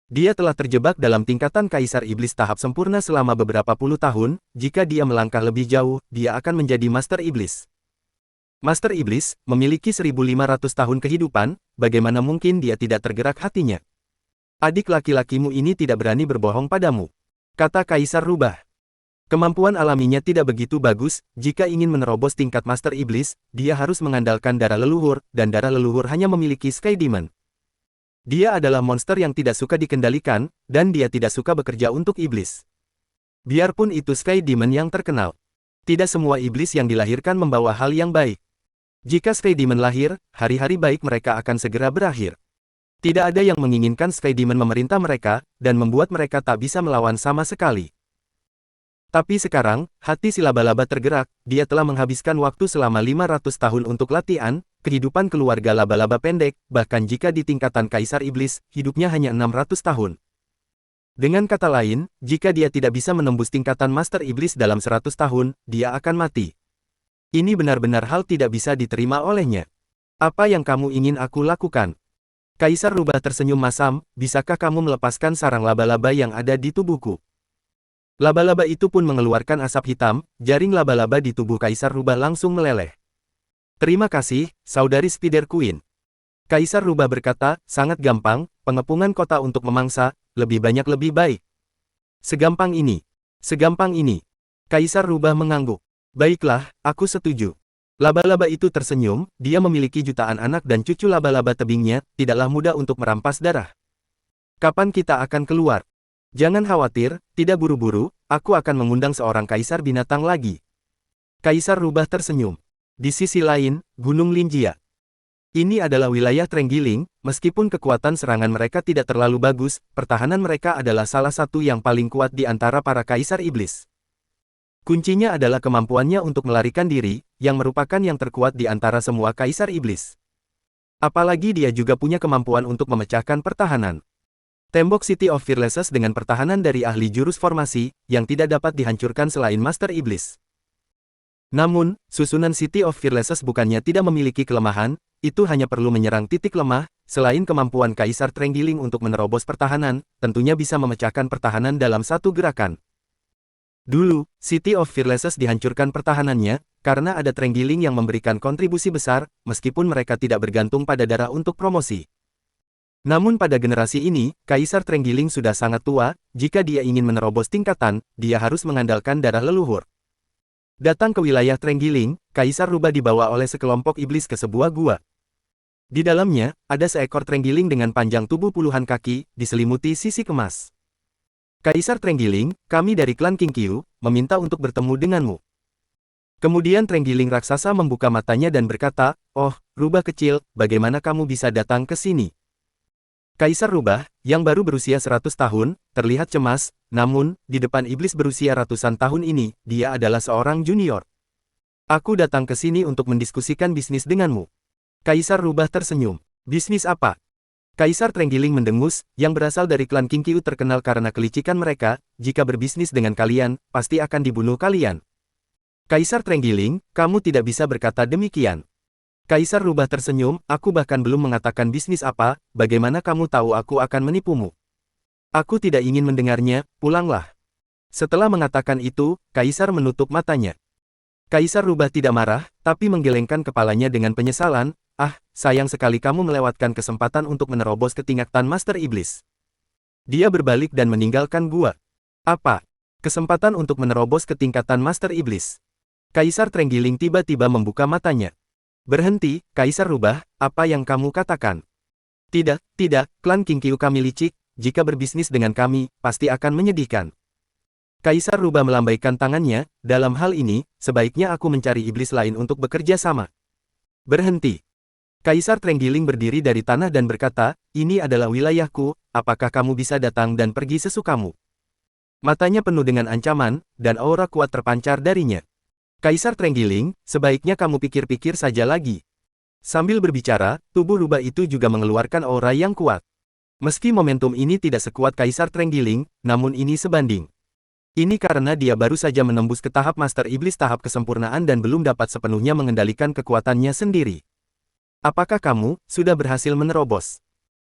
Dia telah terjebak dalam tingkatan Kaisar Iblis tahap sempurna selama beberapa puluh tahun, jika dia melangkah lebih jauh, dia akan menjadi Master Iblis. Master Iblis, memiliki 1500 tahun kehidupan, bagaimana mungkin dia tidak tergerak hatinya? Adik laki-lakimu ini tidak berani berbohong padamu, kata Kaisar Rubah. Kemampuan alaminya tidak begitu bagus, jika ingin menerobos tingkat Master Iblis, dia harus mengandalkan darah leluhur, dan darah leluhur hanya memiliki Sky Demon. Dia adalah monster yang tidak suka dikendalikan, dan dia tidak suka bekerja untuk iblis. Biarpun itu Sky Demon yang terkenal. Tidak semua iblis yang dilahirkan membawa hal yang baik. Jika Sky Demon lahir, hari-hari baik mereka akan segera berakhir. Tidak ada yang menginginkan Sky Demon memerintah mereka, dan membuat mereka tak bisa melawan sama sekali. Tapi sekarang, hati si laba-laba tergerak, dia telah menghabiskan waktu selama 500 tahun untuk latihan, kehidupan keluarga laba-laba pendek, bahkan jika di tingkatan Kaisar Iblis, hidupnya hanya 600 tahun. Dengan kata lain, jika dia tidak bisa menembus tingkatan Master Iblis dalam 100 tahun, dia akan mati. Ini benar-benar hal tidak bisa diterima olehnya. Apa yang kamu ingin aku lakukan? Kaisar Rubah tersenyum masam, bisakah kamu melepaskan sarang laba-laba yang ada di tubuhku? Laba-laba itu pun mengeluarkan asap hitam, jaring laba-laba di tubuh Kaisar Rubah langsung meleleh. Terima kasih, Saudari Spider Queen. Kaisar Rubah berkata, sangat gampang, pengepungan kota untuk memangsa, lebih banyak lebih baik. Segampang ini. Segampang ini. Kaisar Rubah mengangguk. Baiklah, aku setuju. Laba-laba itu tersenyum, dia memiliki jutaan anak dan cucu laba-laba tebingnya, tidaklah mudah untuk merampas darah. Kapan kita akan keluar? Jangan khawatir, tidak buru-buru, aku akan mengundang seorang kaisar binatang lagi. Kaisar Rubah tersenyum. Di sisi lain, Gunung Linjia. Ini adalah wilayah Trenggiling, meskipun kekuatan serangan mereka tidak terlalu bagus, pertahanan mereka adalah salah satu yang paling kuat di antara para kaisar iblis. Kuncinya adalah kemampuannya untuk melarikan diri, yang merupakan yang terkuat di antara semua kaisar iblis. Apalagi dia juga punya kemampuan untuk memecahkan pertahanan. Tembok City of Fearlessness dengan pertahanan dari ahli jurus formasi, yang tidak dapat dihancurkan selain Master Iblis. Namun, susunan City of Fearlessness bukannya tidak memiliki kelemahan, itu hanya perlu menyerang titik lemah, selain kemampuan Kaisar Trenggiling untuk menerobos pertahanan, tentunya bisa memecahkan pertahanan dalam satu gerakan. Dulu, City of Fearlessness dihancurkan pertahanannya, karena ada Trenggiling yang memberikan kontribusi besar, meskipun mereka tidak bergantung pada darah untuk promosi. Namun pada generasi ini, Kaisar Trenggiling sudah sangat tua, jika dia ingin menerobos tingkatan, dia harus mengandalkan darah leluhur. Datang ke wilayah Trenggiling, Kaisar Rubah dibawa oleh sekelompok iblis ke sebuah gua. Di dalamnya, ada seekor Trenggiling dengan panjang tubuh puluhan kaki, diselimuti sisik emas. Kaisar Trenggiling, kami dari klan Qingqiu, meminta untuk bertemu denganmu. Kemudian Trenggiling raksasa membuka matanya dan berkata, oh, Rubah kecil, bagaimana kamu bisa datang ke sini? Kaisar Rubah, yang baru berusia 100 tahun, terlihat cemas, namun, di depan iblis berusia ratusan tahun ini, dia adalah seorang junior. Aku datang ke sini untuk mendiskusikan bisnis denganmu. Kaisar Rubah tersenyum. Bisnis apa? Kaisar Trenggiling mendengus, yang berasal dari klan Qingqiu terkenal karena kelicikan mereka, jika berbisnis dengan kalian, pasti akan dibunuh kalian. Kaisar Trenggiling, kamu tidak bisa berkata demikian. Kaisar Rubah tersenyum, aku bahkan belum mengatakan bisnis apa, bagaimana kamu tahu aku akan menipumu? Aku tidak ingin mendengarnya, pulanglah. Setelah mengatakan itu, Kaisar menutup matanya. Kaisar Rubah tidak marah, tapi menggelengkan kepalanya dengan penyesalan, sayang sekali kamu melewatkan kesempatan untuk menerobos ke tingkatan Master Iblis. Dia berbalik dan meninggalkan gua. Apa? Kesempatan untuk menerobos ke tingkatan Master Iblis. Kaisar Trenggiling tiba-tiba membuka matanya. Berhenti, Kaisar Rubah, apa yang kamu katakan? Tidak, klan Qingqiu kami licik, jika berbisnis dengan kami, pasti akan menyedihkan. Kaisar Rubah melambaikan tangannya, dalam hal ini, sebaiknya aku mencari iblis lain untuk bekerja sama. Berhenti. Kaisar Trenggiling berdiri dari tanah dan berkata, ini adalah wilayahku, apakah kamu bisa datang dan pergi sesukamu? Matanya penuh dengan ancaman, dan aura kuat terpancar darinya. Kaisar Trenggiling, sebaiknya kamu pikir-pikir saja lagi. Sambil berbicara, tubuh rubah itu juga mengeluarkan aura yang kuat. Meski momentum ini tidak sekuat Kaisar Trenggiling, namun ini sebanding. Ini karena dia baru saja menembus ke tahap Master Iblis tahap kesempurnaan dan belum dapat sepenuhnya mengendalikan kekuatannya sendiri. Apakah kamu sudah berhasil menerobos?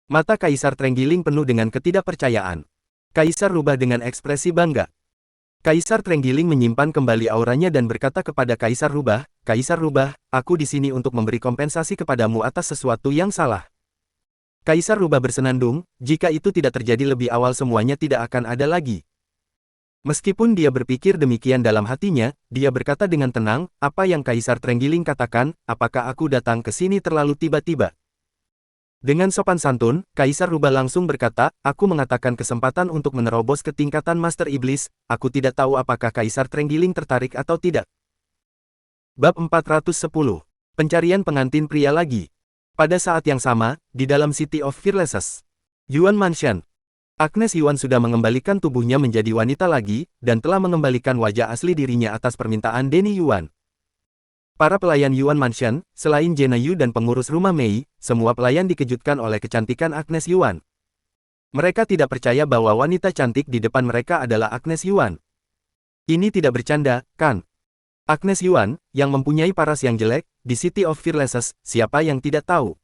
Mata Kaisar Trenggiling penuh dengan ketidakpercayaan. Kaisar rubah dengan ekspresi bangga. Kaisar Trenggiling menyimpan kembali auranya dan berkata kepada Kaisar Rubah, "Kaisar Rubah, aku di sini untuk memberi kompensasi kepadamu atas sesuatu yang salah." Kaisar Rubah bersenandung, jika itu tidak terjadi lebih awal semuanya tidak akan ada lagi. Meskipun dia berpikir demikian dalam hatinya, dia berkata dengan tenang, "Apa yang Kaisar Trenggiling katakan, apakah aku datang ke sini terlalu tiba-tiba?" Dengan sopan santun, Kaisar Rubah langsung berkata, "Aku mengatakan kesempatan untuk menerobos ke tingkatan Master Iblis, aku tidak tahu apakah Kaisar Trenggiling tertarik atau tidak." Bab 410. Pencarian pengantin pria lagi. Pada saat yang sama, di dalam City of Fearlessness, Yuan Mansion, Agnes Yuan sudah mengembalikan tubuhnya menjadi wanita lagi, dan telah mengembalikan wajah asli dirinya atas permintaan Denny Yuan. Para pelayan Yuan Mansion, selain Jena Yu dan pengurus rumah Mei, semua pelayan dikejutkan oleh kecantikan Agnes Yuan. Mereka tidak percaya bahwa wanita cantik di depan mereka adalah Agnes Yuan. Ini tidak bercanda, kan? Agnes Yuan, yang mempunyai paras yang jelek, di City of Fearlessness, siapa yang tidak tahu?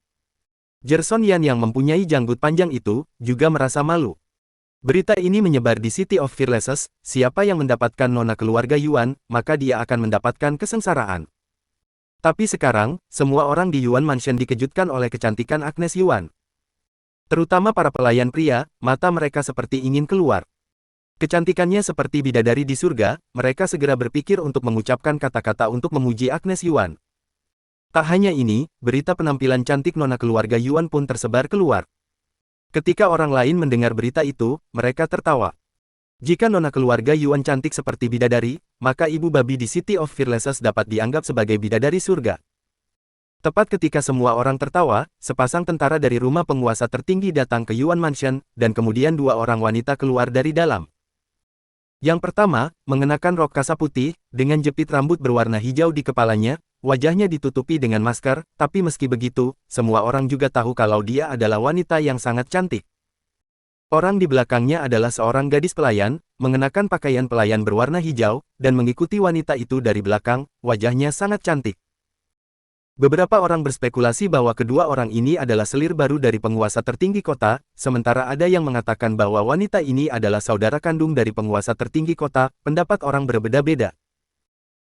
Jerson Yan yang mempunyai janggut panjang itu, juga merasa malu. Berita ini menyebar di City of Fearlessness, siapa yang mendapatkan nona keluarga Yuan, maka dia akan mendapatkan kesengsaraan. Tapi sekarang, semua orang di Yuan Mansion dikejutkan oleh kecantikan Agnes Yuan. Terutama para pelayan pria, mata mereka seperti ingin keluar. Kecantikannya seperti bidadari di surga, mereka segera berpikir untuk mengucapkan kata-kata untuk memuji Agnes Yuan. Tak hanya ini, berita penampilan cantik nona keluarga Yuan pun tersebar keluar. Ketika orang lain mendengar berita itu, mereka tertawa. Jika nona keluarga Yuan cantik seperti bidadari, maka ibu babi di City of Fearlessness dapat dianggap sebagai bidadari surga. Tepat ketika semua orang tertawa, sepasang tentara dari rumah penguasa tertinggi datang ke Yuan Mansion, dan kemudian dua orang wanita keluar dari dalam. Yang pertama, mengenakan rok kasa putih, dengan jepit rambut berwarna hijau di kepalanya, wajahnya ditutupi dengan masker, tapi meski begitu, semua orang juga tahu kalau dia adalah wanita yang sangat cantik. Orang di belakangnya adalah seorang gadis pelayan, mengenakan pakaian pelayan berwarna hijau, dan mengikuti wanita itu dari belakang, wajahnya sangat cantik. Beberapa orang berspekulasi bahwa kedua orang ini adalah selir baru dari penguasa tertinggi kota, sementara ada yang mengatakan bahwa wanita ini adalah saudara kandung dari penguasa tertinggi kota, pendapat orang berbeda-beda.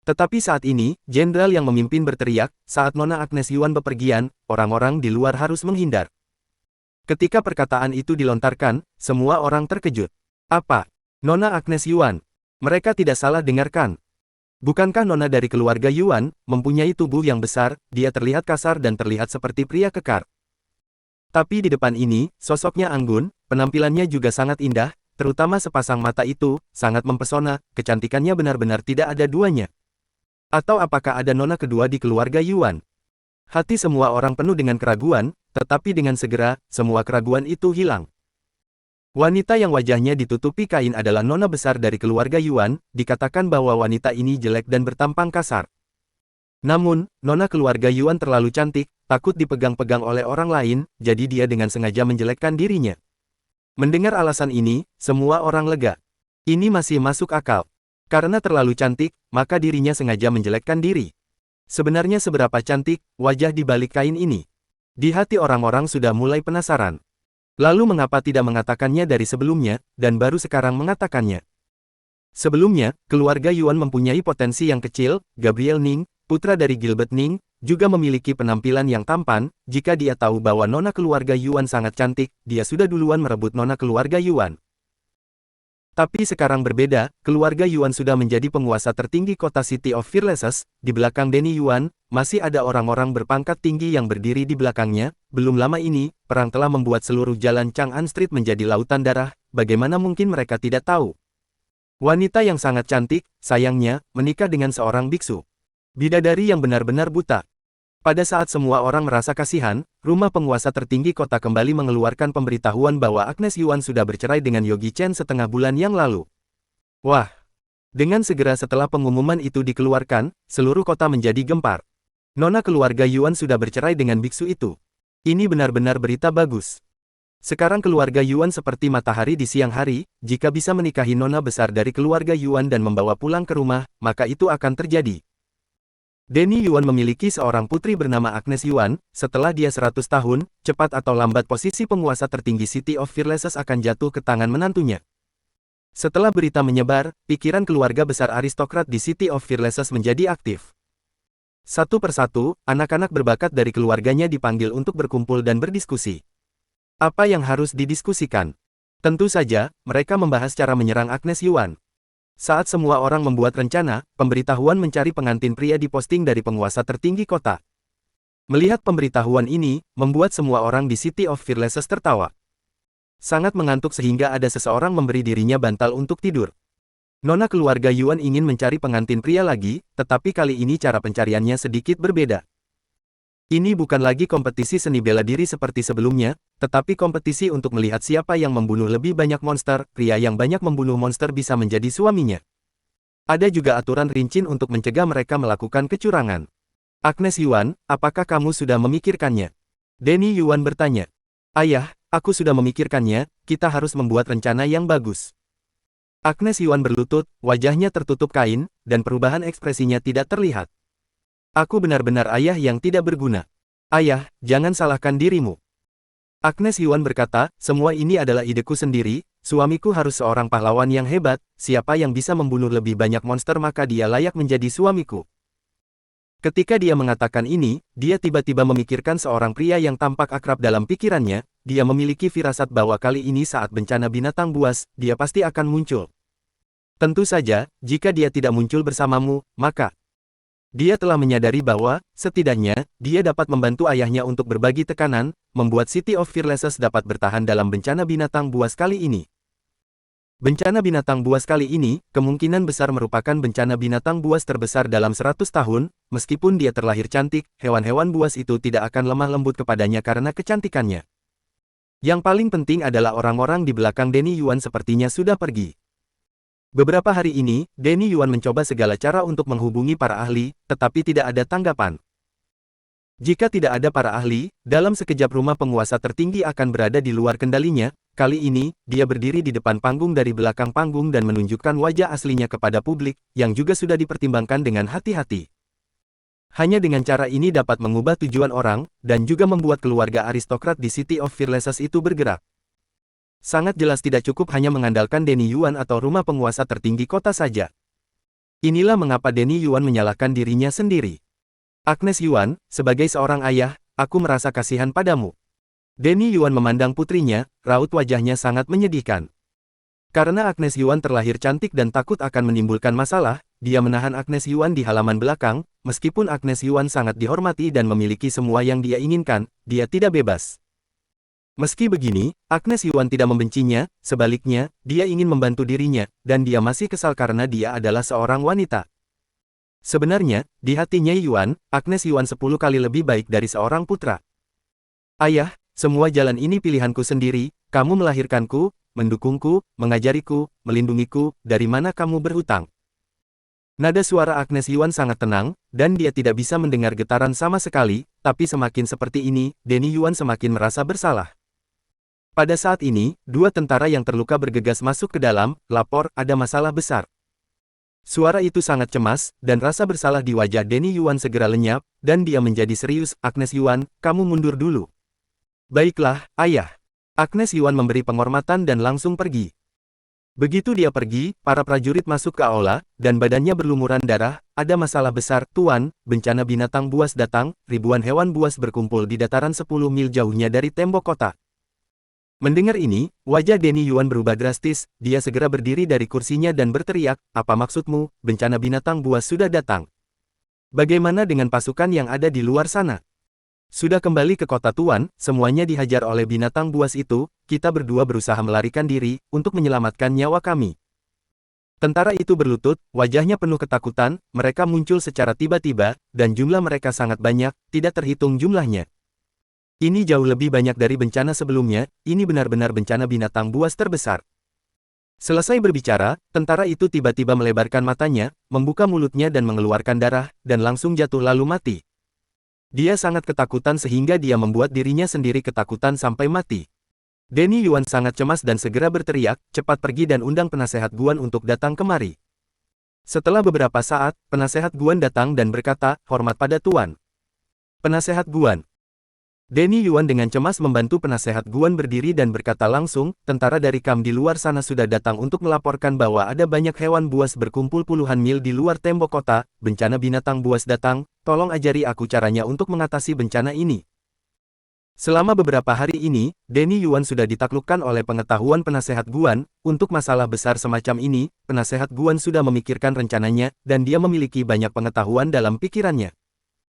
Tetapi saat ini, jenderal yang memimpin berteriak, saat Nona Agnes Yuan bepergian, orang-orang di luar harus menghindar. Ketika perkataan itu dilontarkan, semua orang terkejut. Apa? Nona Agnes Yuan? Mereka tidak salah dengarkan. Bukankah Nona dari keluarga Yuan, mempunyai tubuh yang besar, dia terlihat kasar dan terlihat seperti pria kekar. Tapi di depan ini, sosoknya anggun, penampilannya juga sangat indah, terutama sepasang mata itu, sangat mempesona, kecantikannya benar-benar tidak ada duanya. Atau apakah ada Nona kedua di keluarga Yuan? Hati semua orang penuh dengan keraguan, tetapi dengan segera, semua keraguan itu hilang. Wanita yang wajahnya ditutupi kain adalah nona besar dari keluarga Yuan, dikatakan bahwa wanita ini jelek dan bertampang kasar. Namun, nona keluarga Yuan terlalu cantik, takut dipegang-pegang oleh orang lain, jadi dia dengan sengaja menjelekkan dirinya. Mendengar alasan ini, semua orang lega. Ini masih masuk akal. Karena terlalu cantik, maka dirinya sengaja menjelekkan diri. Sebenarnya seberapa cantik wajah di balik kain ini? Di hati orang-orang sudah mulai penasaran. Lalu mengapa tidak mengatakannya dari sebelumnya, dan baru sekarang mengatakannya? Sebelumnya, keluarga Yuan mempunyai potensi yang kecil, Gabriel Ning, putra dari Gilbert Ning, juga memiliki penampilan yang tampan, jika dia tahu bahwa nona keluarga Yuan sangat cantik, dia sudah duluan merebut nona keluarga Yuan. Tapi sekarang berbeda, keluarga Yuan sudah menjadi penguasa tertinggi kota City of Fearlessness, di belakang Denny Yuan, masih ada orang-orang berpangkat tinggi yang berdiri di belakangnya, belum lama ini, perang telah membuat seluruh jalan Chang'an Street menjadi lautan darah, bagaimana mungkin mereka tidak tahu? Wanita yang sangat cantik, sayangnya, menikah dengan seorang biksu. Bidadari yang benar-benar buta. Pada saat semua orang merasa kasihan, rumah penguasa tertinggi kota kembali mengeluarkan pemberitahuan bahwa Agnes Yuan sudah bercerai dengan Yogi Chen setengah bulan yang lalu. Wah! Dengan segera setelah pengumuman itu dikeluarkan, seluruh kota menjadi gempar. Nona keluarga Yuan sudah bercerai dengan biksu itu. Ini benar-benar berita bagus. Sekarang keluarga Yuan seperti matahari di siang hari, jika bisa menikahi nona besar dari keluarga Yuan dan membawa pulang ke rumah, maka itu akan terjadi. Denny Yuan memiliki seorang putri bernama Agnes Yuan. Setelah dia 100 tahun, cepat atau lambat posisi penguasa tertinggi City of Fearlessness akan jatuh ke tangan menantunya. Setelah berita menyebar, pikiran keluarga besar aristokrat di City of Fearlessness menjadi aktif. Satu persatu, anak-anak berbakat dari keluarganya dipanggil untuk berkumpul dan berdiskusi. Apa yang harus didiskusikan? Tentu saja, mereka membahas cara menyerang Agnes Yuan. Saat semua orang membuat rencana, pemberitahuan mencari pengantin pria diposting dari penguasa tertinggi kota. Melihat pemberitahuan ini, membuat semua orang di City of Fearlessness tertawa. Sangat mengantuk sehingga ada seseorang memberi dirinya bantal untuk tidur. Nona keluarga Yuan ingin mencari pengantin pria lagi, tetapi kali ini cara pencariannya sedikit berbeda. Ini bukan lagi kompetisi seni bela diri seperti sebelumnya, tetapi kompetisi untuk melihat siapa yang membunuh lebih banyak monster. Pria yang banyak membunuh monster bisa menjadi suaminya. Ada juga aturan rinci untuk mencegah mereka melakukan kecurangan. Agnes Yuan, apakah kamu sudah memikirkannya? Denny Yuan bertanya. Ayah, aku sudah memikirkannya, kita harus membuat rencana yang bagus. Agnes Yuan berlutut, wajahnya tertutup kain, dan perubahan ekspresinya tidak terlihat. Aku benar-benar ayah yang tidak berguna. Ayah, jangan salahkan dirimu. Agnes Yuan berkata, semua ini adalah ideku sendiri, suamiku harus seorang pahlawan yang hebat, siapa yang bisa membunuh lebih banyak monster maka dia layak menjadi suamiku. Ketika dia mengatakan ini, dia tiba-tiba memikirkan seorang pria yang tampak akrab dalam pikirannya, dia memiliki firasat bahwa kali ini saat bencana binatang buas, dia pasti akan muncul. Tentu saja, jika dia tidak muncul bersamamu, maka dia telah menyadari bahwa, setidaknya, dia dapat membantu ayahnya untuk berbagi tekanan, membuat City of Fearlessness dapat bertahan dalam bencana binatang buas kali ini. Bencana binatang buas kali ini, kemungkinan besar merupakan bencana binatang buas terbesar dalam 100 tahun, meskipun dia terlahir cantik, hewan-hewan buas itu tidak akan lemah lembut kepadanya karena kecantikannya. Yang paling penting adalah orang-orang di belakang Denny Yuan sepertinya sudah pergi. Beberapa hari ini, Denny Yuan mencoba segala cara untuk menghubungi para ahli, tetapi tidak ada tanggapan. Jika tidak ada para ahli, dalam sekejap rumah penguasa tertinggi akan berada di luar kendalinya. Kali ini, dia berdiri di depan panggung dari belakang panggung dan menunjukkan wajah aslinya kepada publik, yang juga sudah dipertimbangkan dengan hati-hati. Hanya dengan cara ini dapat mengubah tujuan orang, dan juga membuat keluarga aristokrat di City of Fearlessness itu bergerak. Sangat jelas tidak cukup hanya mengandalkan Denny Yuan atau rumah penguasa tertinggi kota saja. Inilah mengapa Denny Yuan menyalahkan dirinya sendiri. Agnes Yuan, sebagai seorang ayah, aku merasa kasihan padamu. Denny Yuan memandang putrinya, raut wajahnya sangat menyedihkan. Karena Agnes Yuan terlahir cantik dan takut akan menimbulkan masalah, dia menahan Agnes Yuan di halaman belakang. Meskipun Agnes Yuan sangat dihormati dan memiliki semua yang dia inginkan, dia tidak bebas. Meski begini, Agnes Yuan tidak membencinya, sebaliknya, dia ingin membantu dirinya, dan dia masih kesal karena dia adalah seorang wanita. Sebenarnya, di hatinya Yuan, Agnes Yuan 10 kali lebih baik dari seorang putra. Ayah, semua jalan ini pilihanku sendiri, kamu melahirkanku, mendukungku, mengajariku, melindungiku, dari mana kamu berhutang? Nada suara Agnes Yuan sangat tenang, dan dia tidak bisa mendengar getaran sama sekali, tapi semakin seperti ini, Denny Yuan semakin merasa bersalah. Pada saat ini, dua tentara yang terluka bergegas masuk ke dalam, lapor, ada masalah besar. Suara itu sangat cemas, dan rasa bersalah di wajah Denny Yuan segera lenyap, dan dia menjadi serius. Agnes Yuan, kamu mundur dulu. Baiklah, ayah. Agnes Yuan memberi penghormatan dan langsung pergi. Begitu dia pergi, para prajurit masuk ke aula, dan badannya berlumuran darah. Ada masalah besar, Tuan, bencana binatang buas datang, ribuan hewan buas berkumpul di dataran 10 mil jauhnya dari tembok kota. Mendengar ini, wajah Denny Yuan berubah drastis, dia segera berdiri dari kursinya dan berteriak, apa maksudmu, bencana binatang buas sudah datang? Bagaimana dengan pasukan yang ada di luar sana? Sudah kembali ke kota Tuan, semuanya dihajar oleh binatang buas itu, kita berdua berusaha melarikan diri, untuk menyelamatkan nyawa kami. Tentara itu berlutut, wajahnya penuh ketakutan, mereka muncul secara tiba-tiba, dan jumlah mereka sangat banyak, tidak terhitung jumlahnya. Ini jauh lebih banyak dari bencana sebelumnya, ini benar-benar bencana binatang buas terbesar. Selesai berbicara, tentara itu tiba-tiba melebarkan matanya, membuka mulutnya dan mengeluarkan darah, dan langsung jatuh lalu mati. Dia sangat ketakutan sehingga dia membuat dirinya sendiri ketakutan sampai mati. Denny Yuan sangat cemas dan segera berteriak, cepat pergi dan undang penasehat Guan untuk datang kemari. Setelah beberapa saat, penasehat Guan datang dan berkata, hormat pada Tuan. Penasehat Guan. Denny Yuan dengan cemas membantu penasehat Guan berdiri dan berkata langsung, tentara dari Kam di luar sana sudah datang untuk melaporkan bahwa ada banyak hewan buas berkumpul puluhan mil di luar tembok kota, bencana binatang buas datang, tolong ajari aku caranya untuk mengatasi bencana ini. Selama beberapa hari ini, Denny Yuan sudah ditaklukkan oleh pengetahuan penasehat Guan. Untuk masalah besar semacam ini, penasehat Guan sudah memikirkan rencananya, dan dia memiliki banyak pengetahuan dalam pikirannya.